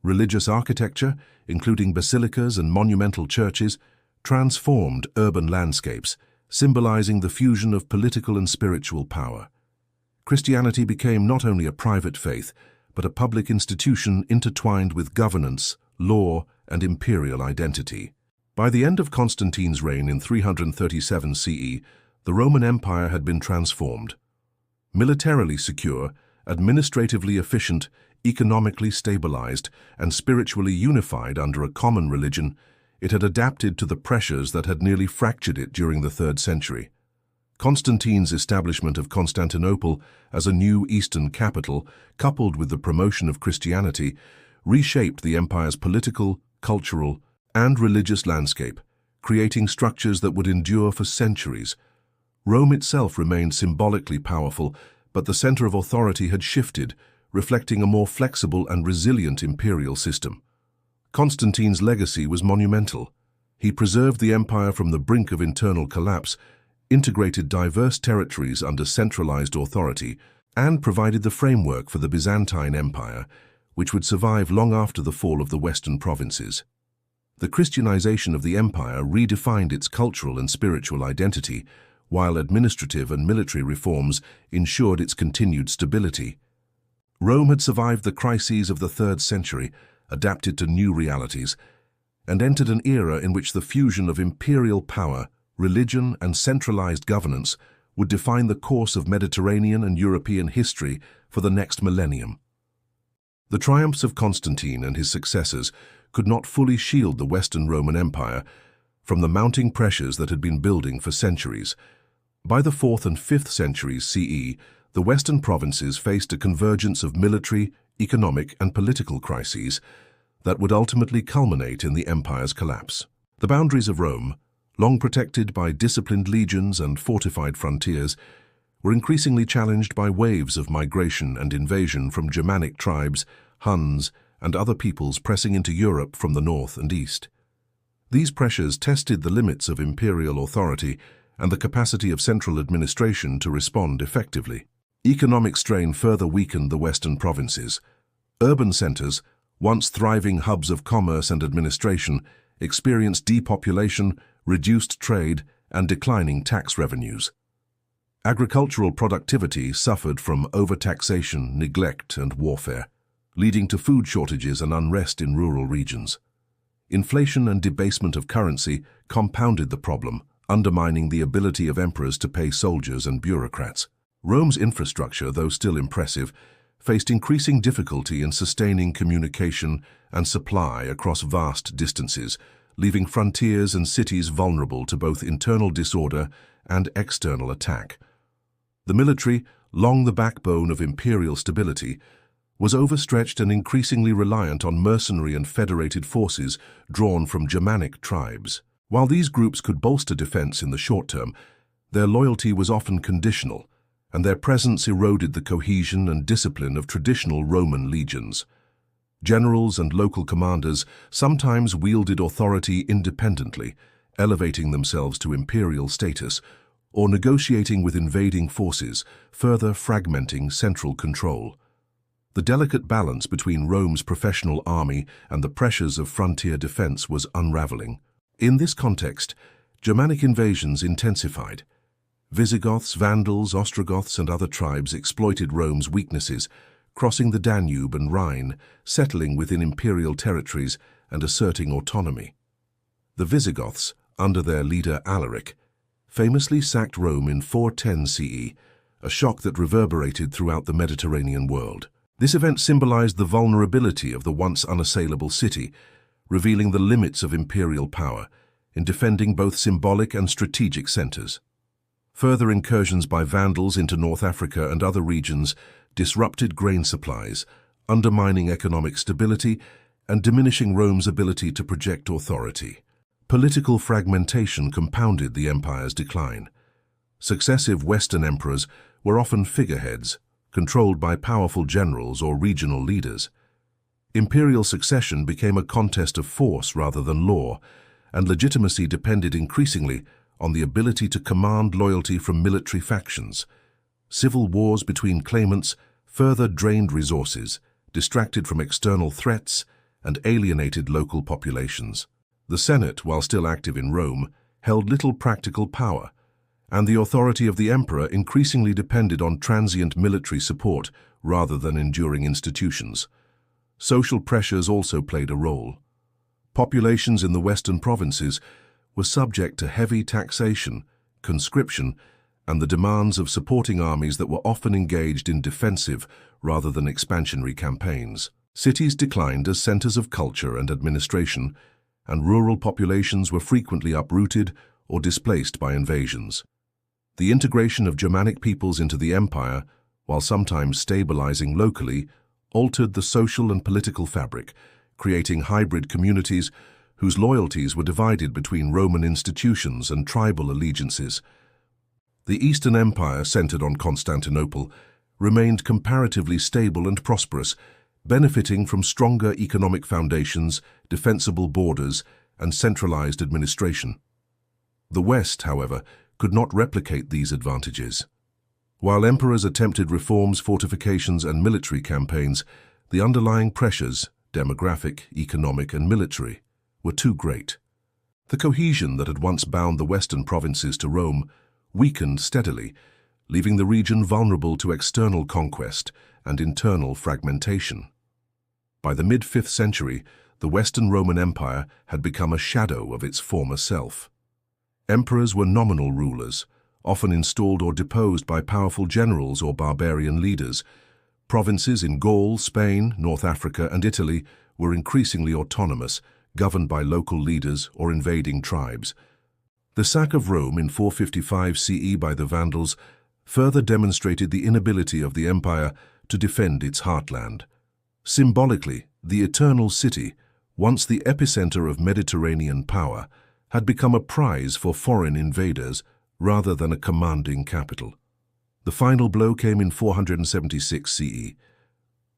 Religious architecture, including basilicas and monumental churches, transformed urban landscapes, symbolizing the fusion of political and spiritual power. Christianity became not only a private faith, but a public institution intertwined with governance, law, and imperial identity. By the end of Constantine's reign in 337 CE, the Roman Empire had been transformed. Militarily secure, administratively efficient, economically stabilized, and spiritually unified under a common religion, it had adapted to the pressures that had nearly fractured it during the 3rd century. Constantine's establishment of Constantinople as a new Eastern capital, coupled with the promotion of Christianity, reshaped the empire's political, cultural, and religious landscape, creating structures that would endure for centuries. Rome itself remained symbolically powerful, but the center of authority had shifted, reflecting a more flexible and resilient imperial system. Constantine's legacy was monumental. He preserved the empire from the brink of internal collapse, integrated diverse territories under centralized authority, and provided the framework for the Byzantine Empire, which would survive long after the fall of the Western provinces. The Christianization of the empire redefined its cultural and spiritual identity, while administrative and military reforms ensured its continued stability. Rome had survived the crises of the 3rd century, adapted to new realities, and entered an era in which the fusion of imperial power, religion, and centralized governance would define the course of Mediterranean and European history for the next millennium. The triumphs of Constantine and his successors could not fully shield the Western Roman Empire from the mounting pressures that had been building for centuries. By the 4th and 5th centuries CE, the Western provinces faced a convergence of military, economic, and political crises that would ultimately culminate in the empire's collapse. The boundaries of Rome, long protected by disciplined legions and fortified frontiers, were increasingly challenged by waves of migration and invasion from Germanic tribes, Huns, and other peoples pressing into Europe from the north and east. These pressures tested the limits of imperial authority and the capacity of central administration to respond effectively. Economic strain further weakened the western provinces. Urban centers, once thriving hubs of commerce and administration, experienced depopulation, reduced trade, and declining tax revenues. Agricultural productivity suffered from overtaxation, neglect, and warfare, leading to food shortages and unrest in rural regions. Inflation and debasement of currency compounded the problem, undermining the ability of emperors to pay soldiers and bureaucrats. Rome's infrastructure, though still impressive, faced increasing difficulty in sustaining communication and supply across vast distances, leaving frontiers and cities vulnerable to both internal disorder and external attack. The military, long the backbone of imperial stability, was overstretched and increasingly reliant on mercenary and federated forces drawn from Germanic tribes. While these groups could bolster defense in the short term, their loyalty was often conditional, and their presence eroded the cohesion and discipline of traditional Roman legions. Generals and local commanders sometimes wielded authority independently, elevating themselves to imperial status, or negotiating with invading forces, further fragmenting central control. The delicate balance between Rome's professional army and the pressures of frontier defense was unraveling. In this context, Germanic invasions intensified. Visigoths, Vandals, Ostrogoths, and other tribes exploited Rome's weaknesses, crossing the Danube and Rhine, settling within imperial territories and asserting autonomy. The Visigoths, under their leader Alaric, famously sacked Rome in 410 CE, a shock that reverberated throughout the Mediterranean world. This event symbolized the vulnerability of the once unassailable city, revealing the limits of imperial power in defending both symbolic and strategic centers. Further incursions by Vandals into North Africa and other regions disrupted grain supplies, undermining economic stability and diminishing Rome's ability to project authority. Political fragmentation compounded the empire's decline. Successive Western emperors were often figureheads, controlled by powerful generals or regional leaders. Imperial succession became a contest of force rather than law, and legitimacy depended increasingly on the ability to command loyalty from military factions. Civil wars between claimants further drained resources, distracted from external threats, and alienated local populations. The Senate, while still active in Rome, held little practical power, and the authority of the emperor increasingly depended on transient military support rather than enduring institutions. Social pressures also played a role. Populations in the western provinces were subject to heavy taxation, conscription, and the demands of supporting armies that were often engaged in defensive rather than expansionary campaigns. Cities declined as centers of culture and administration, and rural populations were frequently uprooted or displaced by invasions. The integration of Germanic peoples into the empire, while sometimes stabilizing locally, altered the social and political fabric, creating hybrid communities whose loyalties were divided between Roman institutions and tribal allegiances. The Eastern Empire, centered on Constantinople, remained comparatively stable and prosperous, benefiting from stronger economic foundations, defensible borders, and centralized administration. The West, however, could not replicate these advantages. While emperors attempted reforms, fortifications, and military campaigns, the underlying pressures, demographic, economic, and military, were too great. The cohesion that had once bound the western provinces to Rome weakened steadily, leaving the region vulnerable to external conquest and internal fragmentation. By the mid-5th century, the Western Roman Empire had become a shadow of its former self. Emperors were nominal rulers, often installed or deposed by powerful generals or barbarian leaders. Provinces in Gaul, Spain, North Africa, and Italy were increasingly autonomous, governed by local leaders or invading tribes. The sack of Rome in 455 CE by the Vandals further demonstrated the inability of the empire to defend its heartland. Symbolically, the Eternal City, once the epicenter of Mediterranean power, had become a prize for foreign invaders rather than a commanding capital. The final blow came in 476 CE.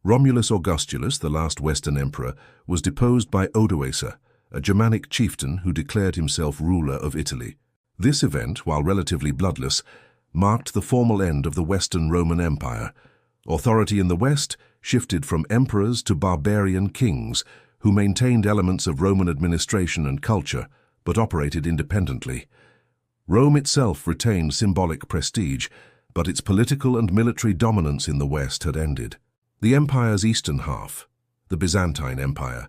Romulus Augustulus, the last Western emperor, was deposed by Odoacer, a Germanic chieftain who declared himself ruler of Italy. This event, while relatively bloodless, marked the formal end of the Western Roman Empire. Authority in the West shifted from emperors to barbarian kings who maintained elements of Roman administration and culture, but operated independently. Rome itself retained symbolic prestige, but its political and military dominance in the West had ended. The empire's eastern half, the Byzantine Empire,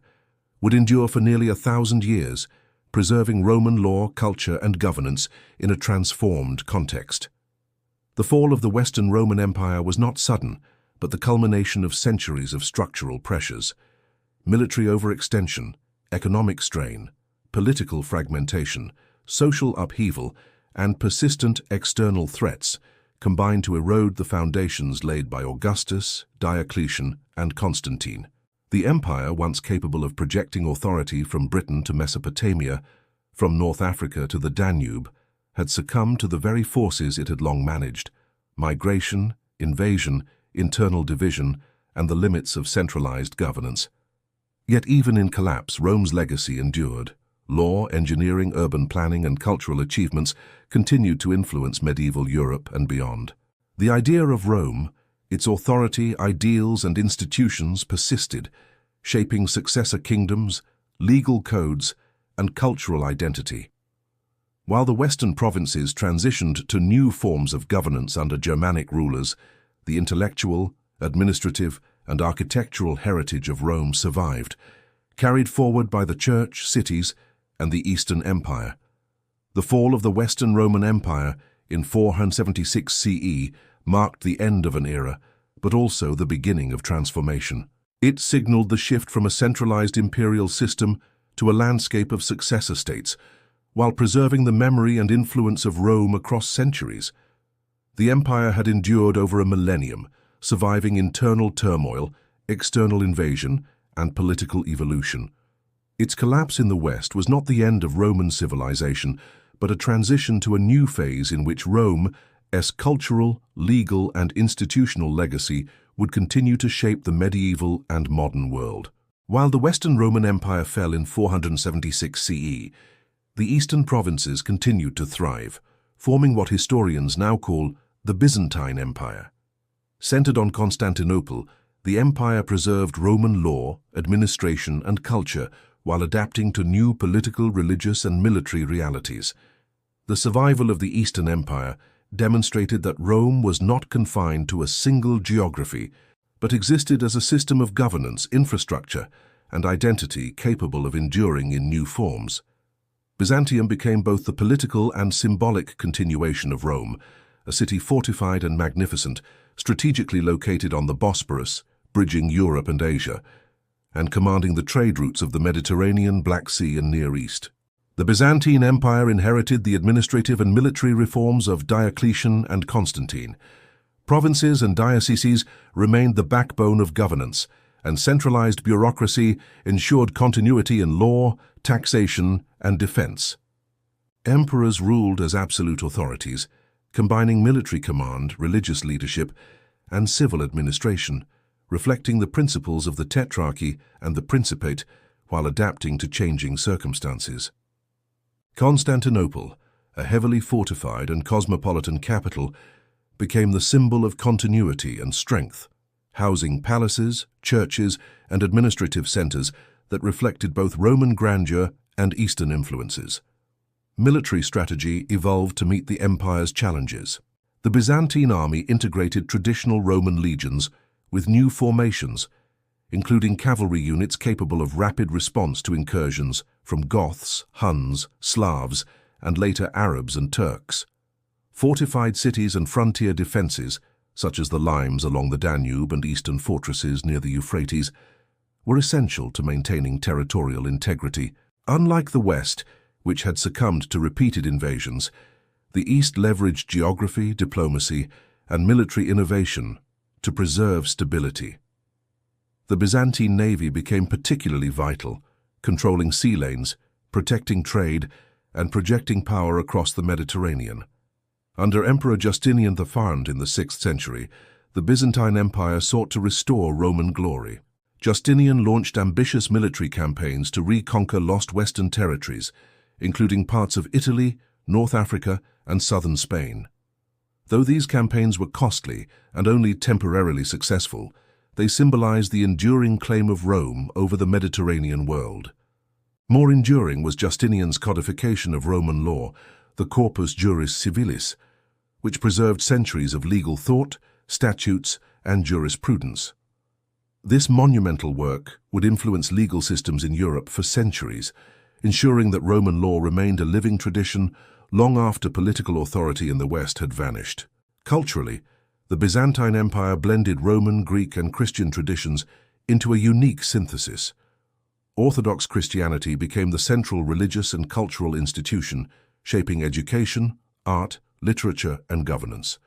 would endure for nearly 1,000 years, preserving Roman law, culture, and governance in a transformed context. The fall of the Western Roman Empire was not sudden, but the culmination of centuries of structural pressures. Military overextension, economic strain, political fragmentation, social upheaval, and persistent external threats combined to erode the foundations laid by Augustus, Diocletian, and Constantine. The empire, once capable of projecting authority from Britain to Mesopotamia, from North Africa to the Danube, had succumbed to the very forces it had long managed: migration, invasion, internal division, and the limits of centralized governance. Yet even in collapse, Rome's legacy endured. Law, engineering, urban planning, and cultural achievements continued to influence medieval Europe and beyond. The idea of Rome, its authority, ideals, and institutions persisted, shaping successor kingdoms, legal codes, and cultural identity. While the western provinces transitioned to new forms of governance under Germanic rulers, the intellectual, administrative, and architectural heritage of Rome survived, carried forward by the church, cities, and the Eastern Empire. The fall of the Western Roman Empire in 476 CE marked the end of an era, but also the beginning of transformation. It signaled the shift from a centralized imperial system to a landscape of successor states, while preserving the memory and influence of Rome across centuries. The empire had endured over a millennium, surviving internal turmoil, external invasion, and political evolution. Its collapse in the West was not the end of Roman civilization, but a transition to a new phase in which Rome's cultural, legal, and institutional legacy would continue to shape the medieval and modern world. While the Western Roman Empire fell in 476 CE, the eastern provinces continued to thrive, forming what historians now call the Byzantine Empire. Centered on Constantinople, the empire preserved Roman law, administration, and culture while adapting to new political, religious, and military realities. The survival of the Eastern Empire demonstrated that Rome was not confined to a single geography, but existed as a system of governance, infrastructure, and identity capable of enduring in new forms. Byzantium became both the political and symbolic continuation of Rome, a city fortified and magnificent, strategically located on the Bosporus, bridging Europe and Asia, and commanding the trade routes of the Mediterranean, Black Sea, and Near East. The Byzantine Empire inherited the administrative and military reforms of Diocletian and Constantine. Provinces and dioceses remained the backbone of governance, and centralized bureaucracy ensured continuity in law, taxation, and defense. Emperors ruled as absolute authorities, combining military command, religious leadership, and civil administration, reflecting the principles of the Tetrarchy and the Principate while adapting to changing circumstances. Constantinople, a heavily fortified and cosmopolitan capital, became the symbol of continuity and strength, housing palaces, churches, and administrative centers that reflected both Roman grandeur and Eastern influences. Military strategy evolved to meet the empire's challenges. The Byzantine army integrated traditional Roman legions with new formations, including cavalry units capable of rapid response to incursions from Goths, Huns, Slavs, and later Arabs and Turks. Fortified cities and frontier defenses, such as the limes along the Danube and eastern fortresses near the Euphrates, were essential to maintaining territorial integrity. Unlike the West, which had succumbed to repeated invasions, the East leveraged geography, diplomacy, and military innovation to preserve stability. The Byzantine navy became particularly vital, controlling sea lanes, protecting trade, and projecting power across the Mediterranean. Under Emperor Justinian the Fard in the 6th century, the Byzantine Empire sought to restore Roman glory. Justinian launched ambitious military campaigns to reconquer lost Western territories, including parts of Italy, North Africa, and southern Spain. Though these campaigns were costly and only temporarily successful, they symbolized the enduring claim of Rome over the Mediterranean world. More enduring was Justinian's codification of Roman law, the Corpus Juris Civilis, which preserved centuries of legal thought, statutes, and jurisprudence. This monumental work would influence legal systems in Europe for centuries, ensuring that Roman law remained a living tradition long after political authority in the West had vanished. Culturally, the Byzantine Empire blended Roman, Greek, and Christian traditions into a unique synthesis. Orthodox Christianity became the central religious and cultural institution, shaping education, art, literature, and governance.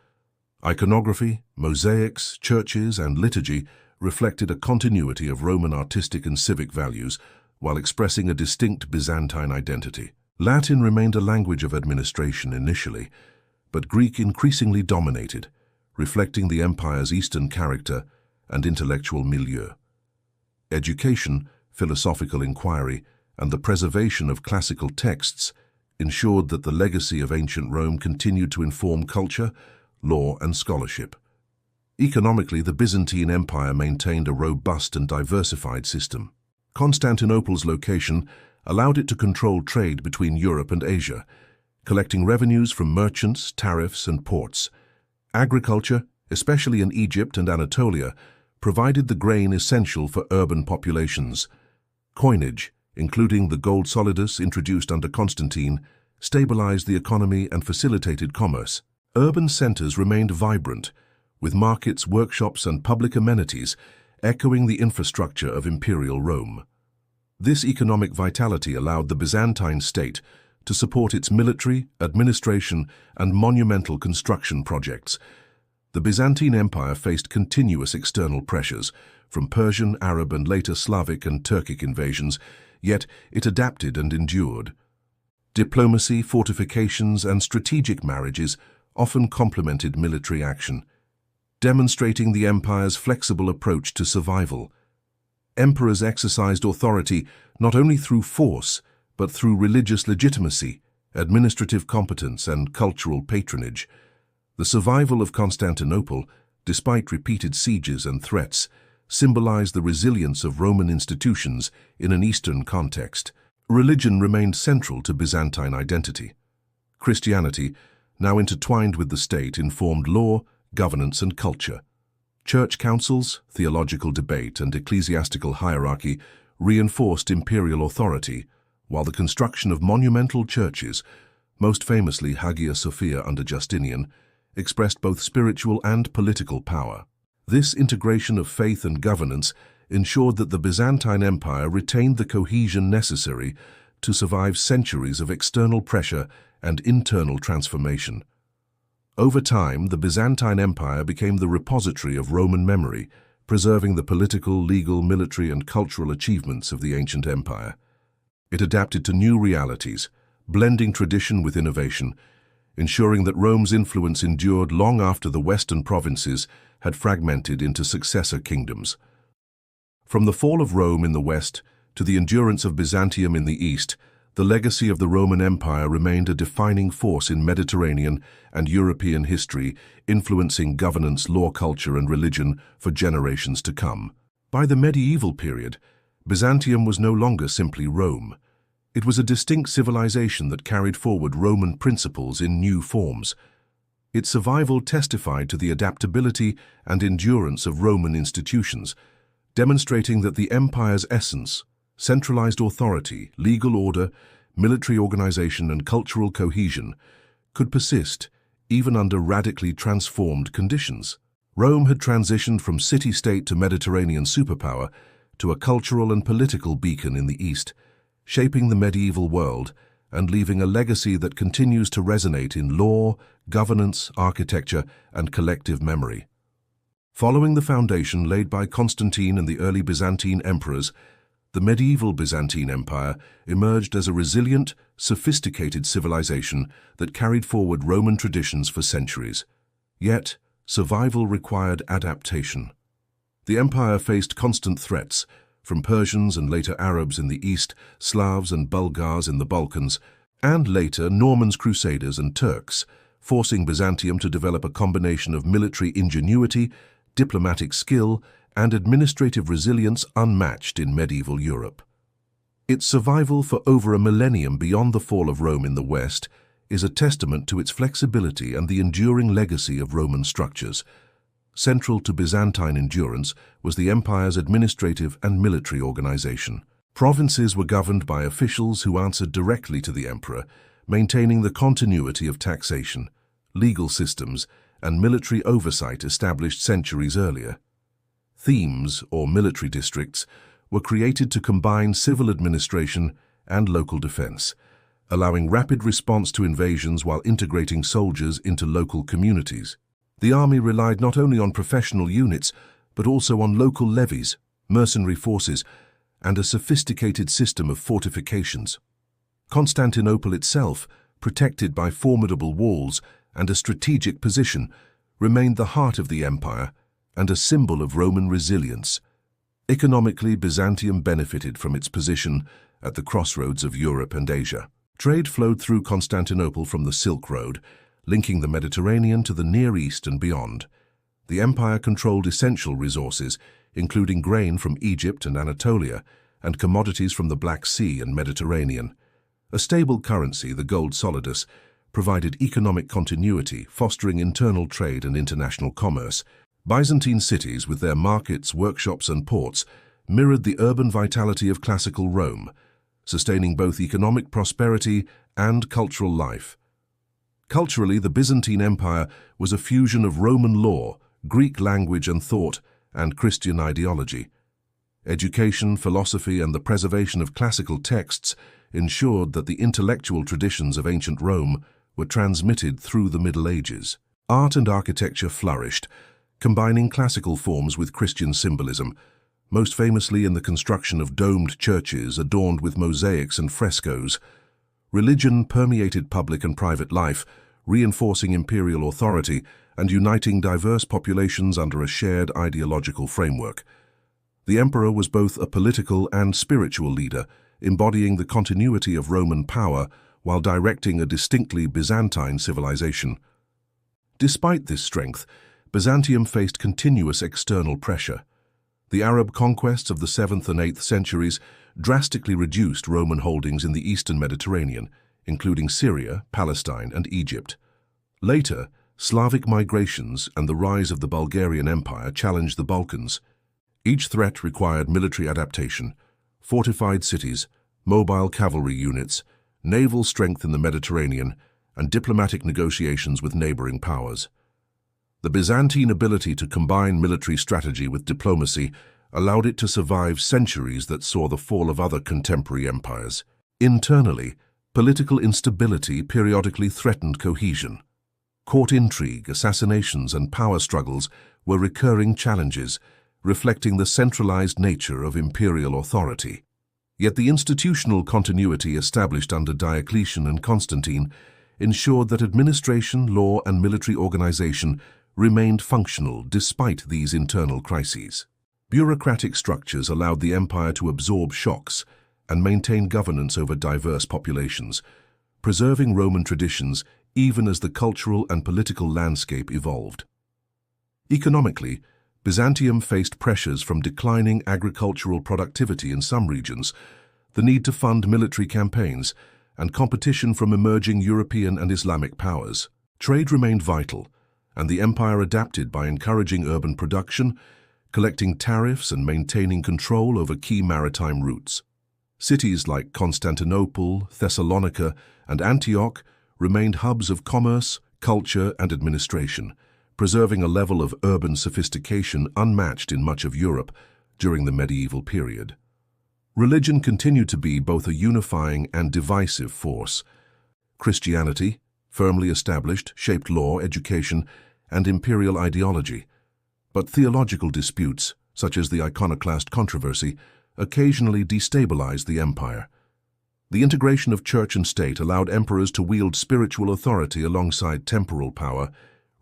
Iconography, mosaics, churches, and liturgy reflected a continuity of Roman artistic and civic values while expressing a distinct Byzantine identity. Latin remained a language of administration initially, but Greek increasingly dominated, reflecting the empire's Eastern character and intellectual milieu. Education, philosophical inquiry, and the preservation of classical texts ensured that the legacy of ancient Rome continued to inform culture, law, and scholarship. Economically, the Byzantine Empire maintained a robust and diversified system. Constantinople's location allowed it to control trade between Europe and Asia, collecting revenues from merchants, tariffs, and ports. Agriculture, especially in Egypt and Anatolia, provided the grain essential for urban populations. Coinage, including the gold solidus introduced under Constantine, stabilized the economy and facilitated commerce. Urban centers remained vibrant, with markets, workshops, and public amenities echoing the infrastructure of imperial Rome. This economic vitality allowed the Byzantine state to support its military, administration, and monumental construction projects. The Byzantine Empire faced continuous external pressures from Persian, Arab, and later Slavic and Turkic invasions, yet it adapted and endured. Diplomacy, fortifications, and strategic marriages often complemented military action, demonstrating the empire's flexible approach to survival. Emperors exercised authority not only through force, but through religious legitimacy, administrative competence, and cultural patronage. The survival of Constantinople, despite repeated sieges and threats, symbolized the resilience of Roman institutions in an Eastern context. Religion remained central to Byzantine identity. Christianity, now intertwined with the state, informed law, governance, and culture. Church councils, theological debate, and ecclesiastical hierarchy reinforced imperial authority, while the construction of monumental churches, most famously Hagia Sophia under Justinian, expressed both spiritual and political power. This integration of faith and governance ensured that the Byzantine Empire retained the cohesion necessary to survive centuries of external pressure and internal transformation. Over time, the Byzantine Empire became the repository of Roman memory, preserving the political, legal, military, and cultural achievements of the ancient empire. It adapted to new realities, blending tradition with innovation, ensuring that Rome's influence endured long after the western provinces had fragmented into successor kingdoms. From the fall of Rome in the west to the endurance of Byzantium in the east, the legacy of the Roman Empire remained a defining force in Mediterranean and European history, influencing governance, law, culture, and religion for generations to come. By the medieval period, Byzantium was no longer simply Rome. It was a distinct civilization that carried forward Roman principles in new forms. Its survival testified to the adaptability and endurance of Roman institutions, demonstrating that the empire's essence, centralized authority, legal order, military organization, and cultural cohesion, could persist even under radically transformed conditions. Rome had transitioned from city-state to Mediterranean superpower to a cultural and political beacon in the East, shaping the medieval world and leaving a legacy that continues to resonate in law, governance, architecture, and collective memory. Following the foundation laid by Constantine and the early Byzantine emperors, the medieval Byzantine Empire emerged as a resilient, sophisticated civilization that carried forward Roman traditions for centuries. Yet, survival required adaptation. The empire faced constant threats, from Persians and later Arabs in the east, Slavs and Bulgars in the Balkans, and later Normans, Crusaders, and Turks, forcing Byzantium to develop a combination of military ingenuity, diplomatic skill, and administrative resilience unmatched in medieval Europe. Its survival for over a millennium beyond the fall of Rome in the West is a testament to its flexibility and the enduring legacy of Roman structures. Central to Byzantine endurance was the empire's administrative and military organization. Provinces were governed by officials who answered directly to the emperor, maintaining the continuity of taxation, legal systems, and military oversight established centuries earlier. Themes, or military districts, were created to combine civil administration and local defense, allowing rapid response to invasions while integrating soldiers into local communities. The army relied not only on professional units, but also on local levies, mercenary forces, and a sophisticated system of fortifications. Constantinople itself, protected by formidable walls and a strategic position, remained the heart of the empire and a symbol of Roman resilience. Economically, Byzantium benefited from its position at the crossroads of Europe and Asia. Trade flowed through Constantinople from the Silk Road, linking the Mediterranean to the Near East and beyond. The empire controlled essential resources, including grain from Egypt and Anatolia, and commodities from the Black Sea and Mediterranean. A stable currency, the gold solidus, provided economic continuity, fostering internal trade and international commerce. Byzantine cities, with their markets, workshops, and ports, mirrored the urban vitality of classical Rome, sustaining both economic prosperity and cultural life. Culturally, the Byzantine Empire was a fusion of Roman law, Greek language and thought, and Christian ideology. Education, philosophy, and the preservation of classical texts ensured that the intellectual traditions of ancient Rome were transmitted through the Middle Ages. Art and architecture flourished, combining classical forms with Christian symbolism, most famously in the construction of domed churches adorned with mosaics and frescoes. Religion permeated public and private life, reinforcing imperial authority and uniting diverse populations under a shared ideological framework. The emperor was both a political and spiritual leader, embodying the continuity of Roman power while directing a distinctly Byzantine civilization. Despite this strength, Byzantium faced continuous external pressure. The Arab conquests of the 7th and 8th centuries drastically reduced Roman holdings in the eastern Mediterranean, including Syria, Palestine, and Egypt. Later, Slavic migrations and the rise of the Bulgarian Empire challenged the Balkans. Each threat required military adaptation, fortified cities, mobile cavalry units, naval strength in the Mediterranean, and diplomatic negotiations with neighboring powers. The Byzantine ability to combine military strategy with diplomacy allowed it to survive centuries that saw the fall of other contemporary empires. Internally, political instability periodically threatened cohesion. Court intrigue, assassinations, and power struggles were recurring challenges, reflecting the centralized nature of imperial authority. Yet the institutional continuity established under Diocletian and Constantine ensured that administration, law, and military organization remained functional despite these internal crises. Bureaucratic structures allowed the empire to absorb shocks and maintain governance over diverse populations, preserving Roman traditions even as the cultural and political landscape evolved. Economically, Byzantium faced pressures from declining agricultural productivity in some regions, the need to fund military campaigns, and competition from emerging European and Islamic powers. Trade remained vital, and the empire adapted by encouraging urban production, collecting tariffs, and maintaining control over key maritime routes. Cities like Constantinople, Thessalonica, and Antioch remained hubs of commerce, culture, and administration, preserving a level of urban sophistication unmatched in much of Europe during the medieval period. Religion continued to be both a unifying and divisive force. Christianity, firmly established, shaped law, education, and imperial ideology, but theological disputes, such as the iconoclast controversy, occasionally destabilized the empire. The integration of church and state allowed emperors to wield spiritual authority alongside temporal power,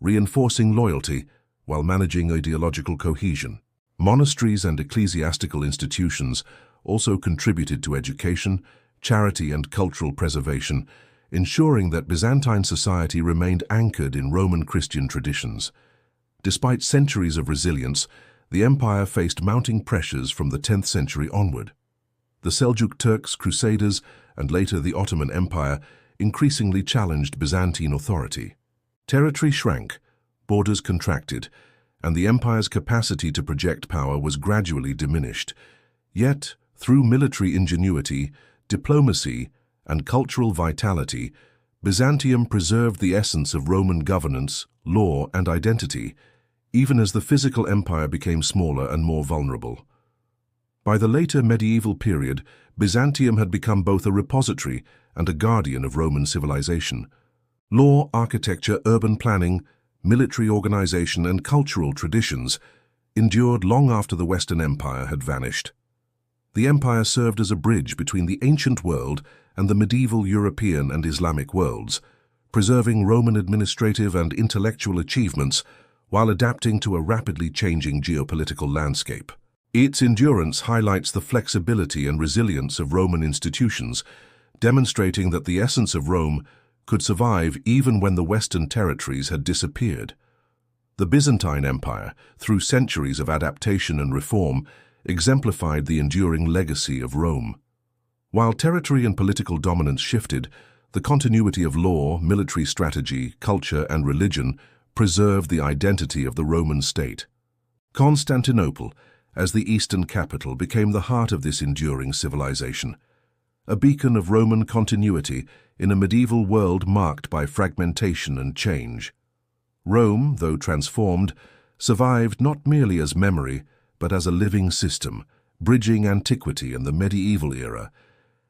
reinforcing loyalty while managing ideological cohesion. Monasteries and ecclesiastical institutions also contributed to education, charity, and cultural preservation, ensuring that Byzantine society remained anchored in Roman Christian traditions. Despite centuries of resilience, the empire faced mounting pressures from the 10th century onward. The Seljuk Turks, Crusaders, and later the Ottoman Empire increasingly challenged Byzantine authority. Territory shrank, borders contracted, and the empire's capacity to project power was gradually diminished. Yet, through military ingenuity, diplomacy, and cultural vitality, Byzantium preserved the essence of Roman governance, law, and identity, even as the physical empire became smaller and more vulnerable. By the later medieval period, Byzantium had become both a repository and a guardian of Roman civilization. Law, architecture, urban planning, military organization, and cultural traditions endured long after the Western Empire had vanished. The empire served as a bridge between the ancient world and the medieval European and Islamic worlds, preserving Roman administrative and intellectual achievements while adapting to a rapidly changing geopolitical landscape. Its endurance highlights the flexibility and resilience of Roman institutions, demonstrating that the essence of Rome could survive even when the Western territories had disappeared. The Byzantine Empire, through centuries of adaptation and reform, exemplified the enduring legacy of Rome. While territory and political dominance shifted, the continuity of law, military strategy, culture, and religion preserved the identity of the Roman state. Constantinople, as the eastern capital, became the heart of this enduring civilization, a beacon of Roman continuity in a medieval world marked by fragmentation and change. Rome, though transformed, survived not merely as memory, but as a living system, bridging antiquity and the medieval era,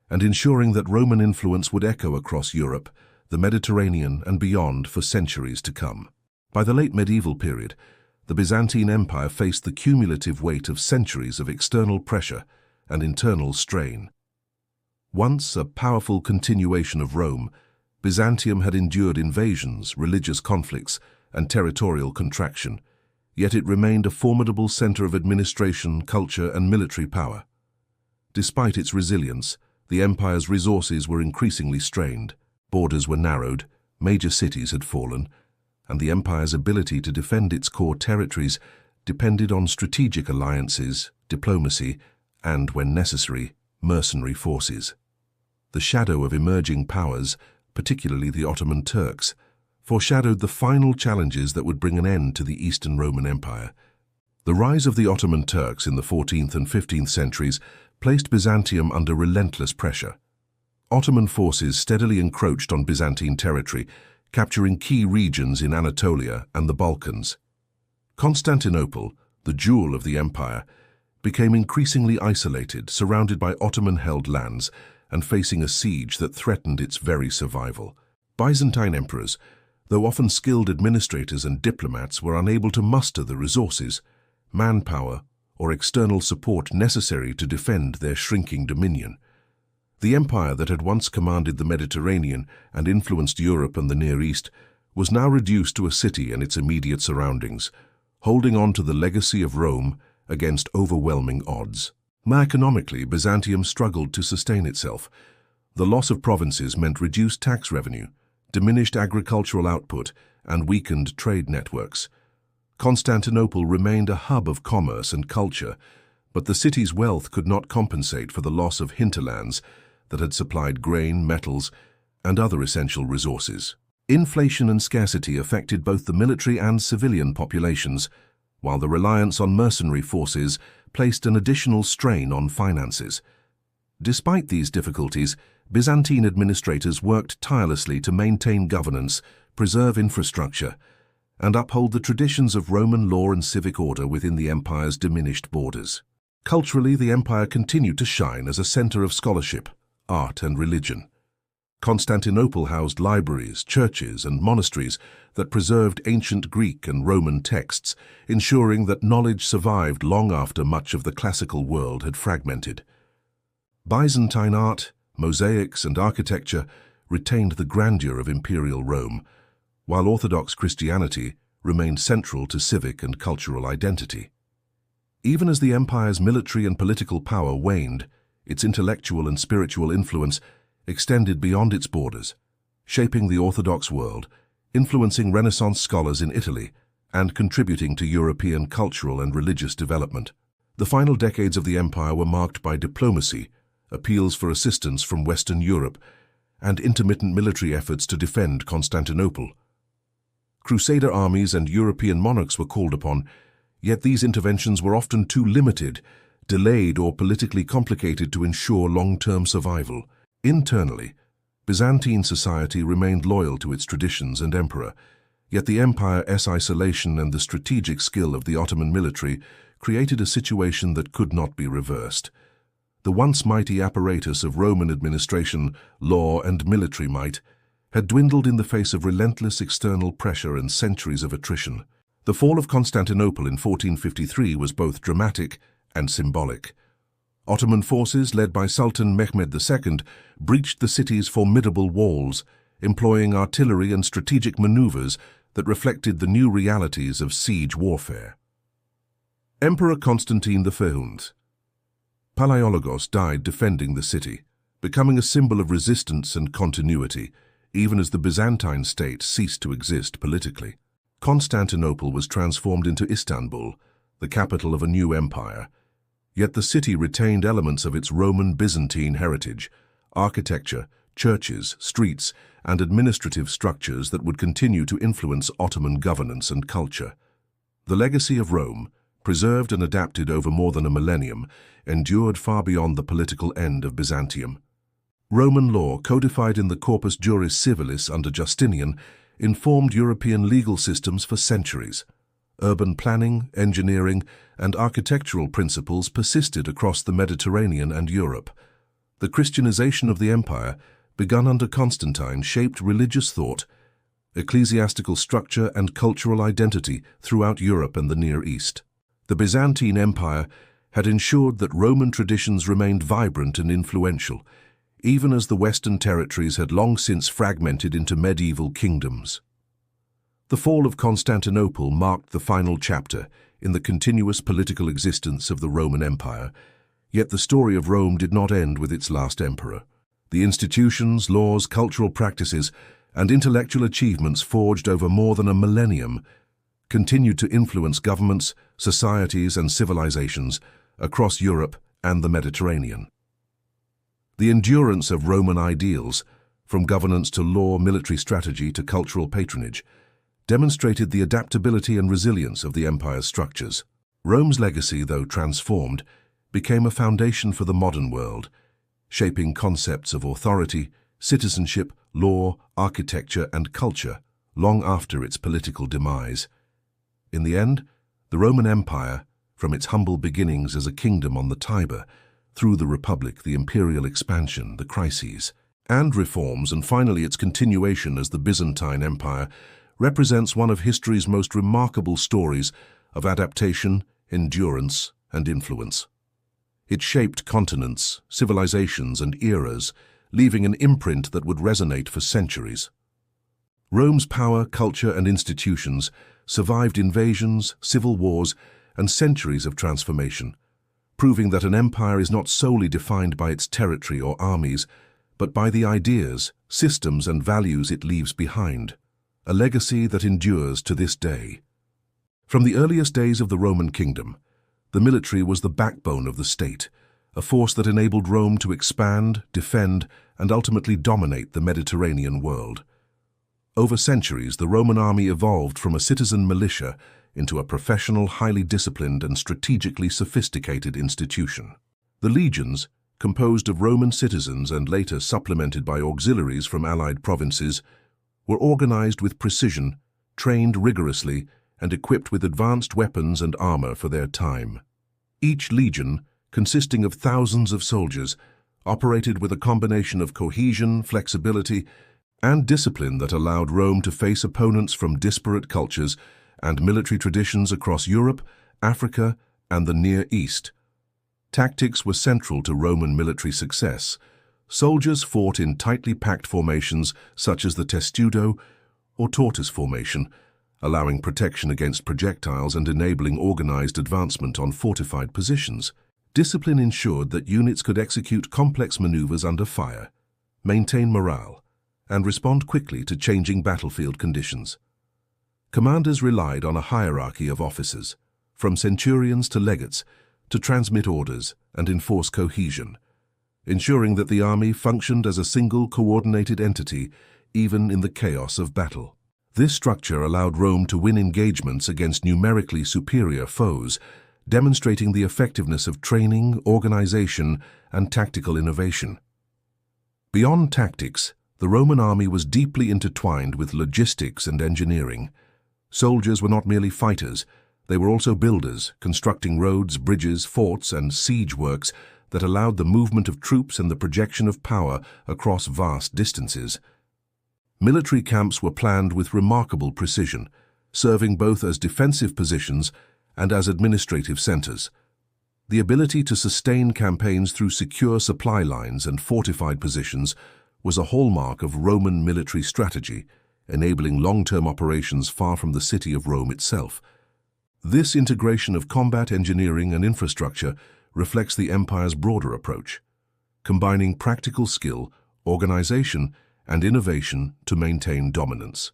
and ensuring that Roman influence would echo across Europe, the Mediterranean and beyond for centuries to come. By the late medieval period, the Byzantine Empire faced the cumulative weight of centuries of external pressure and internal strain. Once a powerful continuation of Rome, Byzantium had endured invasions, religious conflicts, and territorial contraction, yet it remained a formidable center of administration, culture, and military power. Despite its resilience, the empire's resources were increasingly strained, borders were narrowed, major cities had fallen, and the empire's ability to defend its core territories depended on strategic alliances, diplomacy, and, when necessary, mercenary forces. The shadow of emerging powers, particularly the Ottoman Turks, foreshadowed the final challenges that would bring an end to the Eastern Roman Empire. The rise of the Ottoman Turks in the 14th and 15th centuries placed Byzantium under relentless pressure. Ottoman forces steadily encroached on Byzantine territory, capturing key regions in Anatolia and the Balkans. Constantinople, the jewel of the empire, became increasingly isolated, surrounded by Ottoman-held lands, and facing a siege that threatened its very survival. Byzantine emperors, though often skilled administrators and diplomats, were unable to muster the resources, manpower, or external support necessary to defend their shrinking dominion. The empire that had once commanded the Mediterranean and influenced Europe and the Near East was now reduced to a city and its immediate surroundings, holding on to the legacy of Rome against overwhelming odds. Economically, Byzantium struggled to sustain itself. The loss of provinces meant reduced tax revenue, diminished agricultural output, and weakened trade networks. Constantinople remained a hub of commerce and culture, but the city's wealth could not compensate for the loss of hinterlands that had supplied grain, metals, and other essential resources. Inflation and scarcity affected both the military and civilian populations, while the reliance on mercenary forces placed an additional strain on finances. Despite these difficulties, Byzantine administrators worked tirelessly to maintain governance, preserve infrastructure, and uphold the traditions of Roman law and civic order within the empire's diminished borders. Culturally, the empire continued to shine as a center of scholarship, art, and religion. Constantinople housed libraries, churches, and monasteries that preserved ancient Greek and Roman texts, ensuring that knowledge survived long after much of the classical world had fragmented. Byzantine art, mosaics, and architecture retained the grandeur of imperial Rome, while Orthodox Christianity remained central to civic and cultural identity. Even as the empire's military and political power waned, its intellectual and spiritual influence extended beyond its borders, shaping the Orthodox world, influencing Renaissance scholars in Italy, and contributing to European cultural and religious development. The final decades of the empire were marked by diplomacy, appeals for assistance from Western Europe, and intermittent military efforts to defend Constantinople. Crusader armies and European monarchs were called upon, yet these interventions were often too limited, delayed, or politically complicated to ensure long-term survival. Internally, Byzantine society remained loyal to its traditions and emperor, yet the empire's isolation and the strategic skill of the Ottoman military created a situation that could not be reversed. The once mighty apparatus of Roman administration, law, and military might had dwindled in the face of relentless external pressure and centuries of attrition. The fall of Constantinople in 1453 was both dramatic and symbolic. Ottoman forces, led by Sultan Mehmed II, breached the city's formidable walls, employing artillery and strategic maneuvers that reflected the new realities of siege warfare. Emperor Constantine V. Palaiologos died defending the city, becoming a symbol of resistance and continuity, even as the Byzantine state ceased to exist politically. Constantinople was transformed into Istanbul, the capital of a new empire. Yet the city retained elements of its Roman Byzantine heritage, architecture, churches, streets, and administrative structures that would continue to influence Ottoman governance and culture. The legacy of Rome, preserved and adapted over more than a millennium, endured far beyond the political end of Byzantium. Roman law, codified in the Corpus Juris Civilis under Justinian, informed European legal systems for centuries. Urban planning, engineering, and architectural principles persisted across the Mediterranean and Europe. The Christianization of the empire, begun under Constantine, shaped religious thought, ecclesiastical structure, and cultural identity throughout Europe and the Near East. The Byzantine Empire had ensured that Roman traditions remained vibrant and influential, even as the Western territories had long since fragmented into medieval kingdoms. The fall of Constantinople marked the final chapter in the continuous political existence of the Roman Empire, yet the story of Rome did not end with its last emperor. The institutions, laws, cultural practices, and intellectual achievements forged over more than a millennium continued to influence governments, societies, and civilizations across Europe and the Mediterranean. The endurance of Roman ideals, from governance to law, military strategy to cultural patronage, demonstrated the adaptability and resilience of the empire's structures. Rome's legacy, though transformed, became a foundation for the modern world, shaping concepts of authority, citizenship, law, architecture, and culture long after its political demise. In the end, the Roman Empire, from its humble beginnings as a kingdom on the Tiber, through the Republic, the imperial expansion, the crises, and reforms, and finally its continuation as the Byzantine Empire, represents one of history's most remarkable stories of adaptation, endurance, and influence. It shaped continents, civilizations, and eras, leaving an imprint that would resonate for centuries. Rome's power, culture, and institutions survived invasions, civil wars, and centuries of transformation, proving that an empire is not solely defined by its territory or armies, but by the ideas, systems, and values it leaves behind, a legacy that endures to this day. From the earliest days of the Roman kingdom, the military was the backbone of the state, a force that enabled Rome to expand, defend, and ultimately dominate the Mediterranean world. Over centuries, the Roman army evolved from a citizen militia into a professional, highly disciplined, and strategically sophisticated institution. The legions, composed of Roman citizens and later supplemented by auxiliaries from allied provinces, were organized with precision, trained rigorously, and equipped with advanced weapons and armor for their time. Each legion, consisting of thousands of soldiers, operated with a combination of cohesion, flexibility, and discipline that allowed Rome to face opponents from disparate cultures and military traditions across Europe, Africa, and the Near East. Tactics were central to Roman military success. Soldiers fought in tightly packed formations such as the testudo or tortoise formation, allowing protection against projectiles and enabling organized advancement on fortified positions. Discipline ensured that units could execute complex maneuvers under fire, maintain morale, and respond quickly to changing battlefield conditions. Commanders relied on a hierarchy of officers, from centurions to legates, to transmit orders and enforce cohesion, ensuring that the army functioned as a single coordinated entity even in the chaos of battle. This structure allowed Rome to win engagements against numerically superior foes, demonstrating the effectiveness of training, organization, and tactical innovation. Beyond tactics, the Roman army was deeply intertwined with logistics and engineering. Soldiers were not merely fighters, they were also builders, constructing roads, bridges, forts, and siege works that allowed the movement of troops and the projection of power across vast distances. Military camps were planned with remarkable precision, serving both as defensive positions and as administrative centers. The ability to sustain campaigns through secure supply lines and fortified positions was a hallmark of Roman military strategy, enabling long-term operations far from the city of Rome itself. This integration of combat engineering and infrastructure reflects the empire's broader approach, combining practical skill, organization, and innovation to maintain dominance.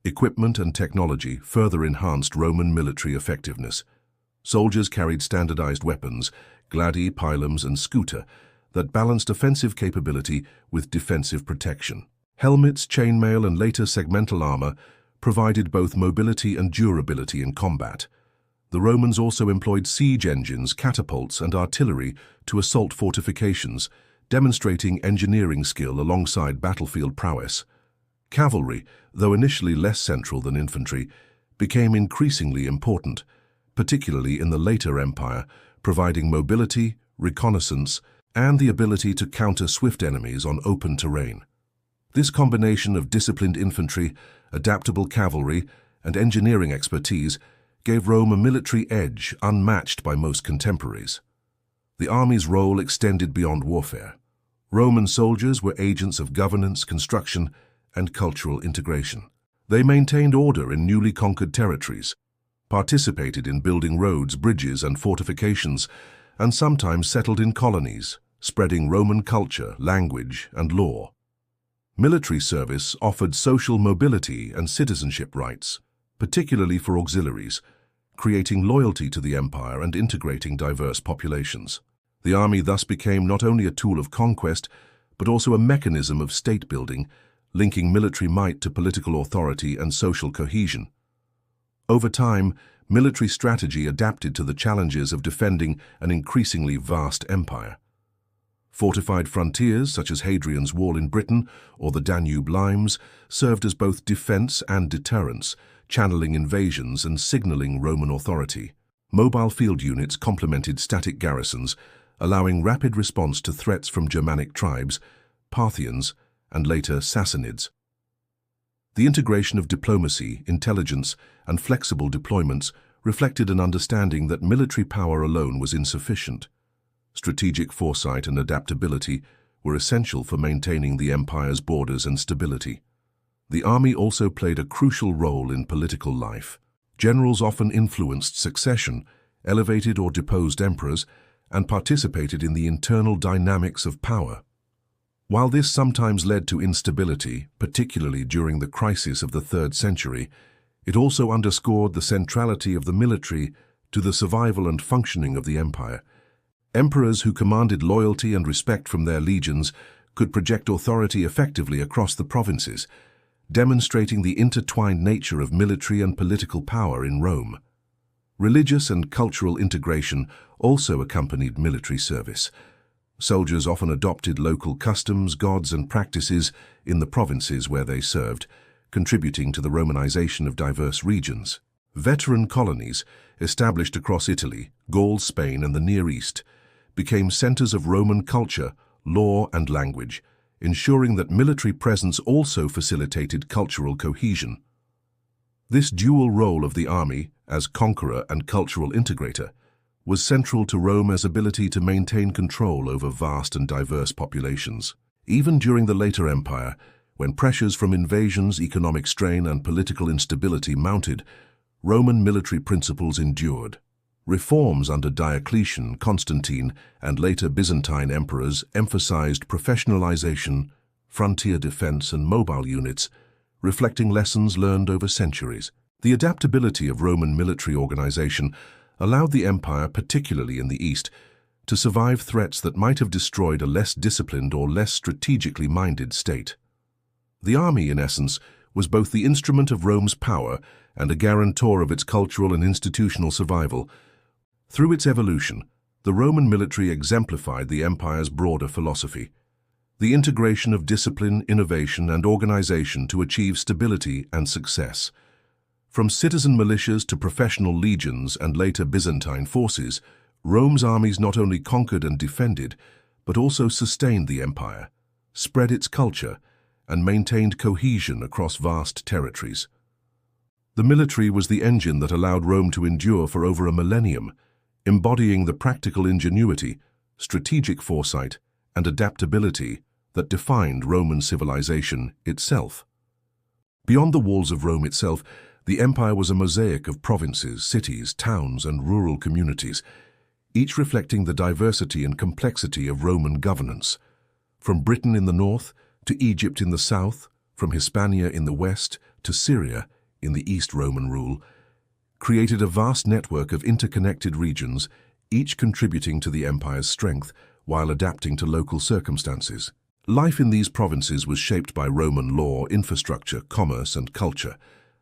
Equipment and technology further enhanced Roman military effectiveness. Soldiers carried standardized weapons, gladi, pilums, and scuta, that balanced offensive capability with defensive protection. Helmets, chainmail, and later segmental armor provided both mobility and durability in combat. The Romans also employed siege engines, catapults, and artillery to assault fortifications, demonstrating engineering skill alongside battlefield prowess. Cavalry, though initially less central than infantry, became increasingly important, particularly in the later empire, providing mobility, reconnaissance, and the ability to counter swift enemies on open terrain. This combination of disciplined infantry, adaptable cavalry, and engineering expertise gave Rome a military edge unmatched by most contemporaries. The army's role extended beyond warfare. Roman soldiers were agents of governance, construction, and cultural integration. They maintained order in newly conquered territories, participated in building roads, bridges, and fortifications, and sometimes settled in colonies, spreading Roman culture, language, and law. Military service offered social mobility and citizenship rights, particularly for auxiliaries, creating loyalty to the empire and integrating diverse populations. The army thus became not only a tool of conquest, but also a mechanism of state-building, linking military might to political authority and social cohesion. Over time, military strategy adapted to the challenges of defending an increasingly vast empire. Fortified frontiers, such as Hadrian's Wall in Britain or the Danube Limes, served as both defense and deterrence, channeling invasions and signaling Roman authority. Mobile field units complemented static garrisons, allowing rapid response to threats from Germanic tribes, Parthians, and later Sassanids. The integration of diplomacy, intelligence, and flexible deployments reflected an understanding that military power alone was insufficient. Strategic foresight and adaptability were essential for maintaining the empire's borders and stability. The army also played a crucial role in political life. Generals often influenced succession, elevated or deposed emperors, and participated in the internal dynamics of power. While this sometimes led to instability, particularly during the crisis of the 3rd century, it also underscored the centrality of the military to the survival and functioning of the empire. Emperors who commanded loyalty and respect from their legions could project authority effectively across the provinces, demonstrating the intertwined nature of military and political power in Rome. Religious and cultural integration also accompanied military service. Soldiers often adopted local customs, gods, and practices in the provinces where they served, contributing to the Romanization of diverse regions. Veteran colonies, established across Italy, Gaul, Spain, and the Near East, became centers of Roman culture, law, and language, ensuring that military presence also facilitated cultural cohesion. This dual role of the army, as conqueror and cultural integrator, was central to Rome's ability to maintain control over vast and diverse populations. Even during the later empire, when pressures from invasions, economic strain, and political instability mounted, Roman military principles endured. Reforms under Diocletian, Constantine, and later Byzantine emperors emphasized professionalization, frontier defense, and mobile units, reflecting lessons learned over centuries. The adaptability of Roman military organization allowed the empire, particularly in the East, to survive threats that might have destroyed a less disciplined or less strategically minded state. The army, in essence, was both the instrument of Rome's power and a guarantor of its cultural and institutional survival. Through its evolution, the Roman military exemplified the empire's broader philosophy, the integration of discipline, innovation, and organization to achieve stability and success. From citizen militias to professional legions and later Byzantine forces, Rome's armies not only conquered and defended, but also sustained the empire, spread its culture, and maintained cohesion across vast territories. The military was the engine that allowed Rome to endure for over a millennium, embodying the practical ingenuity, strategic foresight, and adaptability that defined Roman civilization itself. Beyond the walls of Rome itself, the empire was a mosaic of provinces, cities, towns, and rural communities, each reflecting the diversity and complexity of Roman governance. From Britain in the north to Egypt in the south, from Hispania in the west to Syria in the east, Roman rule created a vast network of interconnected regions, each contributing to the empire's strength while adapting to local circumstances. Life in these provinces was shaped by Roman law, infrastructure, commerce, and culture,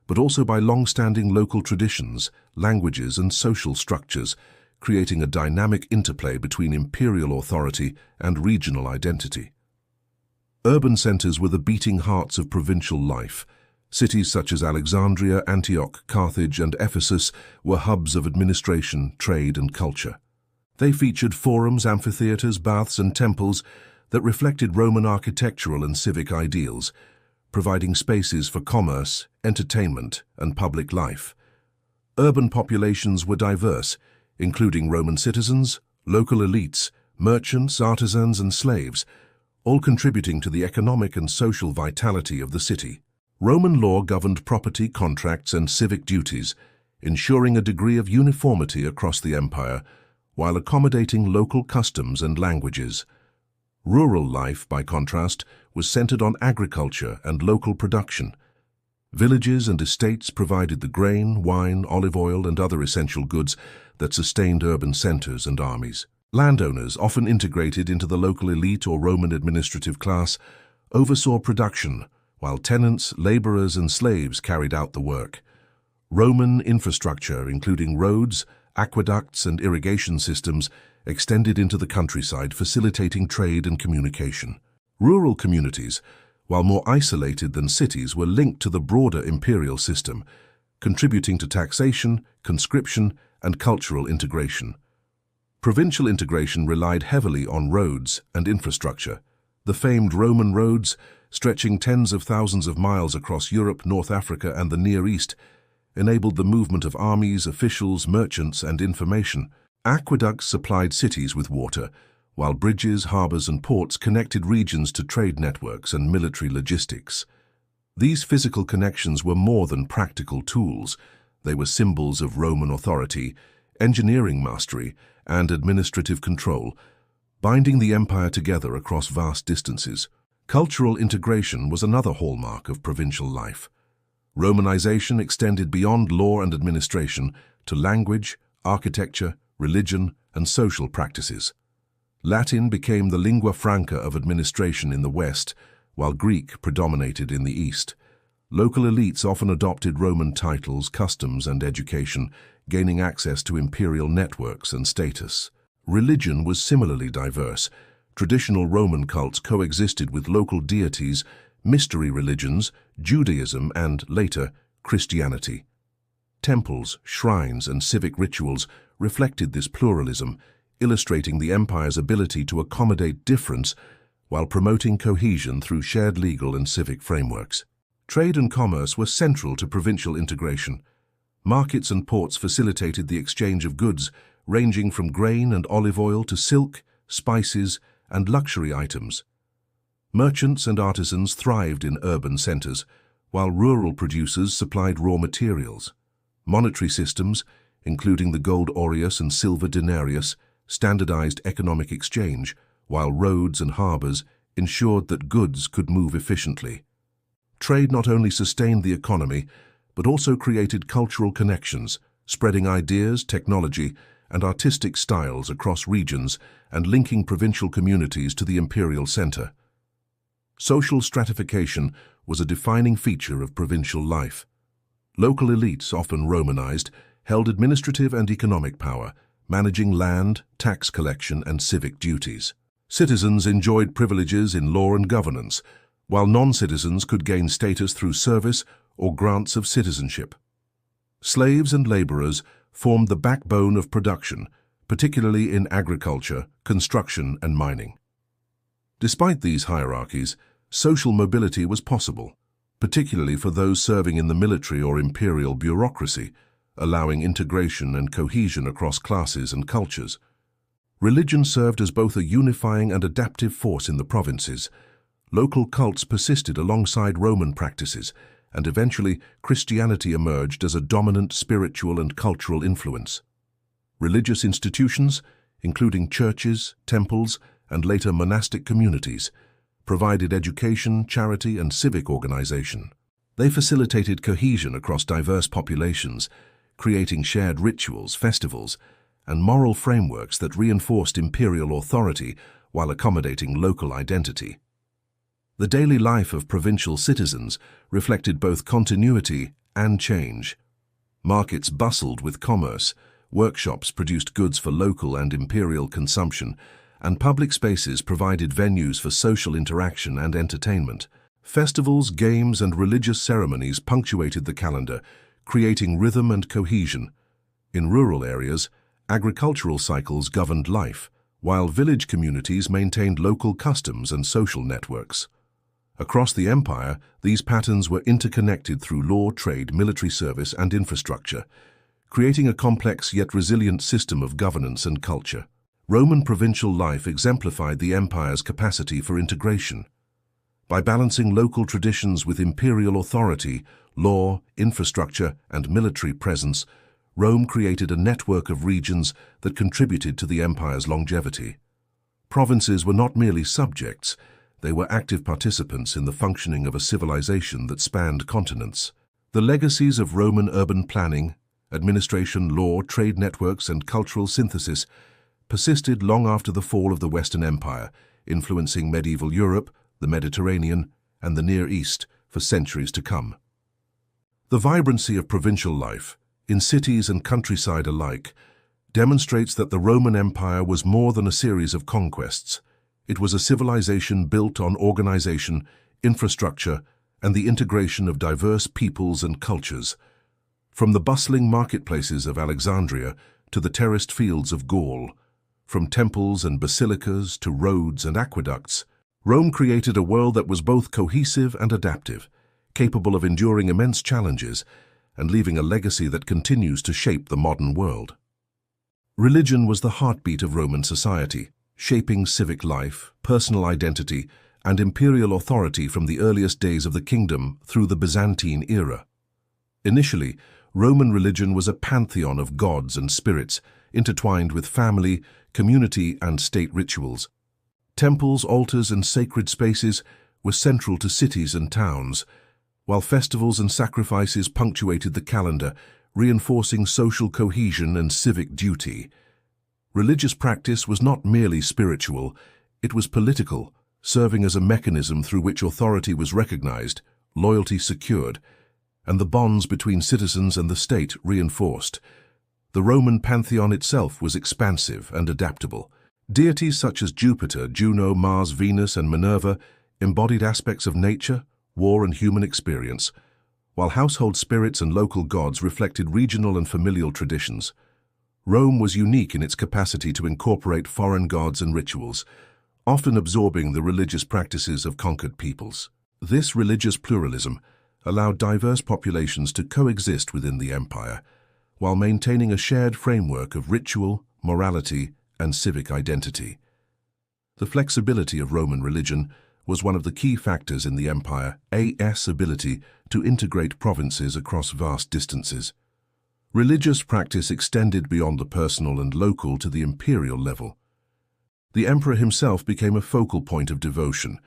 but also by long-standing local traditions, languages, and social structures, creating a dynamic interplay between imperial authority and regional identity. Urban centers were the beating hearts of provincial life, Cities such as Alexandria, Antioch, Carthage, and Ephesus were hubs of administration, trade, and culture. They featured forums, amphitheaters, baths, and temples that reflected Roman architectural and civic ideals, providing spaces for commerce, entertainment, and public life. Urban populations were diverse, including Roman citizens, local elites, merchants, artisans, and slaves, all contributing to the economic and social vitality of the city. Roman law governed property, contracts, and civic duties, ensuring a degree of uniformity across the empire, while accommodating local customs and languages. Rural life, by contrast, was centered on agriculture and local production. Villages and estates provided the grain, wine, olive oil, and other essential goods that sustained urban centers and armies. Landowners, often integrated into the local elite or Roman administrative class, oversaw production, while tenants, laborers, and slaves carried out the work. Roman infrastructure, including roads, aqueducts, and irrigation systems, extended into the countryside, facilitating trade and communication. Rural communities, while more isolated than cities, were linked to the broader imperial system, contributing to taxation, conscription, and cultural integration. Provincial integration relied heavily on roads and infrastructure. The famed Roman roads, stretching tens of thousands of miles across Europe, North Africa, and the Near East, enabled the movement of armies, officials, merchants, and information. Aqueducts supplied cities with water, while bridges, harbors, and ports connected regions to trade networks and military logistics. These physical connections were more than practical tools. They were symbols of Roman authority, engineering mastery, and administrative control, binding the empire together across vast distances. Cultural integration was another hallmark of provincial life. Romanization extended beyond law and administration to language, architecture, religion, and social practices. Latin became the lingua franca of administration in the West, while Greek predominated in the East. Local elites often adopted Roman titles, customs, and education, gaining access to imperial networks and status. Religion was similarly diverse. Traditional Roman cults coexisted with local deities, mystery religions, Judaism, and, later, Christianity. Temples, shrines, and civic rituals reflected this pluralism, illustrating the empire's ability to accommodate difference while promoting cohesion through shared legal and civic frameworks. Trade and commerce were central to provincial integration. Markets and ports facilitated the exchange of goods, ranging from grain and olive oil to silk, spices, and luxury items. Merchants and artisans thrived in urban centers, while rural producers supplied raw materials. Monetary systems, including the gold aureus and silver denarius, standardized economic exchange, while roads and harbors ensured that goods could move efficiently. Trade not only sustained the economy, but also created cultural connections, spreading ideas, technology, and artistic styles across regions and linking provincial communities to the imperial center. Social stratification was a defining feature of provincial life. Local elites, often Romanized, held administrative and economic power, managing land, tax collection, and civic duties. Citizens enjoyed privileges in law and governance, while non-citizens could gain status through service or grants of citizenship. Slaves and laborers formed the backbone of production, particularly in agriculture, construction, and mining. Despite these hierarchies, social mobility was possible, particularly for those serving in the military or imperial bureaucracy, allowing integration and cohesion across classes and cultures. Religion served as both a unifying and adaptive force in the provinces. Local cults persisted alongside Roman practices, and eventually Christianity emerged as a dominant spiritual and cultural influence. Religious institutions, including churches, temples, and later monastic communities, provided education, charity, and civic organization. They facilitated cohesion across diverse populations, creating shared rituals, festivals, and moral frameworks that reinforced imperial authority while accommodating local identity. The daily life of provincial citizens reflected both continuity and change. Markets bustled with commerce, workshops produced goods for local and imperial consumption, and public spaces provided venues for social interaction and entertainment. Festivals, games, and religious ceremonies punctuated the calendar, creating rhythm and cohesion. In rural areas, agricultural cycles governed life, while village communities maintained local customs and social networks. Across the empire, these patterns were interconnected through law, trade, military service, and infrastructure, creating a complex yet resilient system of governance and culture. Roman provincial life exemplified the empire's capacity for integration. By balancing local traditions with imperial authority, law, infrastructure, and military presence, Rome created a network of regions that contributed to the empire's longevity. Provinces were not merely subjects, they were active participants in the functioning of a civilization that spanned continents. The legacies of Roman urban planning, administration, law, trade networks, and cultural synthesis persisted long after the fall of the Western Empire, influencing medieval Europe, the Mediterranean, and the Near East for centuries to come. The vibrancy of provincial life, in cities and countryside alike, demonstrates that the Roman Empire was more than a series of conquests. It was a civilization built on organization, infrastructure, and the integration of diverse peoples and cultures. From the bustling marketplaces of Alexandria to the terraced fields of Gaul, from temples and basilicas to roads and aqueducts, Rome created a world that was both cohesive and adaptive, capable of enduring immense challenges and leaving a legacy that continues to shape the modern world. Religion was the heartbeat of Roman society, shaping civic life, personal identity, and imperial authority from the earliest days of the kingdom through the Byzantine era. Initially, Roman religion was a pantheon of gods and spirits, intertwined with family, community, and state rituals. Temples, altars, and sacred spaces were central to cities and towns, while festivals and sacrifices punctuated the calendar, reinforcing social cohesion and civic duty. Religious practice was not merely spiritual, it was political, serving as a mechanism through which authority was recognized, loyalty secured, and the bonds between citizens and the state reinforced. The Roman pantheon itself was expansive and adaptable. Deities such as Jupiter, Juno, Mars, Venus, and Minerva embodied aspects of nature, war, and human experience, while household spirits and local gods reflected regional and familial traditions. Rome was unique in its capacity to incorporate foreign gods and rituals, often absorbing the religious practices of conquered peoples. This religious pluralism allowed diverse populations to coexist within the empire, while maintaining a shared framework of ritual, morality, and civic identity. The flexibility of Roman religion was one of the key factors in the empire's ability to integrate provinces across vast distances. Religious practice extended beyond the personal and local to the imperial level. The emperor himself became a focal point of devotion,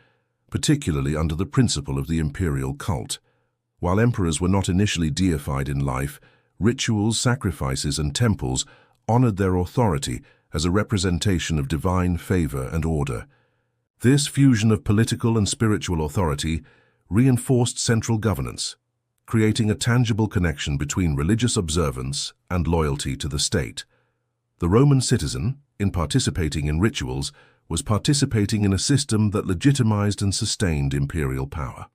particularly under the principle of the imperial cult. While emperors were not initially deified in life, rituals, sacrifices, and temples honored their authority as a representation of divine favor and order. This fusion of political and spiritual authority reinforced central governance, creating a tangible connection between religious observance and loyalty to the state. The Roman citizen, in participating in rituals, was participating in a system that legitimized and sustained imperial power.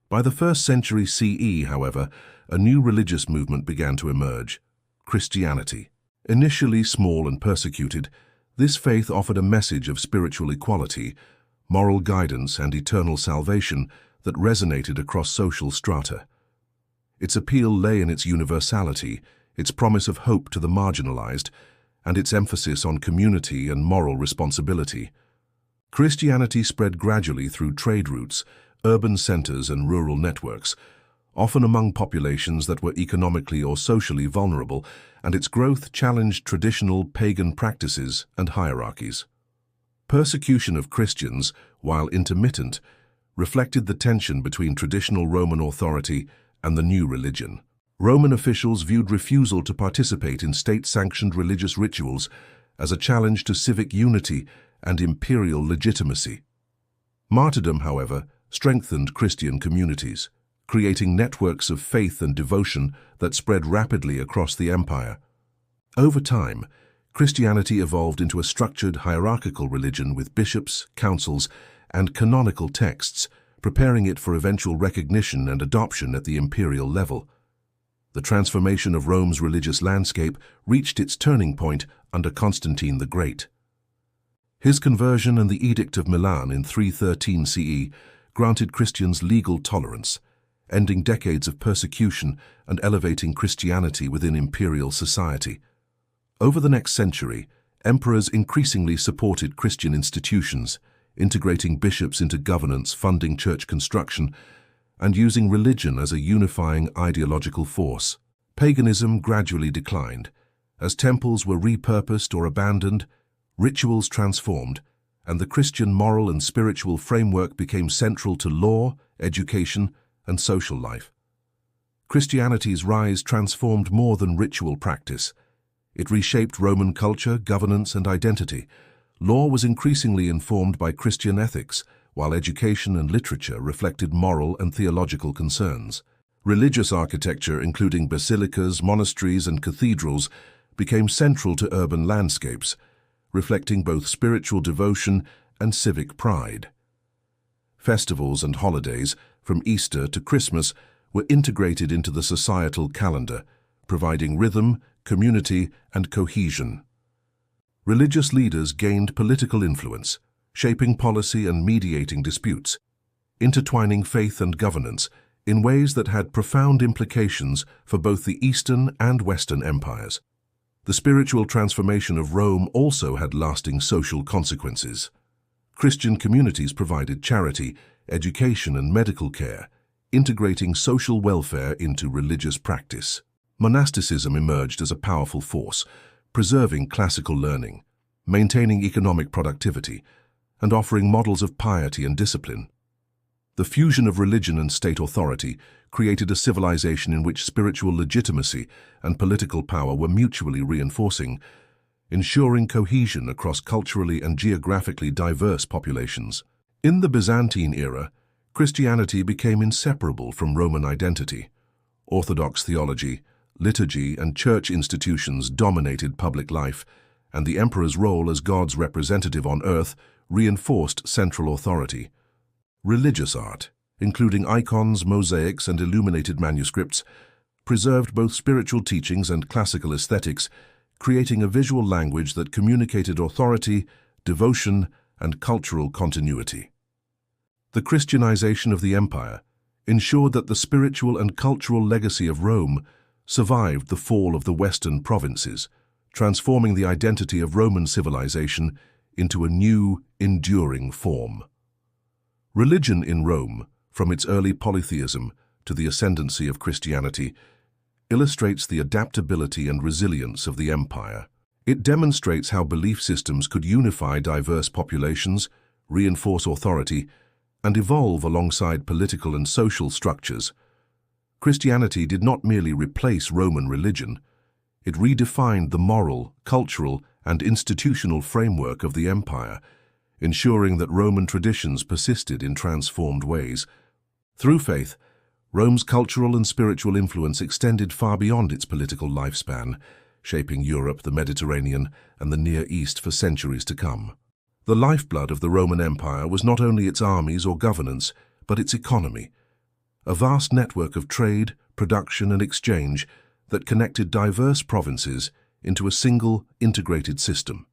By the 1st century CE, however, a new religious movement began to emerge: Christianity. Initially small and persecuted, this faith offered a message of spiritual equality, moral guidance, and eternal salvation that resonated across social strata. Its appeal lay in its universality, its promise of hope to the marginalized, and its emphasis on community and moral responsibility. Christianity spread gradually through trade routes, urban centers, and rural networks, often among populations that were economically or socially vulnerable, and its growth challenged traditional pagan practices and hierarchies. Persecution of Christians, while intermittent, reflected the tension between traditional Roman authority and the new religion. Roman officials viewed refusal to participate in state-sanctioned religious rituals as a challenge to civic unity and imperial legitimacy. Martyrdom, however, strengthened Christian communities, creating networks of faith and devotion that spread rapidly across the empire. Over time, Christianity evolved into a structured hierarchical religion with bishops, councils, and canonical texts, preparing it for eventual recognition and adoption at the imperial level. The transformation of Rome's religious landscape reached its turning point under Constantine the Great. His conversion and the Edict of Milan in 313 CE granted Christians legal tolerance, ending decades of persecution and elevating Christianity within imperial society. Over the next century, emperors increasingly supported Christian institutions, integrating bishops into governance, funding church construction, and using religion as a unifying ideological force. Paganism gradually declined. As temples were repurposed or abandoned, rituals transformed, and the Christian moral and spiritual framework became central to law, education, and social life. Christianity's rise transformed more than ritual practice. It reshaped Roman culture, governance, and identity. Law was increasingly informed by Christian ethics, while education and literature reflected moral and theological concerns. Religious architecture, including basilicas, monasteries, and cathedrals, became central to urban landscapes, reflecting both spiritual devotion and civic pride. Festivals and holidays, from Easter to Christmas, were integrated into the societal calendar, providing rhythm, community, and cohesion. Religious leaders gained political influence, shaping policy and mediating disputes, intertwining faith and governance in ways that had profound implications for both the Eastern and Western empires. The spiritual transformation of Rome also had lasting social consequences. Christian communities provided charity, education, and medical care, integrating social welfare into religious practice. Monasticism emerged as a powerful force, preserving classical learning, maintaining economic productivity, and offering models of piety and discipline. The fusion of religion and state authority created a civilization in which spiritual legitimacy and political power were mutually reinforcing, ensuring cohesion across culturally and geographically diverse populations. In the Byzantine era, Christianity became inseparable from Roman identity. Orthodox theology, liturgy, and church institutions dominated public life, and the emperor's role as God's representative on earth reinforced central authority. Religious art, including icons, mosaics, and illuminated manuscripts, preserved both spiritual teachings and classical aesthetics, creating a visual language that communicated authority, devotion, and cultural continuity. The Christianization of the empire ensured that the spiritual and cultural legacy of Rome survived the fall of the Western provinces, transforming the identity of Roman civilization into a new, enduring form. Religion in Rome, from its early polytheism to the ascendancy of Christianity, illustrates the adaptability and resilience of the empire. It demonstrates how belief systems could unify diverse populations, reinforce authority, and evolve alongside political and social structures. Christianity did not merely replace Roman religion, it redefined the moral, cultural, and institutional framework of the empire, ensuring that Roman traditions persisted in transformed ways. Through faith, Rome's cultural and spiritual influence extended far beyond its political lifespan, shaping Europe, the Mediterranean, and the Near East for centuries to come. The lifeblood of the Roman Empire was not only its armies or governance, but its economy, a vast network of trade, production, and exchange that connected diverse provinces into a single, integrated system.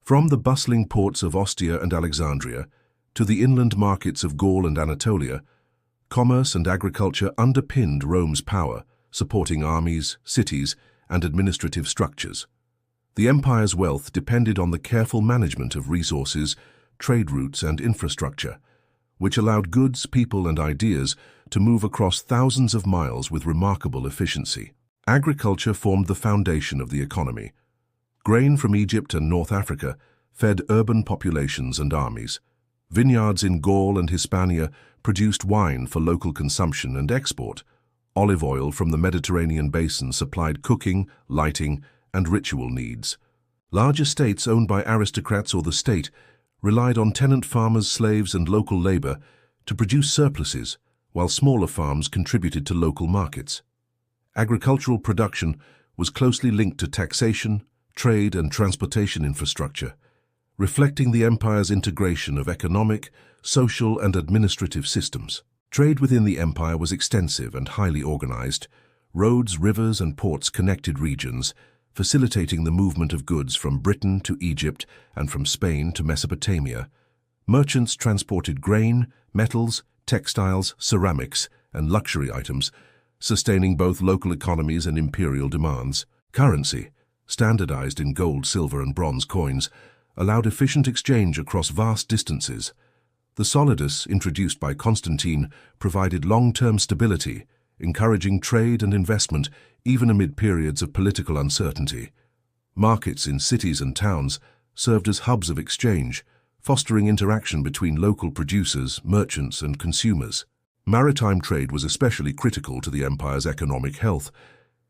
From the bustling ports of Ostia and Alexandria to the inland markets of Gaul and Anatolia, commerce and agriculture underpinned Rome's power, supporting armies, cities, and administrative structures. The empire's wealth depended on the careful management of resources, trade routes, and infrastructure, which allowed goods, people, and ideas to move across thousands of miles with remarkable efficiency. Agriculture formed the foundation of the economy. Grain from Egypt and North Africa fed urban populations and armies. Vineyards in Gaul and Hispania produced wine for local consumption and export. Olive oil from the Mediterranean basin supplied cooking, lighting, and ritual needs. Large estates owned by aristocrats or the state relied on tenant farmers, slaves, and local labor to produce surpluses, while smaller farms contributed to local markets. Agricultural production was closely linked to taxation, trade, and transportation infrastructure, reflecting the empire's integration of economic, social and administrative systems. Trade within the empire was extensive and highly organized. Roads, rivers, and ports connected regions, facilitating the movement of goods from Britain to Egypt and from Spain to Mesopotamia. Merchants transported grain, metals, textiles, ceramics, and luxury items, sustaining both local economies and imperial demands. Currency, standardized in gold, silver, and bronze coins, allowed efficient exchange across vast distances. The solidus, introduced by Constantine, provided long-term stability, encouraging trade and investment even amid periods of political uncertainty. Markets in cities and towns served as hubs of exchange, fostering interaction between local producers, merchants, and consumers. Maritime trade was especially critical to the empire's economic health.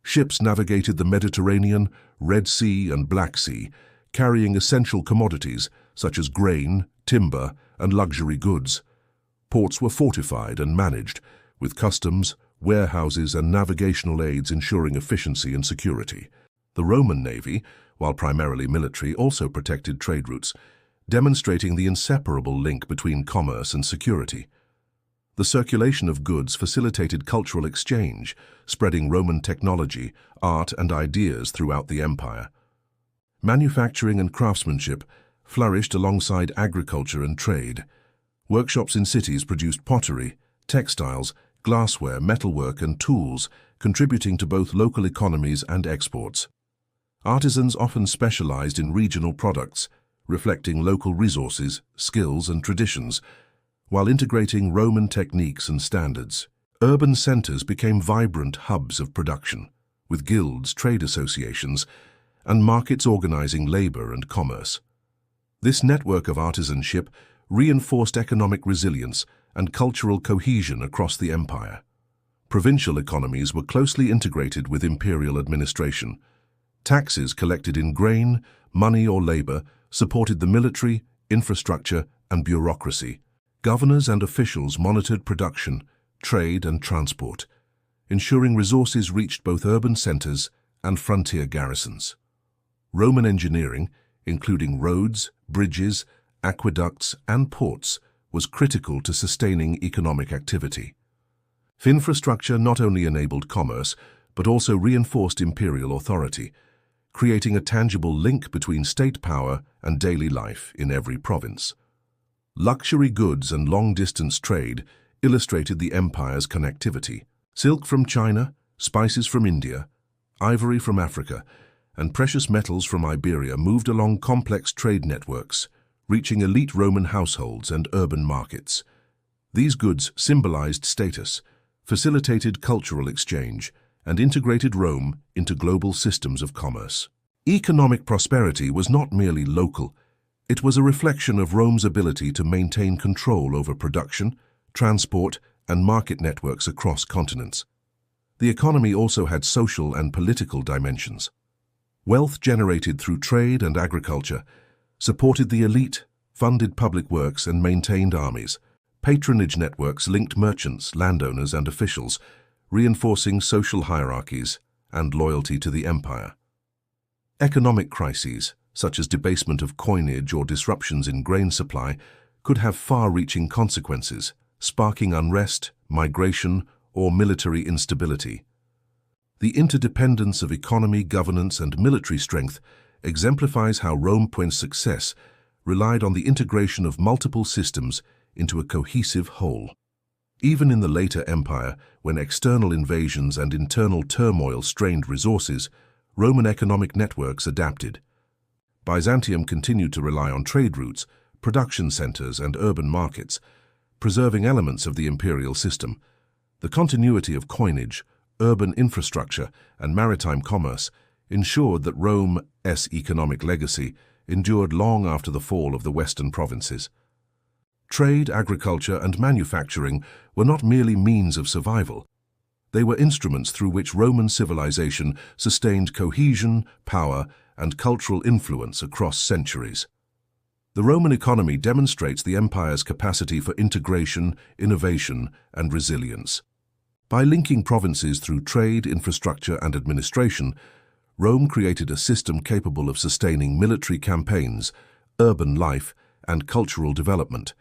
Ships navigated the Mediterranean, Red Sea, and Black Sea, carrying essential commodities such as grain, timber, and luxury goods. Ports were fortified and managed, with customs, warehouses, and navigational aids ensuring efficiency and security. The Roman navy, while primarily military, also protected trade routes, demonstrating the inseparable link between commerce and security. The circulation of goods facilitated cultural exchange, spreading Roman technology, art, and ideas throughout the empire. Manufacturing and craftsmanship flourished alongside agriculture and trade. Workshops in cities produced pottery, textiles, glassware, metalwork, and tools, contributing to both local economies and exports. Artisans often specialized in regional products, reflecting local resources, skills, and traditions, while integrating Roman techniques and standards. Urban centers became vibrant hubs of production, with guilds, trade associations, and markets organizing labor and commerce. This network of artisanship reinforced economic resilience and cultural cohesion across the empire. Provincial economies were closely integrated with imperial administration. Taxes collected in grain, money, or labor supported the military, infrastructure, and bureaucracy. Governors and officials monitored production, trade, and transport, ensuring resources reached both urban centers and frontier garrisons. Roman engineering, including roads, bridges, aqueducts, and ports, was critical to sustaining economic activity. Infrastructure not only enabled commerce, but also reinforced imperial authority, creating a tangible link between state power and daily life in every province. Luxury goods and long-distance trade illustrated the empire's connectivity. Silk from China, spices from India, ivory from Africa, and precious metals from Iberia moved along complex trade networks, reaching elite Roman households and urban markets. These goods symbolized status, facilitated cultural exchange, and integrated Rome into global systems of commerce. Economic prosperity was not merely local. It was a reflection of Rome's ability to maintain control over production, transport, and market networks across continents. The economy also had social and political dimensions. Wealth generated through trade and agriculture supported the elite, funded public works, and maintained armies. Patronage networks linked merchants, landowners, and officials, reinforcing social hierarchies and loyalty to the empire. Economic crises, such as debasement of coinage or disruptions in grain supply, could have far-reaching consequences, sparking unrest, migration, or military instability. The interdependence of economy, governance, and military strength exemplifies how Rome's success relied on the integration of multiple systems into a cohesive whole. Even in the later empire, when external invasions and internal turmoil strained resources, Roman economic networks adapted. Byzantium continued to rely on trade routes, production centers, and urban markets, preserving elements of the imperial system. The continuity of coinage, urban infrastructure, and maritime commerce ensured that Rome's economic legacy endured long after the fall of the western provinces. Trade, agriculture, and manufacturing were not merely means of survival. They were instruments through which Roman civilization sustained cohesion, power, and cultural influence across centuries. The Roman economy demonstrates the empire's capacity for integration, innovation, and resilience. By linking provinces through trade, infrastructure, and administration, Rome created a system capable of sustaining military campaigns, urban life, and cultural development.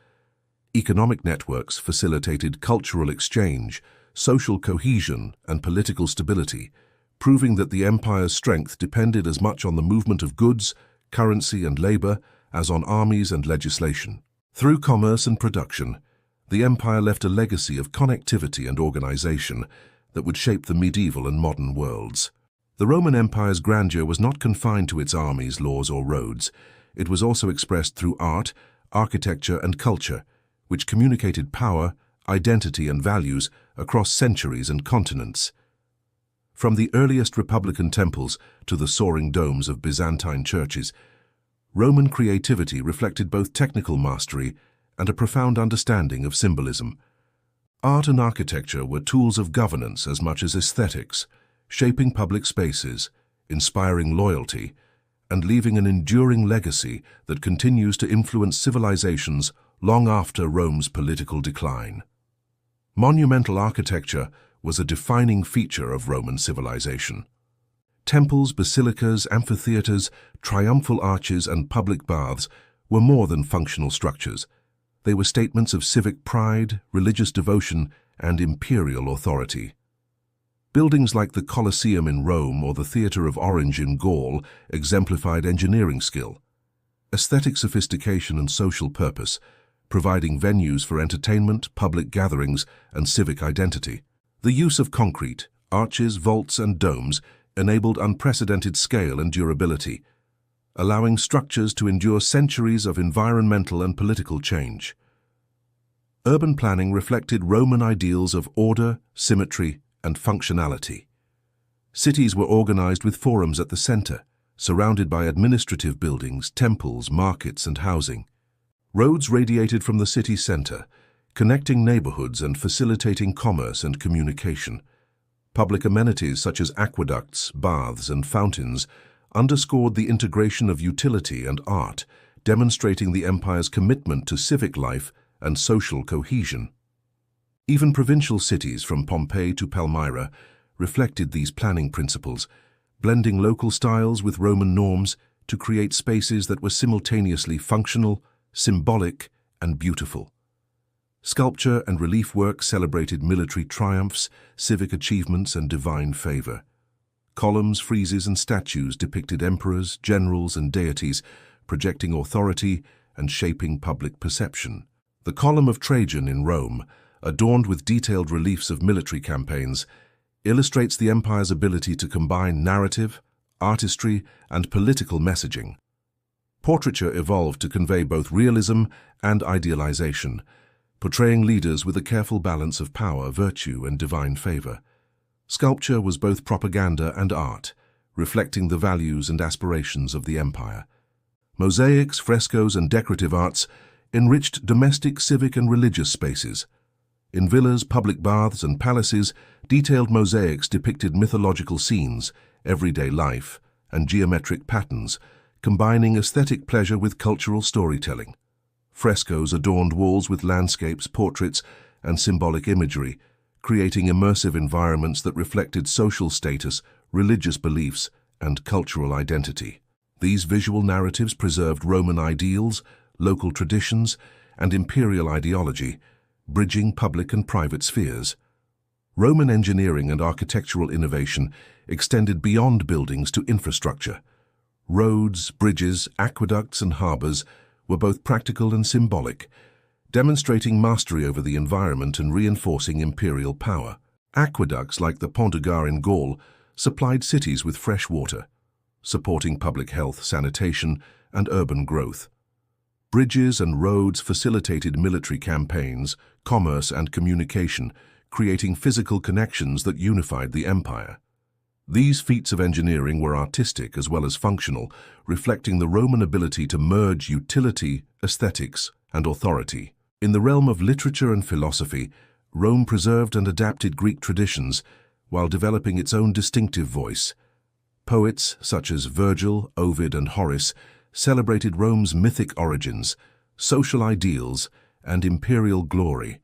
Economic networks facilitated cultural exchange, social cohesion, and political stability, proving that the empire's strength depended as much on the movement of goods, currency, and labor as on armies and legislation. Through commerce and production, the empire left a legacy of connectivity and organization that would shape the medieval and modern worlds. The Roman Empire's grandeur was not confined to its armies, laws, or roads. It was also expressed through art, architecture, and culture, which communicated power, identity, and values across centuries and continents. From the earliest republican temples to the soaring domes of Byzantine churches, Roman creativity reflected both technical mastery and a profound understanding of symbolism. Art and architecture were tools of governance as much as aesthetics, shaping public spaces, inspiring loyalty, and leaving an enduring legacy that continues to influence civilizations long after Rome's political decline. Monumental architecture was a defining feature of Roman civilization. Temples, basilicas, amphitheaters, triumphal arches, and public baths were more than functional structures. They were statements of civic pride, religious devotion, and imperial authority. Buildings like the Colosseum in Rome or the Theatre of Orange in Gaul exemplified engineering skill, aesthetic sophistication, and social purpose, providing venues for entertainment, public gatherings, and civic identity. The use of concrete, arches, vaults, and domes enabled unprecedented scale and durability, allowing structures to endure centuries of environmental and political change. Urban planning reflected Roman ideals of order, symmetry, and functionality. Cities were organized with forums at the center, surrounded by administrative buildings, temples, markets, and housing. Roads radiated from the city center, connecting neighborhoods and facilitating commerce and communication. Public amenities such as aqueducts, baths, and fountains underscored the integration of utility and art, demonstrating the empire's commitment to civic life and social cohesion. Even provincial cities from Pompeii to Palmyra reflected these planning principles, blending local styles with Roman norms to create spaces that were simultaneously functional, symbolic, and beautiful. Sculpture and relief work celebrated military triumphs, civic achievements, and divine favor. Columns, friezes, and statues depicted emperors, generals, and deities, projecting authority and shaping public perception. The Column of Trajan in Rome, adorned with detailed reliefs of military campaigns, illustrates the empire's ability to combine narrative, artistry, and political messaging. Portraiture evolved to convey both realism and idealization, portraying leaders with a careful balance of power, virtue, and divine favor. Sculpture was both propaganda and art, reflecting the values and aspirations of the empire. Mosaics, frescoes, and decorative arts enriched domestic, civic, and religious spaces. In villas, public baths, and palaces, detailed mosaics depicted mythological scenes, everyday life, and geometric patterns, combining aesthetic pleasure with cultural storytelling. Frescoes adorned walls with landscapes, portraits, and symbolic imagery, creating immersive environments that reflected social status, religious beliefs, and cultural identity. These visual narratives preserved Roman ideals, local traditions, and imperial ideology, bridging public and private spheres. Roman engineering and architectural innovation extended beyond buildings to infrastructure. Roads, bridges, aqueducts, and harbors were both practical and symbolic, demonstrating mastery over the environment and reinforcing imperial power. Aqueducts like the Pont de Gare in Gaul supplied cities with fresh water, supporting public health, sanitation, and urban growth. Bridges and roads facilitated military campaigns, commerce, and communication, creating physical connections that unified the empire. These feats of engineering were artistic as well as functional, reflecting the Roman ability to merge utility, aesthetics, and authority. In the realm of literature and philosophy, Rome preserved and adapted Greek traditions while developing its own distinctive voice. Poets such as Virgil, Ovid, and Horace celebrated Rome's mythic origins, social ideals, and imperial glory,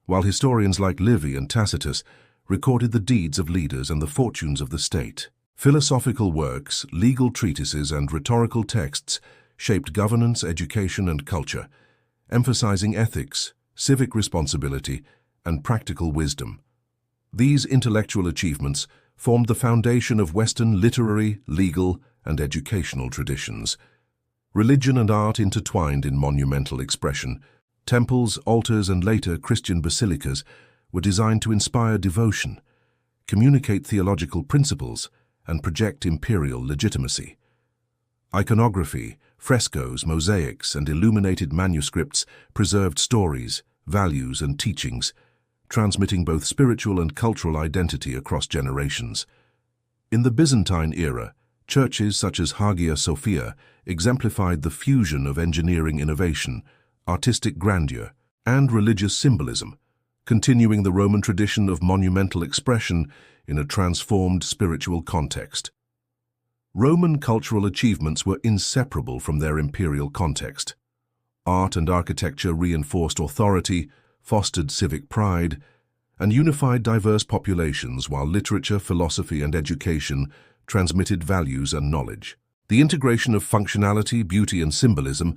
while historians like Livy and Tacitus recorded the deeds of leaders and the fortunes of the state. Philosophical works, legal treatises, and rhetorical texts shaped governance, education, and culture, emphasizing ethics, civic responsibility, and practical wisdom. These intellectual achievements formed the foundation of Western literary, legal, and educational traditions. Religion and art intertwined in monumental expression. Temples, altars, and later Christian basilicas were designed to inspire devotion, communicate theological principles, and project imperial legitimacy. Iconography, frescoes, mosaics, and illuminated manuscripts preserved stories, values, and teachings, transmitting both spiritual and cultural identity across generations. In the Byzantine era, churches such as Hagia Sophia exemplified the fusion of engineering innovation, artistic grandeur, and religious symbolism, continuing the Roman tradition of monumental expression in a transformed spiritual context. Roman cultural achievements were inseparable from their imperial context. Art and architecture reinforced authority, fostered civic pride, and unified diverse populations, while literature, philosophy, and education transmitted values and knowledge. The integration of functionality, beauty, and symbolism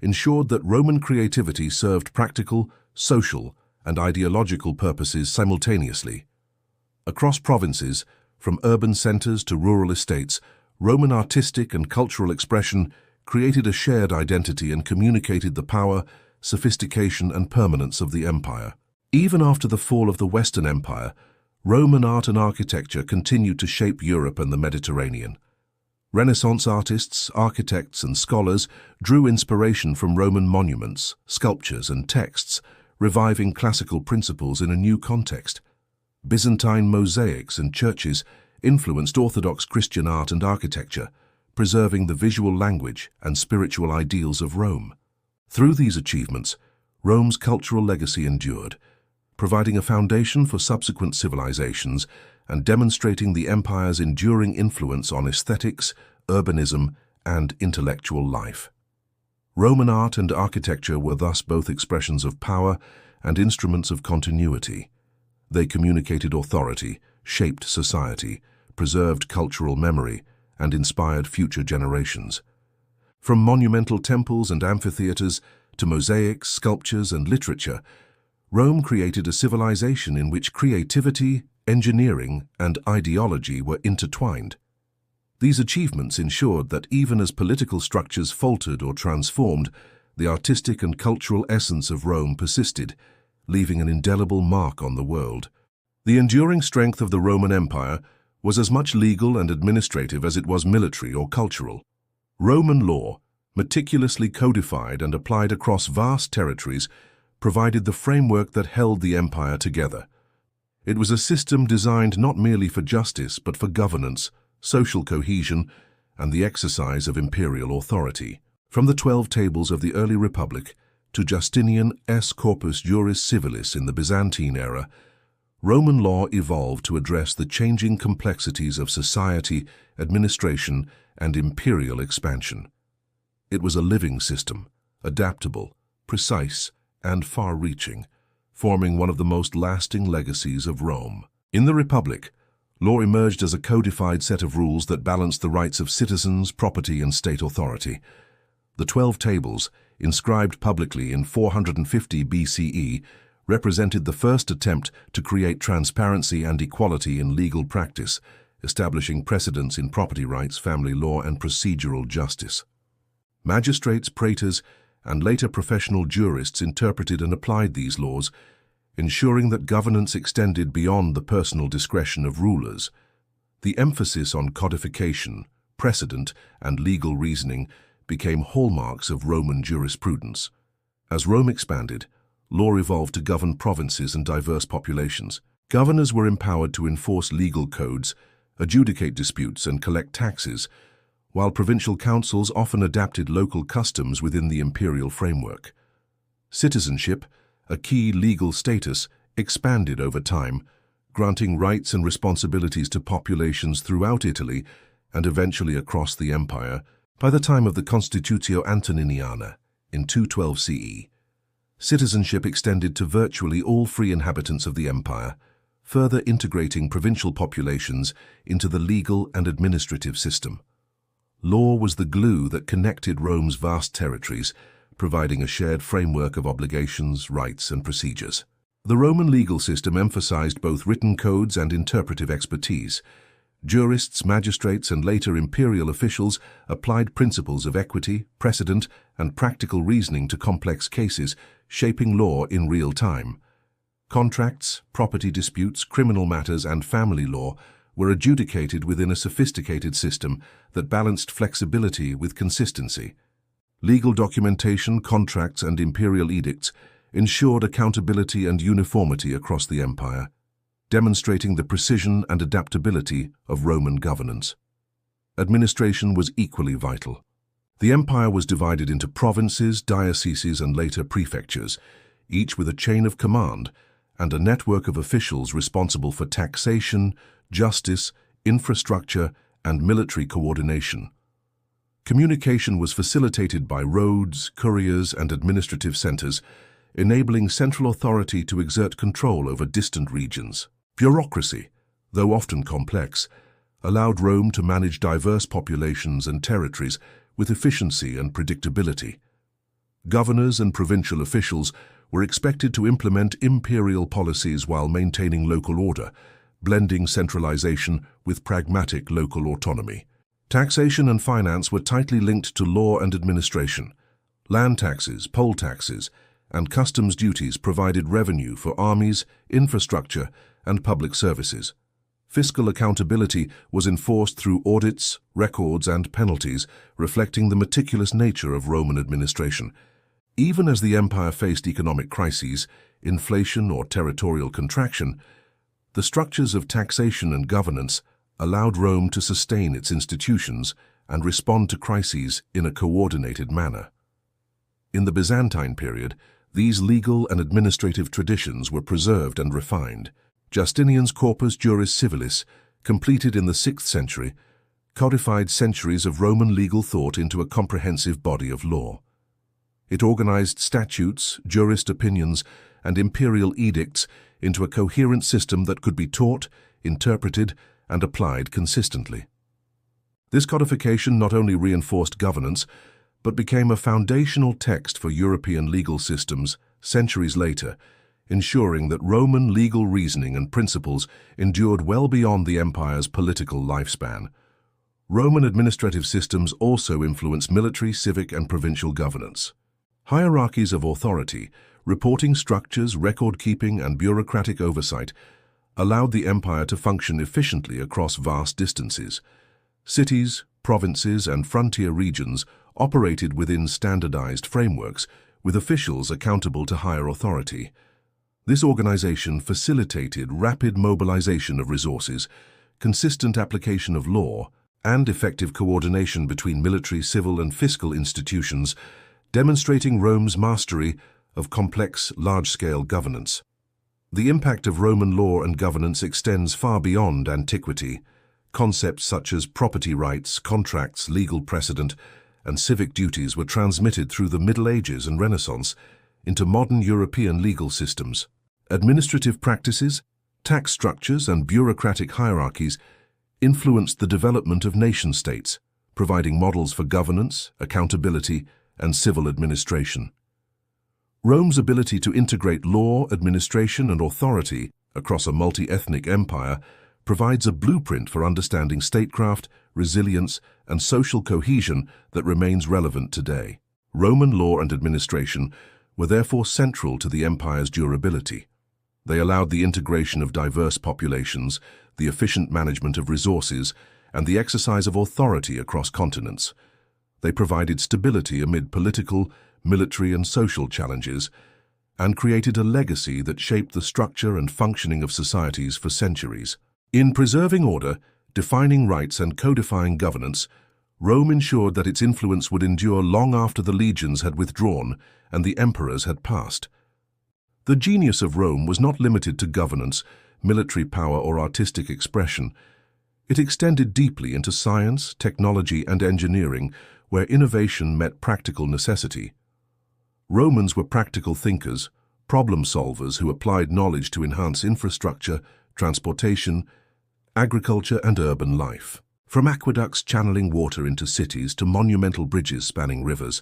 ensured that Roman creativity served practical, social, and ideological purposes simultaneously. Across provinces, from urban centers to rural estates, Roman artistic and cultural expression created a shared identity and communicated the power, sophistication, and permanence of the empire. Even after the fall of the Western Empire, Roman art and architecture continued to shape Europe and the Mediterranean. Renaissance artists, architects, and scholars drew inspiration from Roman monuments, sculptures, and texts, reviving classical principles in a new context. Byzantine mosaics and churches influenced Orthodox Christian art and architecture, preserving the visual language and spiritual ideals of Rome. Through these achievements, Rome's cultural legacy endured, providing a foundation for subsequent civilizations and demonstrating the empire's enduring influence on aesthetics, urbanism, and intellectual life. Roman art and architecture were thus both expressions of power and instruments of continuity. They communicated authority, shaped society, preserved cultural memory, and inspired future generations. From monumental temples and amphitheaters to mosaics, sculptures, and literature, Rome created a civilization in which creativity, engineering, and ideology were intertwined. These achievements ensured that even as political structures faltered or transformed, the artistic and cultural essence of Rome persisted, leaving an indelible mark on the world. The enduring strength of the Roman Empire was as much legal and administrative as it was military or cultural. Roman law, meticulously codified and applied across vast territories, provided the framework that held the empire together. It was a system designed not merely for justice but for governance, social cohesion, and the exercise of imperial authority. From the 12 Tables of the early Republic to Justinian's Corpus Juris Civilis in the Byzantine era, Roman law evolved to address the changing complexities of society, administration, and imperial expansion. It was a living system, adaptable, precise, and far-reaching, forming one of the most lasting legacies of Rome. In the Republic, law emerged as a codified set of rules that balanced the rights of citizens, property, and state authority. The 12 Tables, inscribed publicly in 450 BCE, represented the first attempt to create transparency and equality in legal practice, establishing precedents in property rights, family law, and procedural justice. Magistrates, praetors, and later professional jurists interpreted and applied these laws, ensuring that governance extended beyond the personal discretion of rulers. The emphasis on codification, precedent, and legal reasoning became hallmarks of Roman jurisprudence. As Rome expanded, law evolved to govern provinces and diverse populations. Governors were empowered to enforce legal codes, adjudicate disputes, and collect taxes, while provincial councils often adapted local customs within the imperial framework. Citizenship, a key legal status, expanded over time, granting rights and responsibilities to populations throughout Italy and eventually across the empire. By the time of the Constitutio Antoniniana in 212 CE, citizenship extended to virtually all free inhabitants of the empire, further integrating provincial populations into the legal and administrative system. Law was the glue that connected Rome's vast territories, providing a shared framework of obligations, rights, and procedures. The Roman legal system emphasized both written codes and interpretive expertise. Jurists, magistrates, and later imperial officials applied principles of equity, precedent, and practical reasoning to complex cases, shaping law in real time. Contracts, property disputes, criminal matters, and family law were adjudicated within a sophisticated system that balanced flexibility with consistency. Legal documentation, contracts, and imperial edicts ensured accountability and uniformity across the empire, demonstrating the precision and adaptability of Roman governance. Administration was equally vital. The empire was divided into provinces, dioceses, and later prefectures, each with a chain of command and a network of officials responsible for taxation, justice, infrastructure, and military coordination. Communication was facilitated by roads, couriers, and administrative centers, enabling central authority to exert control over distant regions. Bureaucracy, though often complex, allowed Rome to manage diverse populations and territories with efficiency and predictability. Governors and provincial officials were expected to implement imperial policies while maintaining local order, blending centralization with pragmatic local autonomy. Taxation and finance were tightly linked to law and administration. Land taxes, poll taxes, and customs duties provided revenue for armies, infrastructure, and public services. Fiscal accountability was enforced through audits, records, and penalties, reflecting the meticulous nature of Roman administration. Even as the empire faced economic crises, inflation or territorial contraction, the structures of taxation and governance allowed Rome to sustain its institutions and respond to crises in a coordinated manner. In the Byzantine period, these legal and administrative traditions were preserved and refined. Justinian's Corpus Juris Civilis, completed in the 6th century, codified centuries of Roman legal thought into a comprehensive body of law. It organized statutes, jurist opinions, and imperial edicts into a coherent system that could be taught, interpreted, and applied consistently. This codification not only reinforced governance, but became a foundational text for European legal systems centuries later, ensuring that Roman legal reasoning and principles endured well beyond the empire's political lifespan. Roman administrative systems also influenced military, civic, and provincial governance. Hierarchies of authority, reporting structures, record-keeping, and bureaucratic oversight allowed the empire to function efficiently across vast distances. Cities, provinces, and frontier regions operated within standardized frameworks, with officials accountable to higher authority. This organization facilitated rapid mobilization of resources, consistent application of law, and effective coordination between military, civil, and fiscal institutions, demonstrating Rome's mastery of complex, large-scale governance. The impact of Roman law and governance extends far beyond antiquity. Concepts such as property rights, contracts, legal precedent, and civic duties were transmitted through the Middle Ages and Renaissance into modern European legal systems. Administrative practices, tax structures, and bureaucratic hierarchies influenced the development of nation-states, providing models for governance, accountability, and civil administration. Rome's ability to integrate law, administration, and authority across a multi-ethnic empire provides a blueprint for understanding statecraft, resilience, and social cohesion that remains relevant today. Roman law and administration were therefore central to the empire's durability. They allowed the integration of diverse populations, the efficient management of resources, and the exercise of authority across continents. They provided stability amid political, military, and social challenges, and created a legacy that shaped the structure and functioning of societies for centuries. In preserving order, defining rights, and codifying governance, Rome ensured that its influence would endure long after the legions had withdrawn and the emperors had passed. The genius of Rome was not limited to governance, military power, or artistic expression. It extended deeply into science, technology, and engineering, where innovation met practical necessity. Romans were practical thinkers, problem solvers who applied knowledge to enhance infrastructure, transportation, agriculture, and urban life. From aqueducts channeling water into cities to monumental bridges spanning rivers,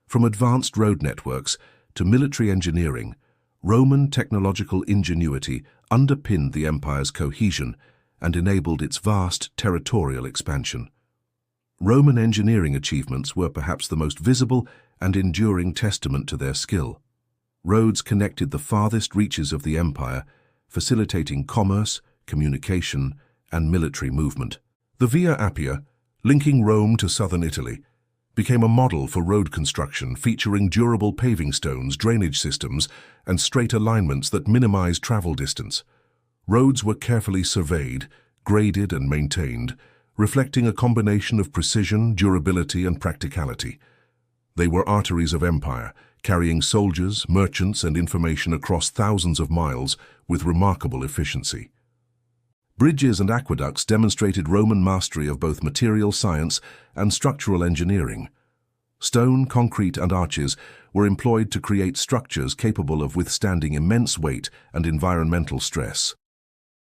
From advanced road networks to military engineering, Roman technological ingenuity underpinned the empire's cohesion and enabled its vast territorial expansion. Roman engineering achievements were perhaps the most visible and enduring testament to their skill. Roads connected the farthest reaches of the empire, facilitating commerce, communication, and military movement. The Via Appia, linking Rome to southern Italy, became a model for road construction featuring durable paving stones, drainage systems, and straight alignments that minimized travel distance. Roads were carefully surveyed, graded, and maintained, reflecting a combination of precision, durability, and practicality. They were arteries of empire, carrying soldiers, merchants, and information across thousands of miles with remarkable efficiency. Bridges and aqueducts demonstrated Roman mastery of both material science and structural engineering. Stone, concrete, and arches were employed to create structures capable of withstanding immense weight and environmental stress.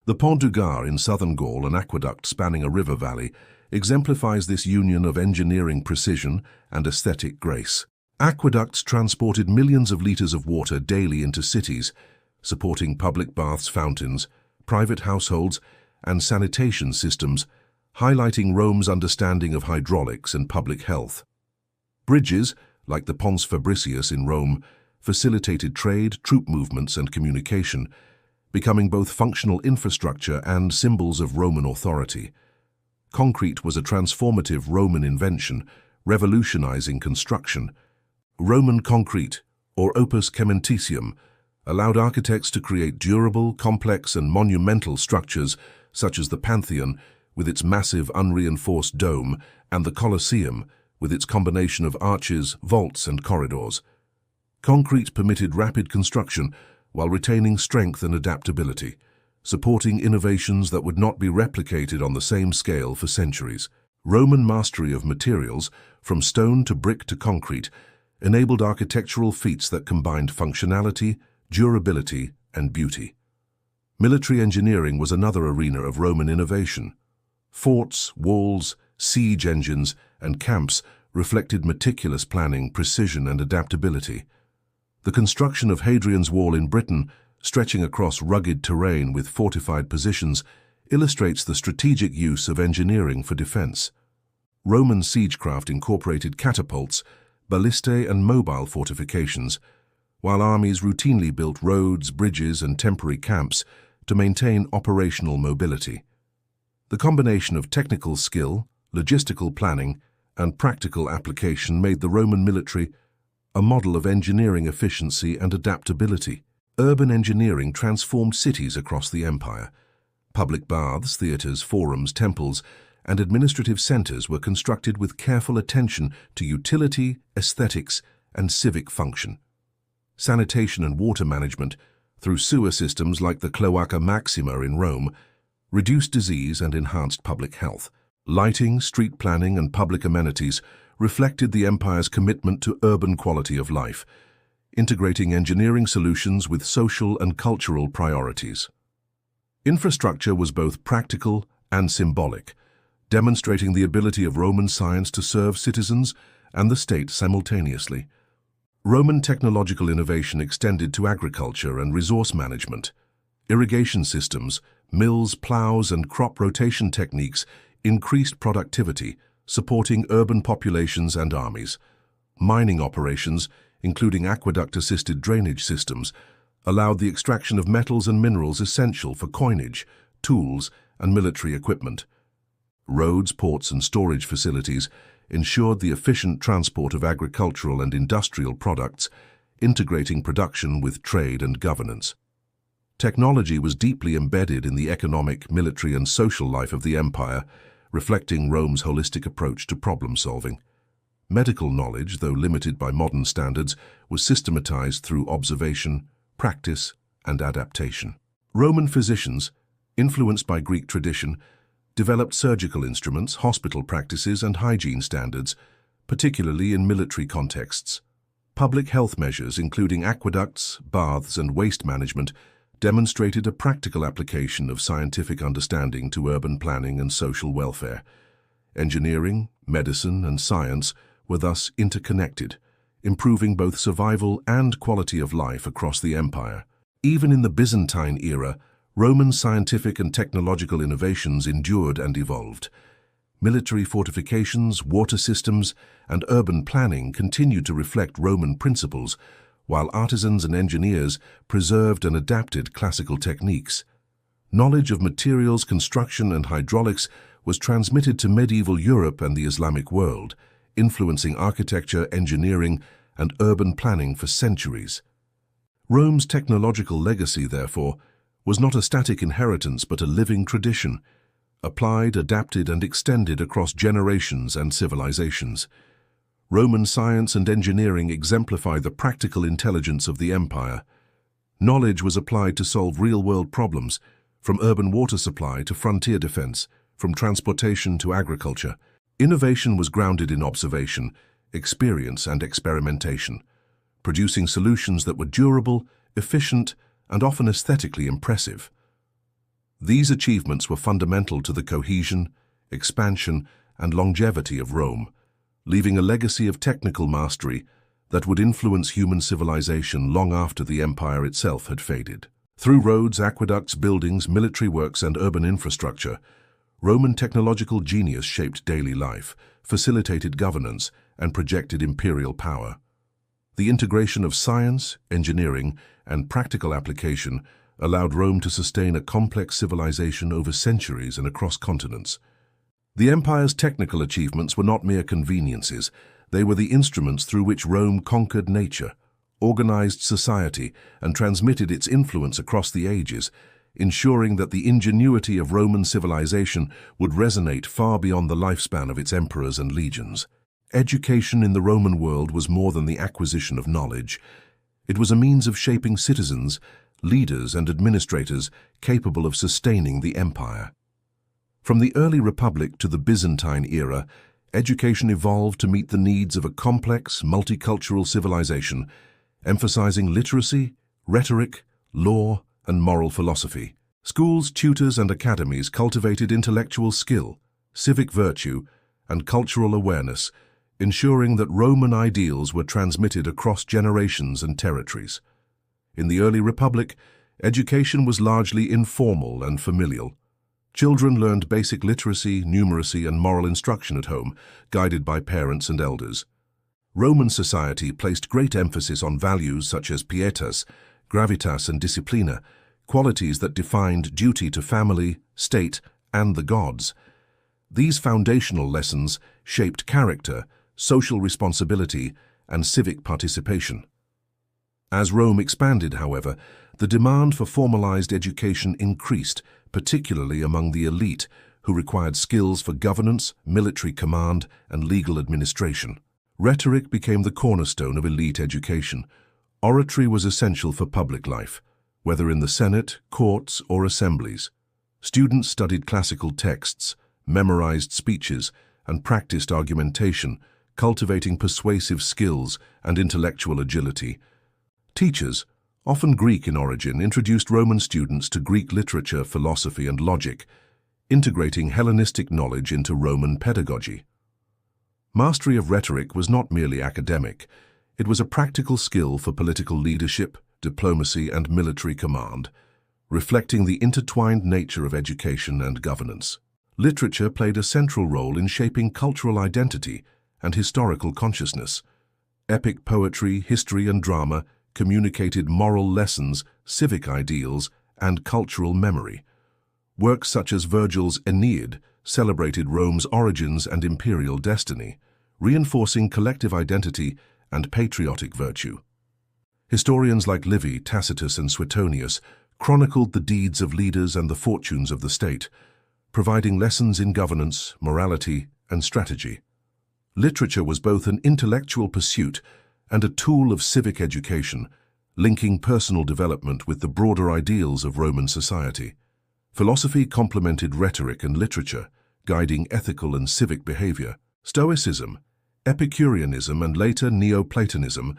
The Pont du Gard in southern Gaul, an aqueduct spanning a river valley, exemplifies this union of engineering precision and aesthetic grace. Aqueducts transported millions of liters of water daily into cities, supporting public baths, fountains, private households, and sanitation systems, highlighting Rome's understanding of hydraulics and public health. Bridges, like the Pons Fabricius in Rome, facilitated trade, troop movements, and communication, becoming both functional infrastructure and symbols of Roman authority. Concrete was a transformative Roman invention, revolutionizing construction. Roman concrete, or opus cementitium, allowed architects to create durable, complex, and monumental structures such as the Pantheon, with its massive unreinforced dome, and the Colosseum, with its combination of arches, vaults, and corridors. Concrete permitted rapid construction while retaining strength and adaptability, supporting innovations that would not be replicated on the same scale for centuries. Roman mastery of materials, from stone to brick to concrete, enabled architectural feats that combined functionality, durability, and beauty. Military engineering was another arena of Roman innovation. Forts, walls, siege engines, and camps reflected meticulous planning, precision, and adaptability. The construction of Hadrian's Wall in Britain, stretching across rugged terrain with fortified positions, illustrates the strategic use of engineering for defense. Roman siegecraft incorporated catapults, ballistae, and mobile fortifications, while armies routinely built roads, bridges, and temporary camps to maintain operational mobility. The combination of technical skill, logistical planning, and practical application made the Roman military a model of engineering efficiency and adaptability. Urban engineering transformed cities across the empire. Public baths, theaters, forums, temples, and administrative centers were constructed with careful attention to utility, aesthetics, and civic function. Sanitation and water management, through sewer systems like the Cloaca Maxima in Rome, reduced disease and enhanced public health. Lighting, street planning, and public amenities reflected the empire's commitment to urban quality of life, integrating engineering solutions with social and cultural priorities. Infrastructure was both practical and symbolic, demonstrating the ability of Roman science to serve citizens and the state simultaneously. Roman technological innovation extended to agriculture and resource management. Irrigation systems, mills, plows, and crop rotation techniques increased productivity, supporting urban populations and armies. Mining operations, including aqueduct-assisted drainage systems, allowed the extraction of metals and minerals essential for coinage, tools, and military equipment. Roads, ports, and storage facilities ensured the efficient transport of agricultural and industrial products, integrating production with trade and governance. Technology was deeply embedded in the economic, military, and social life of the empire, reflecting Rome's holistic approach to problem-solving. Medical knowledge, though limited by modern standards, was systematized through observation, practice, and adaptation. Roman physicians, influenced by Greek tradition, developed surgical instruments, hospital practices, and hygiene standards, particularly in military contexts. Public health measures, including aqueducts, baths, and waste management, demonstrated a practical application of scientific understanding to urban planning and social welfare. Engineering, medicine, and science were thus interconnected, improving both survival and quality of life across the empire. Even in the Byzantine era, Roman scientific and technological innovations endured and evolved. Military fortifications, water systems, and urban planning continued to reflect Roman principles, while artisans and engineers preserved and adapted classical techniques. Knowledge of materials, construction, and hydraulics was transmitted to medieval Europe and the Islamic world, influencing architecture, engineering, and urban planning for centuries. Rome's technological legacy, therefore, was not a static inheritance but a living tradition, applied, adapted, and extended across generations and civilizations. Roman science and engineering exemplify the practical intelligence of the empire. Knowledge was applied to solve real-world problems, from urban water supply to frontier defense, from transportation to agriculture. Innovation was grounded in observation, experience, and experimentation, producing solutions that were durable, efficient, and often aesthetically impressive. These achievements were fundamental to the cohesion, expansion, and longevity of Rome, leaving a legacy of technical mastery that would influence human civilization long after the empire itself had faded. Through roads, aqueducts, buildings, military works, and urban infrastructure, Roman technological genius shaped daily life, facilitated governance, and projected imperial power. The integration of science, engineering, and practical application allowed Rome to sustain a complex civilization over centuries and across continents. The empire's technical achievements were not mere conveniences. They were the instruments through which Rome conquered nature, organized society, and transmitted its influence across the ages, ensuring that the ingenuity of Roman civilization would resonate far beyond the lifespan of its emperors and legions. Education in the Roman world was more than the acquisition of knowledge. It was a means of shaping citizens, leaders, and administrators capable of sustaining the empire. From the early Republic to the Byzantine era, education evolved to meet the needs of a complex, multicultural civilization, emphasizing literacy, rhetoric, law, and moral philosophy. Schools, tutors, and academies cultivated intellectual skill, civic virtue, and cultural awareness, ensuring that Roman ideals were transmitted across generations and territories. In the early Republic, education was largely informal and familial. Children learned basic literacy, numeracy, and moral instruction at home, guided by parents and elders. Roman society placed great emphasis on values such as pietas, gravitas, and disciplina, qualities that defined duty to family, state, and the gods. These foundational lessons shaped character, social responsibility, and civic participation. As Rome expanded, however, the demand for formalized education increased, particularly among the elite, who required skills for governance, military command, and legal administration. Rhetoric became the cornerstone of elite education. Oratory was essential for public life, whether in the Senate, courts, or assemblies. Students studied classical texts, memorized speeches, and practiced argumentation, cultivating persuasive skills and intellectual agility. Teachers, often Greek in origin, introduced Roman students to Greek literature, philosophy, and logic, integrating Hellenistic knowledge into Roman pedagogy. Mastery of rhetoric was not merely academic. It was a practical skill for political leadership, diplomacy, and military command, reflecting the intertwined nature of education and governance. Literature played a central role in shaping cultural identity and historical consciousness. Epic poetry, history, and drama communicated moral lessons, civic ideals, and cultural memory. Works such as Virgil's Aeneid celebrated Rome's origins and imperial destiny, reinforcing collective identity and patriotic virtue. Historians like Livy, Tacitus, and Suetonius chronicled the deeds of leaders and the fortunes of the state, providing lessons in governance, morality, and strategy. Literature was both an intellectual pursuit and a tool of civic education, linking personal development with the broader ideals of Roman society. Philosophy complemented rhetoric and literature, guiding ethical and civic behavior. Stoicism, Epicureanism, and later Neoplatonism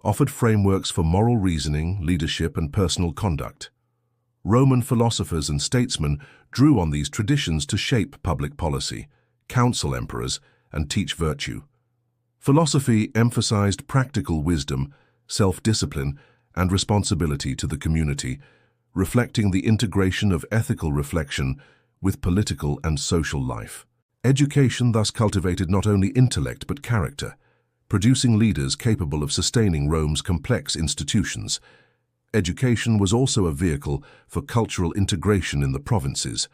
offered frameworks for moral reasoning, leadership, and personal conduct. Roman philosophers and statesmen drew on these traditions to shape public policy, counsel emperors, and teach virtue. Philosophy emphasized practical wisdom, self-discipline, and responsibility to the community, reflecting the integration of ethical reflection with political and social life. Education thus cultivated not only intellect but character, producing leaders capable of sustaining Rome's complex institutions. Education was also a vehicle for cultural integration in the provinces.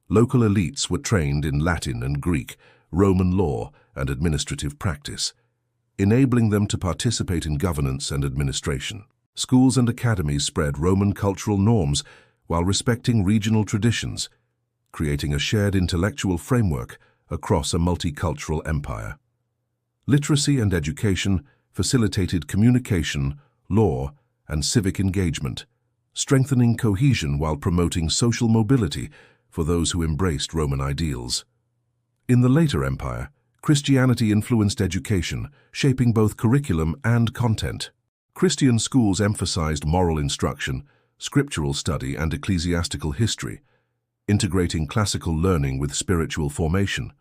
Local elites were trained in Latin and Greek, Roman law, and administrative practice, enabling them to participate in governance and administration. Schools and academies spread Roman cultural norms while respecting regional traditions, creating a shared intellectual framework across a multicultural empire. Literacy and education facilitated communication, law, and civic engagement, strengthening cohesion while promoting social mobility for those who embraced Roman ideals. In the later empire, Christianity influenced education, shaping both curriculum and content. Christian schools emphasized moral instruction, scriptural study, and ecclesiastical history, integrating classical learning with spiritual formation.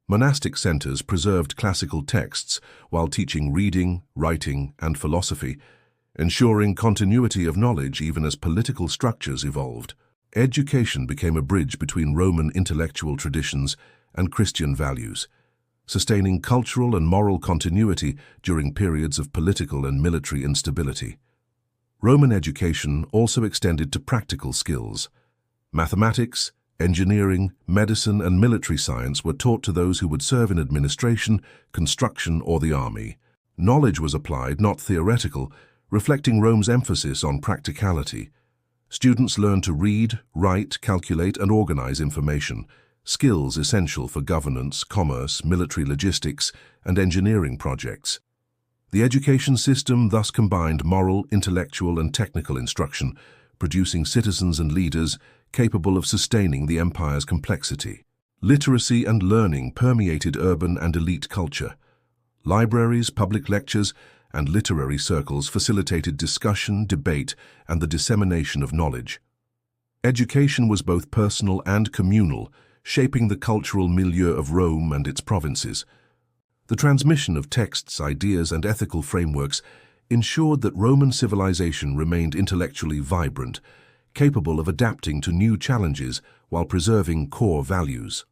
Monastic centers preserved classical texts while teaching reading, writing, and philosophy, ensuring continuity of knowledge even as political structures evolved. Education became a bridge between Roman intellectual traditions and Christian values, sustaining cultural and moral continuity during periods of political and military instability. Roman education also extended to practical skills. Mathematics, engineering, medicine, and military science were taught to those who would serve in administration, construction, or the army. Knowledge was applied, not theoretical, reflecting Rome's emphasis on practicality. Students learned to read, write, calculate, and organize information, skills essential for governance, commerce, military logistics, and engineering projects. The education system thus combined moral, intellectual, and technical instruction, producing citizens and leaders capable of sustaining the empire's complexity. Literacy and learning permeated urban and elite culture. Libraries, public lectures, and literary circles facilitated discussion, debate, and the dissemination of knowledge. Education was both personal and communal, shaping the cultural milieu of Rome and its provinces. The transmission of texts, ideas, and ethical frameworks ensured that Roman civilization remained intellectually vibrant, capable of adapting to new challenges while preserving core values.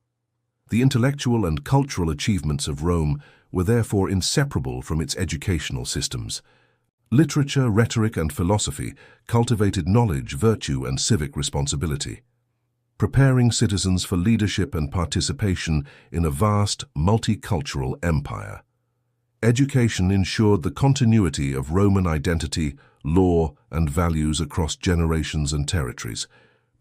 The intellectual and cultural achievements of Rome were therefore inseparable from its educational systems. Literature, rhetoric, and philosophy cultivated knowledge, virtue, and civic responsibility, preparing citizens for leadership and participation in a vast, multicultural empire. Education ensured the continuity of Roman identity, law, and values across generations and territories,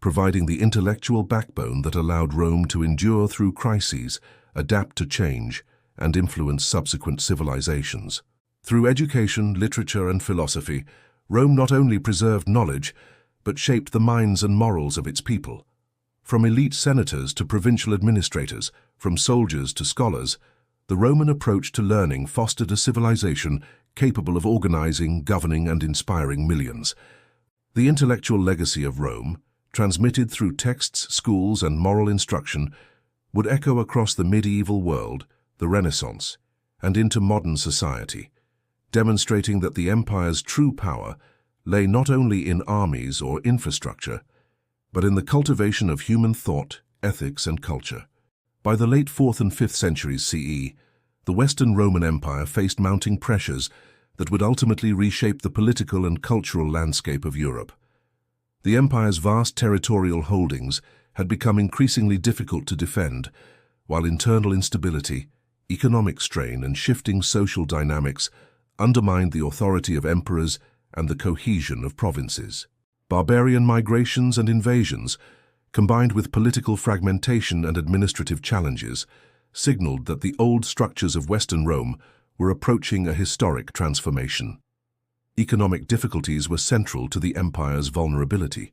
providing the intellectual backbone that allowed Rome to endure through crises, adapt to change, and influence subsequent civilizations. Through education, literature, and philosophy, Rome not only preserved knowledge, but shaped the minds and morals of its people. From elite senators to provincial administrators, from soldiers to scholars, the Roman approach to learning fostered a civilization capable of organizing, governing, and inspiring millions. The intellectual legacy of Rome, transmitted through texts, schools, and moral instruction, would echo across the medieval world, the Renaissance, and into modern society, demonstrating that the empire's true power lay not only in armies or infrastructure, but in the cultivation of human thought, ethics, and culture. By the late 4th and 5th centuries CE, the Western Roman Empire faced mounting pressures that would ultimately reshape the political and cultural landscape of Europe. The empire's vast territorial holdings had become increasingly difficult to defend, while internal instability, economic strain, and shifting social dynamics undermined the authority of emperors and the cohesion of provinces. Barbarian migrations and invasions, combined with political fragmentation and administrative challenges, signaled that the old structures of Western Rome were approaching a historic transformation. Economic difficulties were central to the empire's vulnerability.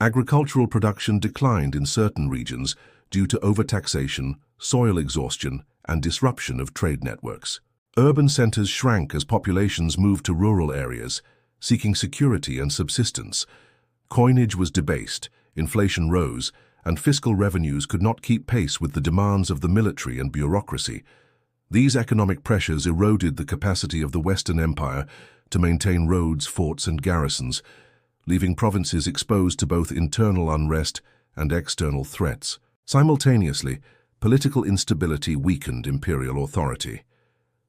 Agricultural production declined in certain regions due to overtaxation, soil exhaustion, and disruption of trade networks. Urban centers shrank as populations moved to rural areas, seeking security and subsistence. Coinage was debased, inflation rose, and fiscal revenues could not keep pace with the demands of the military and bureaucracy. These economic pressures eroded the capacity of the Western Empire to maintain roads, forts, and garrisons, leaving provinces exposed to both internal unrest and external threats. Simultaneously, political instability weakened imperial authority.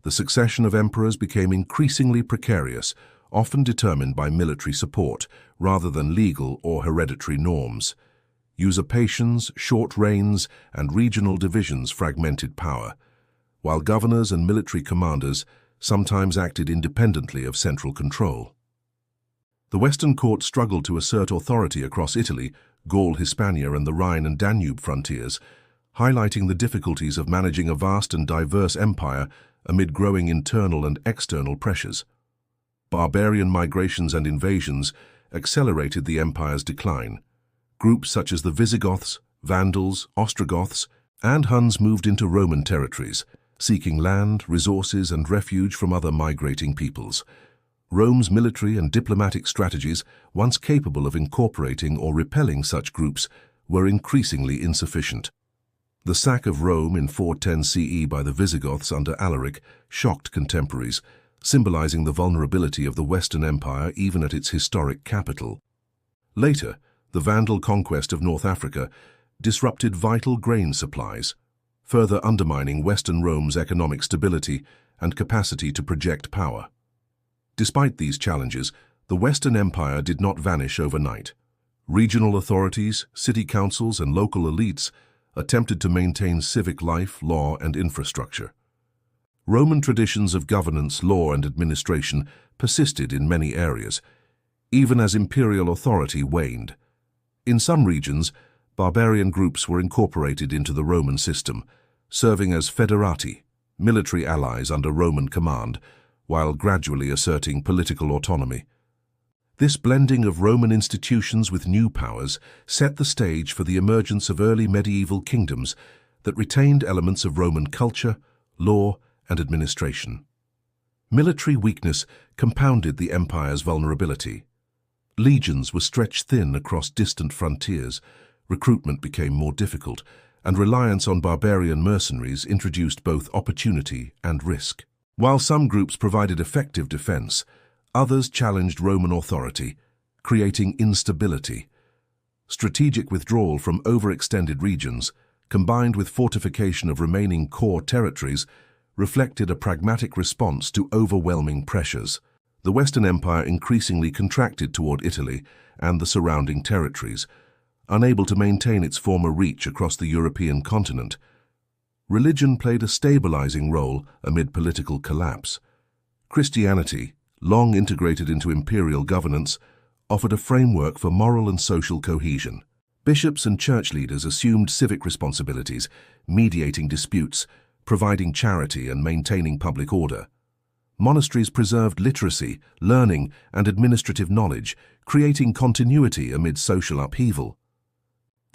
The succession of emperors became increasingly precarious, often determined by military support rather than legal or hereditary norms. Usurpations, short reigns, and regional divisions fragmented power, while governors and military commanders sometimes acted independently of central control. The Western court struggled to assert authority across Italy, Gaul, Hispania, and the Rhine and Danube frontiers, highlighting the difficulties of managing a vast and diverse empire amid growing internal and external pressures. Barbarian migrations and invasions accelerated the empire's decline. Groups such as the Visigoths, Vandals, Ostrogoths, and Huns moved into Roman territories, seeking land, resources, and refuge from other migrating peoples. Rome's military and diplomatic strategies, once capable of incorporating or repelling such groups, were increasingly insufficient. The sack of Rome in 410 CE by the Visigoths under Alaric shocked contemporaries, symbolizing the vulnerability of the Western Empire even at its historic capital. Later, the Vandal conquest of North Africa disrupted vital grain supplies, further undermining Western Rome's economic stability and capacity to project power. Despite these challenges, the Western Empire did not vanish overnight. Regional authorities, city councils, and local elites attempted to maintain civic life, law, and infrastructure. Roman traditions of governance, law, and administration persisted in many areas, even as imperial authority waned. In some regions, barbarian groups were incorporated into the Roman system, serving as federati, military allies under Roman command, while gradually asserting political autonomy. This blending of Roman institutions with new powers set the stage for the emergence of early medieval kingdoms that retained elements of Roman culture, law, and administration. Military weakness compounded the empire's vulnerability. Legions were stretched thin across distant frontiers, recruitment became more difficult, and reliance on barbarian mercenaries introduced both opportunity and risk. While some groups provided effective defense, others challenged Roman authority, creating instability. Strategic withdrawal from overextended regions, combined with fortification of remaining core territories, reflected a pragmatic response to overwhelming pressures. The Western Empire increasingly contracted toward Italy and the surrounding territories, unable to maintain its former reach across the European continent. Religion played a stabilizing role amid political collapse. Christianity, long integrated into imperial governance, offered a framework for moral and social cohesion. Bishops and church leaders assumed civic responsibilities, mediating disputes, providing charity, and maintaining public order. Monasteries preserved literacy, learning, and administrative knowledge, creating continuity amid social upheaval.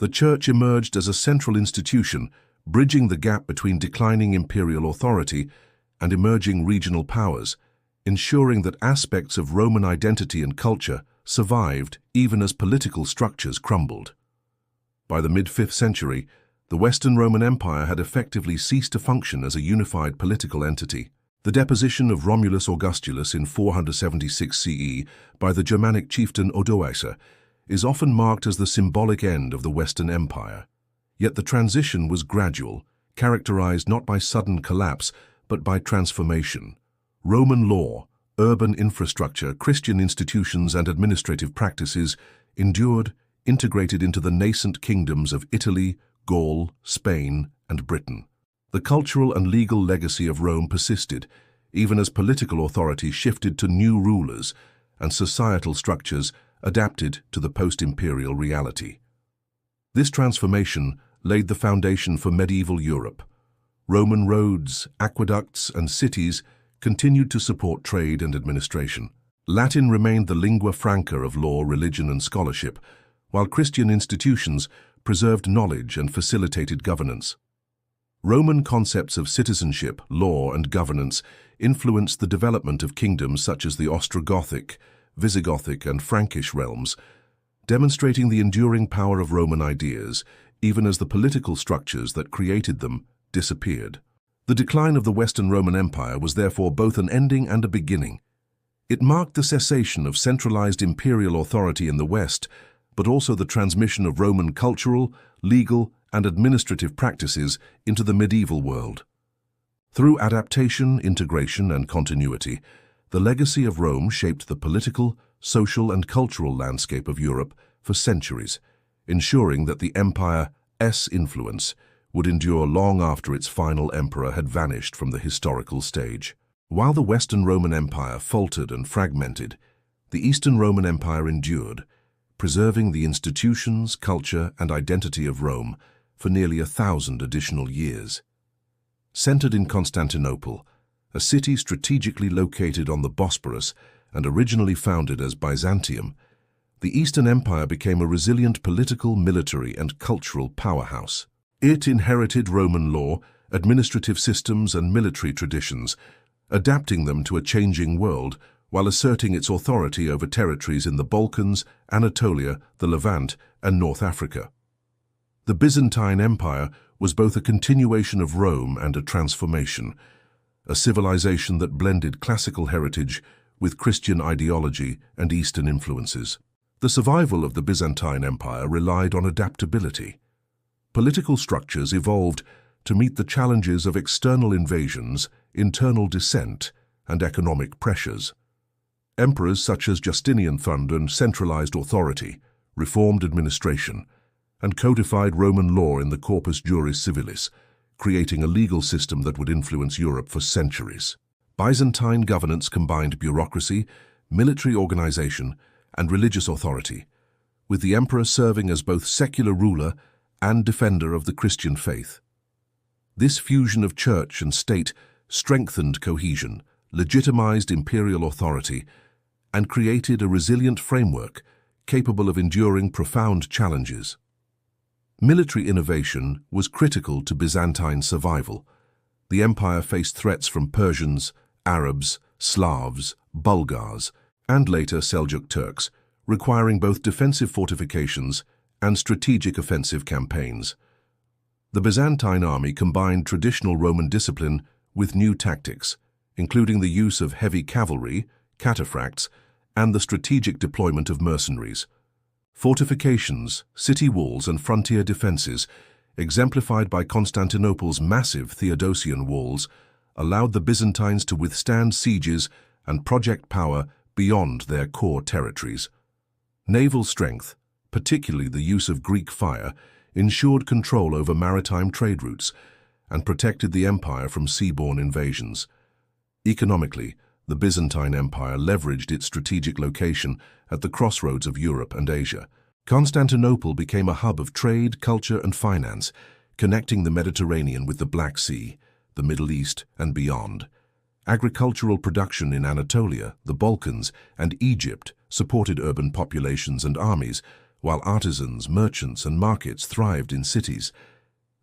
The Church emerged as a central institution, bridging the gap between declining imperial authority and emerging regional powers, ensuring that aspects of Roman identity and culture survived even as political structures crumbled. By the mid-5th century, the Western Roman Empire had effectively ceased to function as a unified political entity. The deposition of Romulus Augustulus in 476 CE by the Germanic chieftain Odoacer is often marked as the symbolic end of the Western Empire. Yet the transition was gradual, characterized not by sudden collapse, but by transformation. Roman law, urban infrastructure, Christian institutions, and administrative practices endured, integrated into the nascent kingdoms of Italy, Gaul, Spain, and Britain. The cultural and legal legacy of Rome persisted, even as political authority shifted to new rulers and societal structures adapted to the post-imperial reality. This transformation laid the foundation for medieval Europe. Roman roads, aqueducts, and cities continued to support trade and administration. Latin remained the lingua franca of law, religion, and scholarship, while Christian institutions preserved knowledge and facilitated governance. Roman concepts of citizenship, law, and governance influenced the development of kingdoms such as the Ostrogothic, Visigothic, and Frankish realms, demonstrating the enduring power of Roman ideas, even as the political structures that created them disappeared. The decline of the Western Roman Empire was therefore both an ending and a beginning. It marked the cessation of centralized imperial authority in the West, but also the transmission of Roman cultural, legal, and administrative practices into the medieval world. Through adaptation, integration, and continuity, the legacy of Rome shaped the political, social, and cultural landscape of Europe for centuries, ensuring that the empire's influence would endure long after its final emperor had vanished from the historical stage. While the Western Roman Empire faltered and fragmented, the Eastern Roman Empire endured, preserving the institutions, culture, and identity of Rome for nearly 1,000 additional years. Centered in Constantinople, a city strategically located on the Bosporus and originally founded as Byzantium, the Eastern Empire became a resilient political, military, and cultural powerhouse. It inherited Roman law, administrative systems, and military traditions, adapting them to a changing world while asserting its authority over territories in the Balkans, Anatolia, the Levant, and North Africa. The Byzantine Empire was both a continuation of Rome and a transformation, a civilization that blended classical heritage with Christian ideology and Eastern influences. The survival of the Byzantine Empire relied on adaptability. Political structures evolved to meet the challenges of external invasions, internal dissent, and economic pressures. Emperors such as Justinian founded centralized authority, reformed administration, and codified Roman law in the Corpus Juris Civilis, creating a legal system that would influence Europe for centuries. Byzantine governance combined bureaucracy, military organization, and religious authority, with the emperor serving as both secular ruler and defender of the Christian faith. This fusion of church and state strengthened cohesion, legitimized imperial authority, and created a resilient framework capable of enduring profound challenges. Military innovation was critical to Byzantine survival. The empire faced threats from Persians, Arabs, Slavs, Bulgars, and later Seljuk Turks, requiring both defensive fortifications and strategic offensive campaigns. The Byzantine army combined traditional Roman discipline with new tactics, including the use of heavy cavalry, cataphracts, and the strategic deployment of mercenaries. Fortifications, city walls, and frontier defenses, exemplified by Constantinople's massive Theodosian walls, allowed the Byzantines to withstand sieges and project power beyond their core territories. Naval strength, particularly the use of Greek fire, ensured control over maritime trade routes and protected the empire from seaborne invasions. Economically, the Byzantine Empire leveraged its strategic location at the crossroads of Europe and Asia. Constantinople became a hub of trade, culture, and finance, connecting the Mediterranean with the Black Sea, the Middle East, and beyond. Agricultural production in Anatolia, the Balkans, and Egypt supported urban populations and armies, while artisans, merchants, and markets thrived in cities.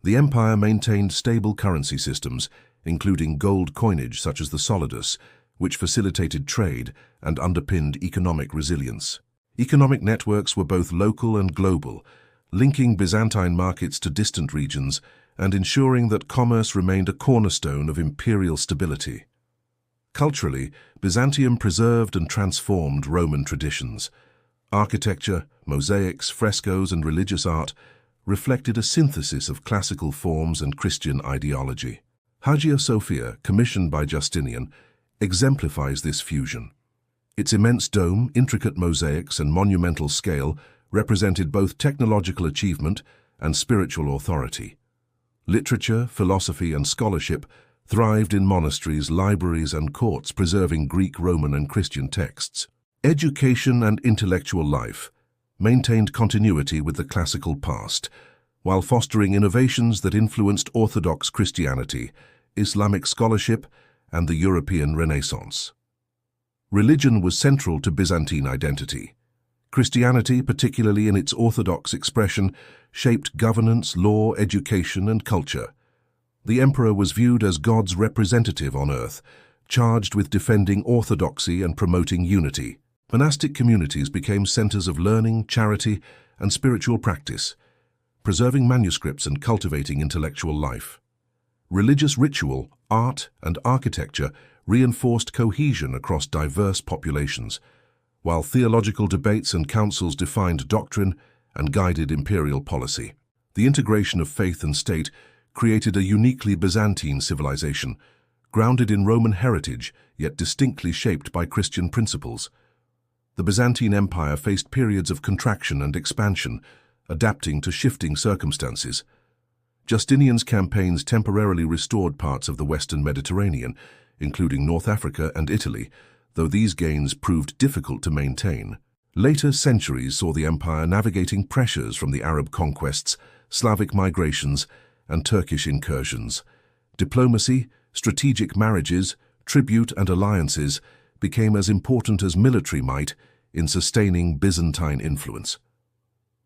The empire maintained stable currency systems, including gold coinage such as the solidus, which facilitated trade and underpinned economic resilience. Economic networks were both local and global, linking Byzantine markets to distant regions and ensuring that commerce remained a cornerstone of imperial stability. Culturally, Byzantium preserved and transformed Roman traditions. Architecture, mosaics, frescoes, and religious art reflected a synthesis of classical forms and Christian ideology. Hagia Sophia, commissioned by Justinian, exemplifies this fusion. Its immense dome, intricate mosaics, and monumental scale represented both technological achievement and spiritual authority. Literature, philosophy, and scholarship thrived in monasteries, libraries, and courts, preserving Greek, Roman, and Christian texts. Education and intellectual life maintained continuity with the classical past, while fostering innovations that influenced Orthodox Christianity, Islamic scholarship, and the European Renaissance. Religion was central to Byzantine identity. Christianity, particularly in its Orthodox expression, shaped governance, law, education, and culture. The emperor was viewed as God's representative on earth, charged with defending orthodoxy and promoting unity. Monastic communities became centers of learning, charity, and spiritual practice, preserving manuscripts and cultivating intellectual life. Religious ritual, art, and architecture reinforced cohesion across diverse populations, while theological debates and councils defined doctrine and guided imperial policy. The integration of faith and state created a uniquely Byzantine civilization, grounded in Roman heritage yet distinctly shaped by Christian principles. The Byzantine Empire faced periods of contraction and expansion, adapting to shifting circumstances. Justinian's campaigns temporarily restored parts of the Western Mediterranean, including North Africa and Italy, though these gains proved difficult to maintain. Later centuries saw the empire navigating pressures from the Arab conquests, Slavic migrations, and Turkish incursions. Diplomacy, strategic marriages, tribute and alliances became as important as military might in sustaining Byzantine influence.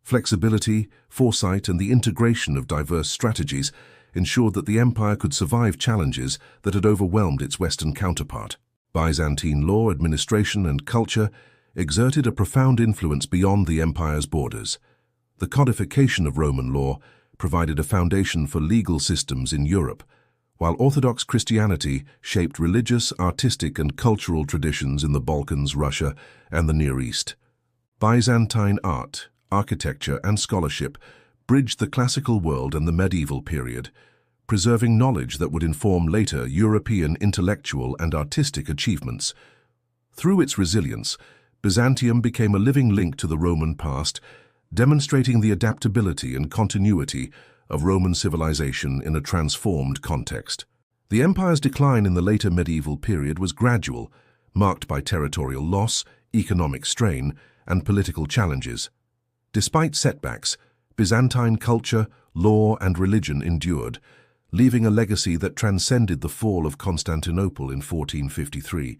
Flexibility, foresight, and the integration of diverse strategies ensured that the empire could survive challenges that had overwhelmed its Western counterpart. Byzantine law, administration, and culture exerted a profound influence beyond the empire's borders. The codification of Roman law provided a foundation for legal systems in Europe, while Orthodox Christianity shaped religious, artistic, and cultural traditions in the Balkans, Russia, and the Near East. Byzantine art, architecture, and scholarship bridged the classical world and the medieval period, preserving knowledge that would inform later European intellectual and artistic achievements. Through its resilience, Byzantium became a living link to the Roman past, demonstrating the adaptability and continuity of Roman civilization in a transformed context. The empire's decline in the later medieval period was gradual, marked by territorial loss, economic strain, and political challenges. Despite setbacks, Byzantine culture, law, and religion endured, leaving a legacy that transcended the fall of Constantinople in 1453.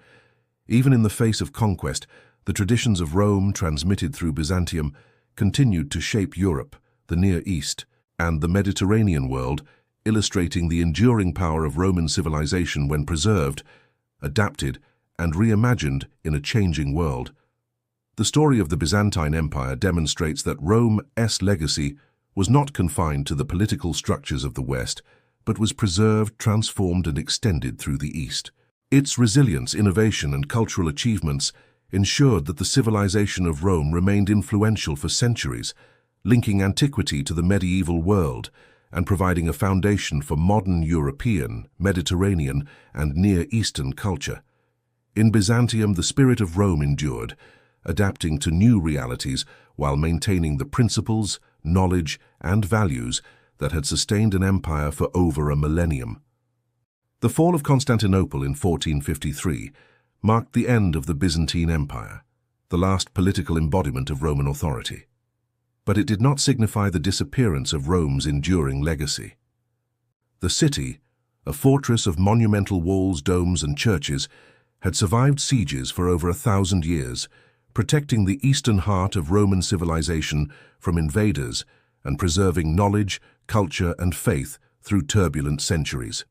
Even in the face of conquest, the traditions of Rome, transmitted through Byzantium, continued to shape Europe, the Near East, and the Mediterranean world, illustrating the enduring power of Roman civilization when preserved, adapted, and reimagined in a changing world. The story of the Byzantine Empire demonstrates that Rome's legacy was not confined to the political structures of the West, but was preserved, transformed, and extended through the East. Its resilience, innovation, and cultural achievements ensured that the civilization of Rome remained influential for centuries, linking antiquity to the medieval world and providing a foundation for modern European, Mediterranean, and Near Eastern culture. In Byzantium, the spirit of Rome endured, adapting to new realities while maintaining the principles, knowledge, and values that had sustained an empire for over a millennium. The fall of Constantinople in 1453 marked the end of the Byzantine Empire, the last political embodiment of Roman authority. But it did not signify the disappearance of Rome's enduring legacy. The city, a fortress of monumental walls, domes, and churches, had survived sieges for over 1,000 years, protecting the eastern heart of Roman civilization from invaders and preserving knowledge, culture, and faith through turbulent centuries.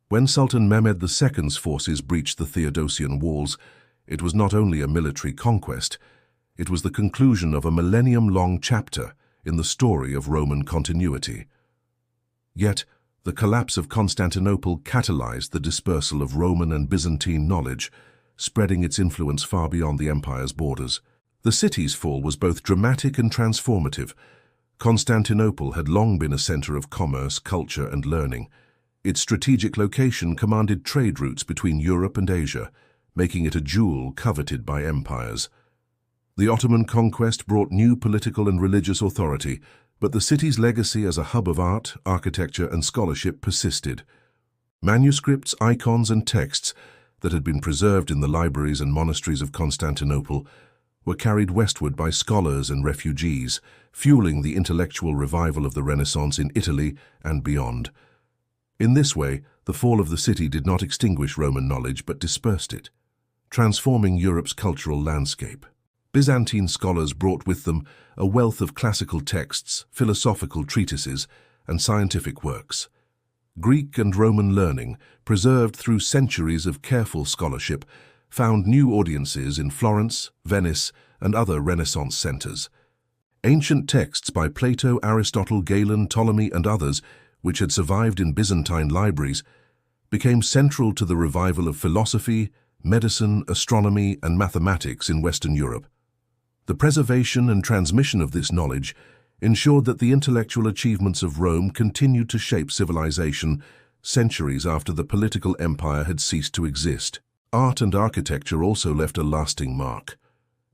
When Sultan Mehmed II's forces breached the Theodosian walls, it was not only a military conquest, it was the conclusion of a millennium-long chapter in the story of Roman continuity. Yet, the collapse of Constantinople catalyzed the dispersal of Roman and Byzantine knowledge, spreading its influence far beyond the empire's borders. The city's fall was both dramatic and transformative. Constantinople had long been a center of commerce, culture, and learning. Its strategic location commanded trade routes between Europe and Asia, making it a jewel coveted by empires. The Ottoman conquest brought new political and religious authority, but the city's legacy as a hub of art, architecture, and scholarship persisted. Manuscripts, icons, and texts that had been preserved in the libraries and monasteries of Constantinople were carried westward by scholars and refugees, fueling the intellectual revival of the Renaissance in Italy and beyond. In this way, the fall of the city did not extinguish Roman knowledge but dispersed it, transforming Europe's cultural landscape. Byzantine scholars brought with them a wealth of classical texts, philosophical treatises, and scientific works. Greek and Roman learning, preserved through centuries of careful scholarship, found new audiences in Florence, Venice, and other Renaissance centers. Ancient texts by Plato, Aristotle, Galen, Ptolemy, and others which had survived in Byzantine libraries, became central to the revival of philosophy, medicine, astronomy, and mathematics in Western Europe. The preservation and transmission of this knowledge ensured that the intellectual achievements of Rome continued to shape civilization centuries after the political empire had ceased to exist. Art and architecture also left a lasting mark.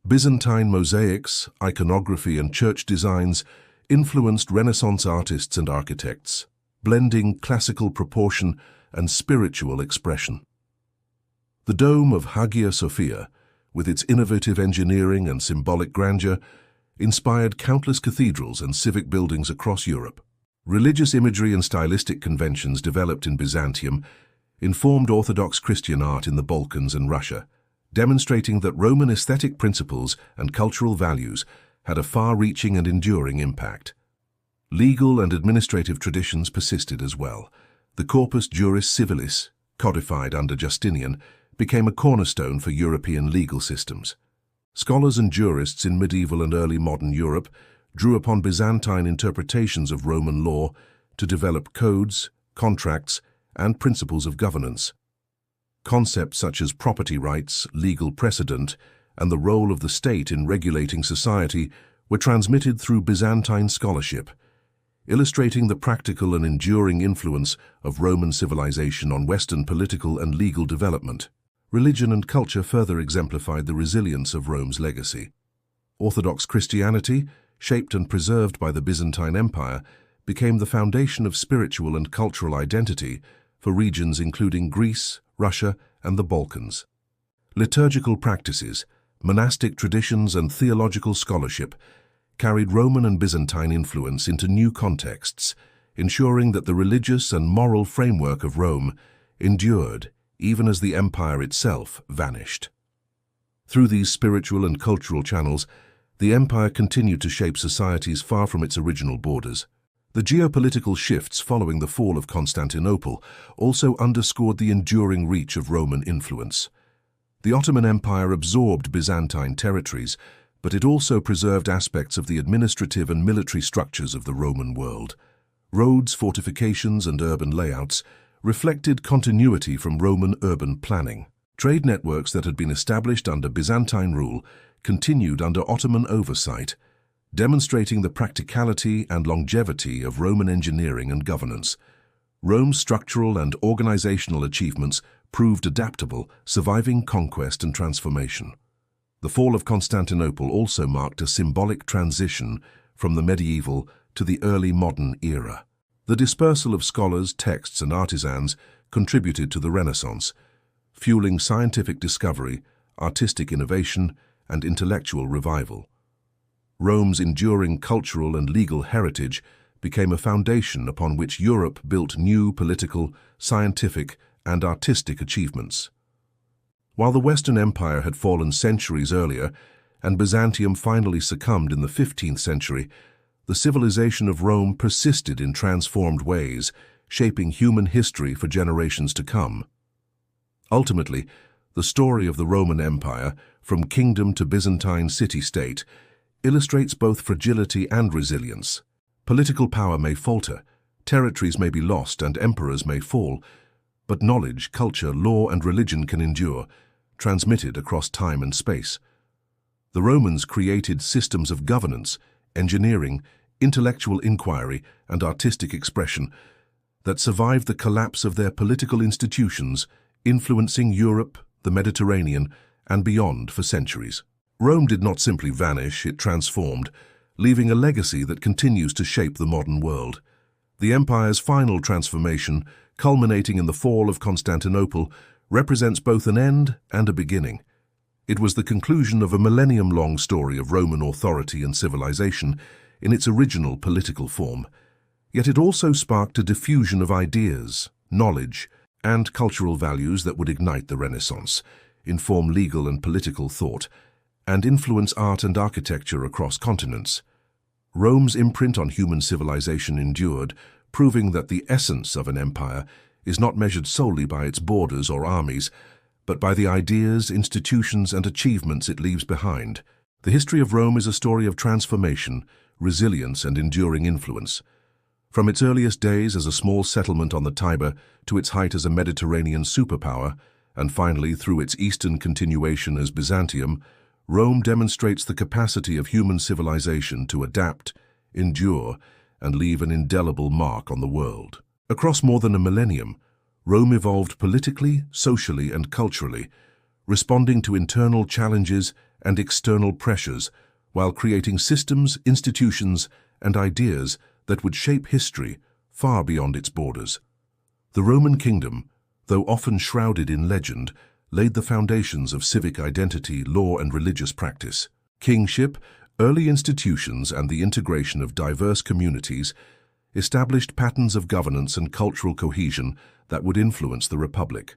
Byzantine mosaics, iconography, and church designs influenced Renaissance artists and architects, blending classical proportion and spiritual expression. The dome of Hagia Sophia, with its innovative engineering and symbolic grandeur, inspired countless cathedrals and civic buildings across Europe. Religious imagery and stylistic conventions developed in Byzantium informed Orthodox Christian art in the Balkans and Russia, demonstrating that Roman aesthetic principles and cultural values had a far-reaching and enduring impact. Legal and administrative traditions persisted as well. The Corpus Juris Civilis, codified under Justinian, became a cornerstone for European legal systems. Scholars and jurists in medieval and early modern Europe drew upon Byzantine interpretations of Roman law to develop codes, contracts, and principles of governance. Concepts such as property rights, legal precedent, and the role of the state in regulating society were transmitted through Byzantine scholarship, illustrating the practical and enduring influence of Roman civilization on Western political and legal development. Religion and culture further exemplified the resilience of Rome's legacy. Orthodox Christianity, shaped and preserved by the Byzantine Empire, became the foundation of spiritual and cultural identity for regions including Greece, Russia, and the Balkans. Liturgical practices, monastic traditions, and theological scholarship carried Roman and Byzantine influence into new contexts, ensuring that the religious and moral framework of Rome endured even as the empire itself vanished. Through these spiritual and cultural channels, the empire continued to shape societies far from its original borders. The geopolitical shifts following the fall of Constantinople also underscored the enduring reach of Roman influence. The Ottoman Empire absorbed Byzantine territories, but it also preserved aspects of the administrative and military structures of the Roman world. Roads, fortifications, and urban layouts reflected continuity from Roman urban planning. Trade networks that had been established under Byzantine rule continued under Ottoman oversight, demonstrating the practicality and longevity of Roman engineering and governance. Rome's structural and organizational achievements proved adaptable, surviving conquest and transformation. The fall of Constantinople also marked a symbolic transition from the medieval to the early modern era. The dispersal of scholars, texts, and artisans contributed to the Renaissance, fueling scientific discovery, artistic innovation, and intellectual revival. Rome's enduring cultural and legal heritage became a foundation upon which Europe built new political, scientific, and artistic achievements. While the Western Empire had fallen centuries earlier and Byzantium finally succumbed in the 15th century, the civilization of Rome persisted in transformed ways, shaping human history for generations to come. Ultimately, the story of the Roman Empire, from kingdom to Byzantine city-state, illustrates both fragility and resilience. Political power may falter, territories may be lost, and emperors may fall, but knowledge, culture, law, and religion can endure, transmitted across time and space. The Romans created systems of governance, engineering, intellectual inquiry, and artistic expression that survived the collapse of their political institutions, influencing Europe, the Mediterranean, and beyond for centuries. Rome did not simply vanish, it transformed, leaving a legacy that continues to shape the modern world. The empire's final transformation, culminating in the fall of Constantinople, represents both an end and a beginning. It was the conclusion of a millennium-long story of Roman authority and civilization in its original political form. Yet it also sparked a diffusion of ideas, knowledge, and cultural values that would ignite the Renaissance, inform legal and political thought, and influence art and architecture across continents. Rome's imprint on human civilization endured, proving that the essence of an empire is not measured solely by its borders or armies, but by the ideas, institutions, and achievements it leaves behind. The history of Rome is a story of transformation, resilience, and enduring influence. From its earliest days as a small settlement on the Tiber to its height as a Mediterranean superpower, and finally through its eastern continuation as Byzantium, Rome demonstrates the capacity of human civilization to adapt, endure, and leave an indelible mark on the world. Across more than a millennium, Rome evolved politically, socially, and culturally, responding to internal challenges and external pressures while creating systems, institutions, and ideas that would shape history far beyond its borders. The Roman kingdom, though often shrouded in legend, laid the foundations of civic identity, law, and religious practice. Kingship, early institutions, and the integration of diverse communities established patterns of governance and cultural cohesion that would influence the Republic.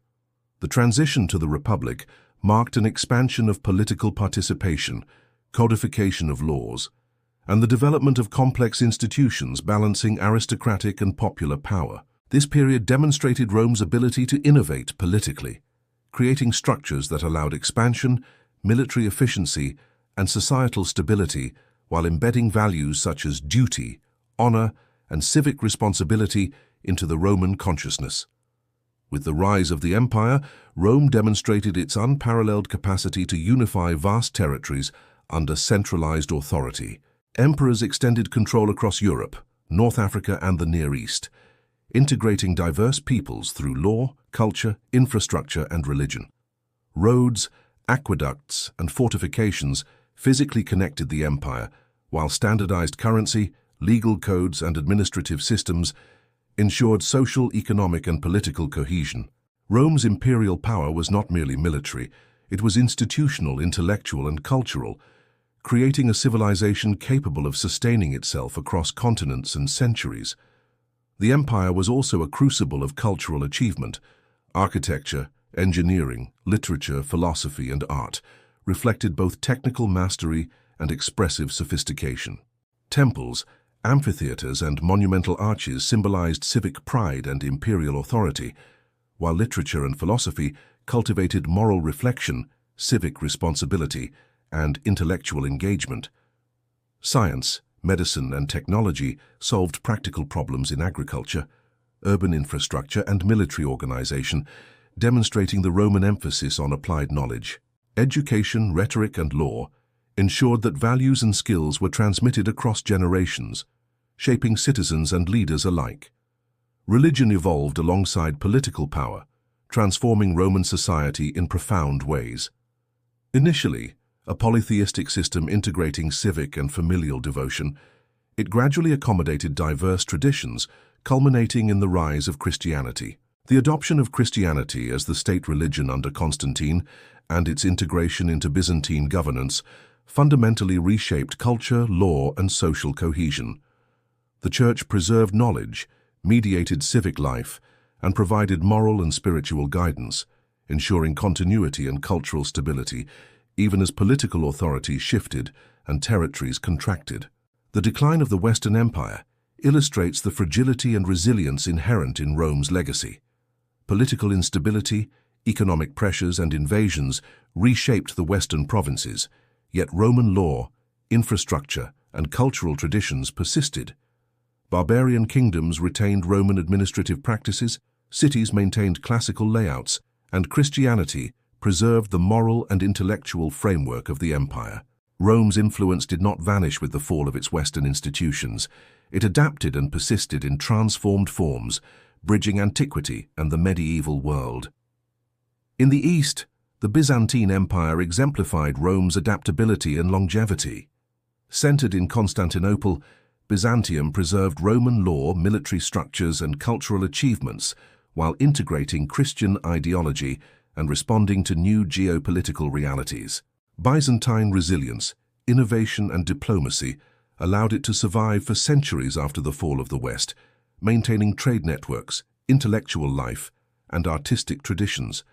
The transition to the Republic marked an expansion of political participation, codification of laws, and the development of complex institutions balancing aristocratic and popular power. This period demonstrated Rome's ability to innovate politically, creating structures that allowed expansion, military efficiency, and societal stability while embedding values such as duty, honor, and civic responsibility into the Roman consciousness. With the rise of the empire, Rome demonstrated its unparalleled capacity to unify vast territories under centralized authority. Emperors extended control across Europe, North Africa, and the Near East, integrating diverse peoples through law, culture, infrastructure, and religion. Roads, aqueducts, and fortifications physically connected the empire, while standardized currency, legal codes, and administrative systems ensured social, economic, and political cohesion. Rome's imperial power was not merely military, it was institutional, intellectual, and cultural, creating a civilization capable of sustaining itself across continents and centuries. The empire was also a crucible of cultural achievement. Architecture, engineering, literature, philosophy, and art reflected both technical mastery and expressive sophistication. Temples, amphitheaters, and monumental arches symbolized civic pride and imperial authority, while literature and philosophy cultivated moral reflection, civic responsibility, and intellectual engagement. Science, medicine, and technology solved practical problems in agriculture, urban infrastructure, and military organization, demonstrating the Roman emphasis on applied knowledge. Education, rhetoric, and law ensured that values and skills were transmitted across generations, shaping citizens and leaders alike. Religion evolved alongside political power, transforming Roman society in profound ways. Initially, a polytheistic system integrating civic and familial devotion, it gradually accommodated diverse traditions, culminating in the rise of Christianity. The adoption of Christianity as the state religion under Constantine and its integration into Byzantine governance fundamentally reshaped culture, law, and social cohesion. The Church preserved knowledge, mediated civic life, and provided moral and spiritual guidance, ensuring continuity and cultural stability, even as political authority shifted and territories contracted. The decline of the Western Empire illustrates the fragility and resilience inherent in Rome's legacy. Political instability, economic pressures, and invasions reshaped the Western provinces, yet Roman law, infrastructure, and cultural traditions persisted. Barbarian kingdoms retained Roman administrative practices, cities maintained classical layouts, and Christianity preserved the moral and intellectual framework of the empire. Rome's influence did not vanish with the fall of its Western institutions. It adapted and persisted in transformed forms, bridging antiquity and the medieval world. In the East, the Byzantine Empire exemplified Rome's adaptability and longevity. Centered in Constantinople, Byzantium preserved Roman law, military structures, and cultural achievements while integrating Christian ideology and responding to new geopolitical realities. Byzantine resilience, innovation, and diplomacy allowed it to survive for centuries after the fall of the West, maintaining trade networks, intellectual life, and artistic traditions.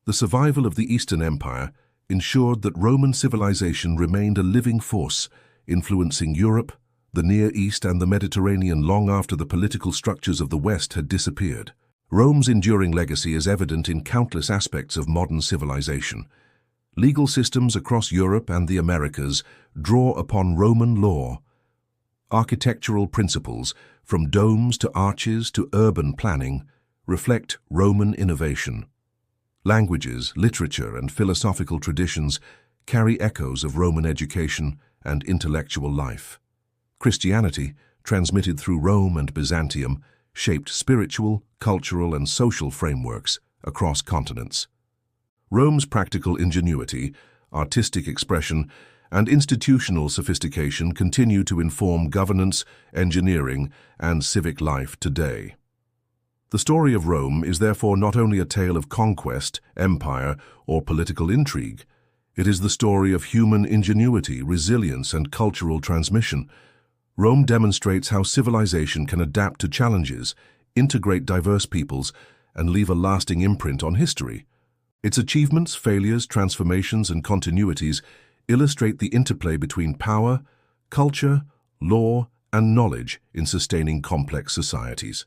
The survival of the Eastern Empire ensured that Roman civilization remained a living force, influencing Europe, the Near East, and the Mediterranean long after the political structures of the West had disappeared. Rome's enduring legacy is evident in countless aspects of modern civilization. Legal systems across Europe and the Americas draw upon Roman law. Architectural principles, from domes to arches to urban planning, reflect Roman innovation. Languages, literature, and philosophical traditions carry echoes of Roman education and intellectual life. Christianity, transmitted through Rome and Byzantium, shaped spiritual, cultural, and social frameworks across continents. Rome's practical ingenuity, artistic expression, and institutional sophistication continue to inform governance, engineering, and civic life today. The story of Rome is therefore not only a tale of conquest, empire, or political intrigue. It is the story of human ingenuity, resilience, and cultural transmission. Rome demonstrates how civilization can adapt to challenges, integrate diverse peoples, and leave a lasting imprint on history. Its achievements, failures, transformations, and continuities illustrate the interplay between power, culture, law, and knowledge in sustaining complex societies.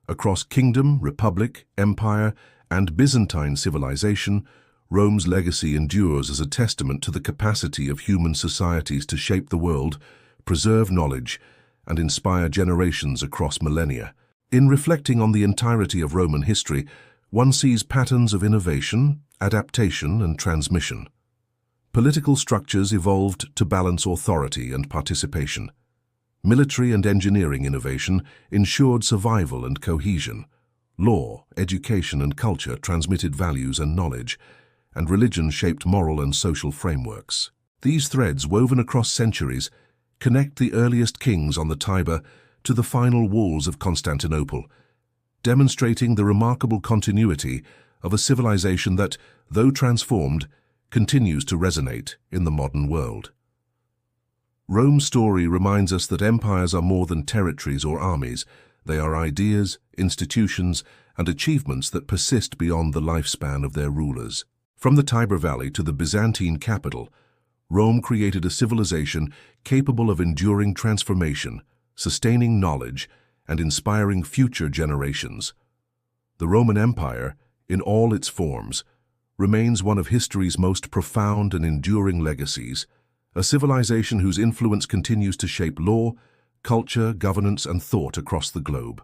Across kingdom, republic, empire, and Byzantine civilization, Rome's legacy endures as a testament to the capacity of human societies to shape the world, preserve knowledge, and inspire generations across millennia. In reflecting on the entirety of Roman history, one sees patterns of innovation, adaptation, and transmission. Political structures evolved to balance authority and participation. Military and engineering innovation ensured survival and cohesion. Law, education, and culture transmitted values and knowledge, and religion shaped moral and social frameworks. These threads, woven across centuries, connect the earliest kings on the Tiber to the final walls of Constantinople, demonstrating the remarkable continuity of a civilization that, though transformed, continues to resonate in the modern world. Rome's story reminds us that empires are more than territories or armies. They are ideas, institutions, and achievements that persist beyond the lifespan of their rulers. From the Tiber Valley to the Byzantine capital, Rome created a civilization capable of enduring transformation, sustaining knowledge, and inspiring future generations. The Roman Empire, in all its forms, remains one of history's most profound and enduring legacies, a civilization whose influence continues to shape law, culture, governance, and thought across the globe.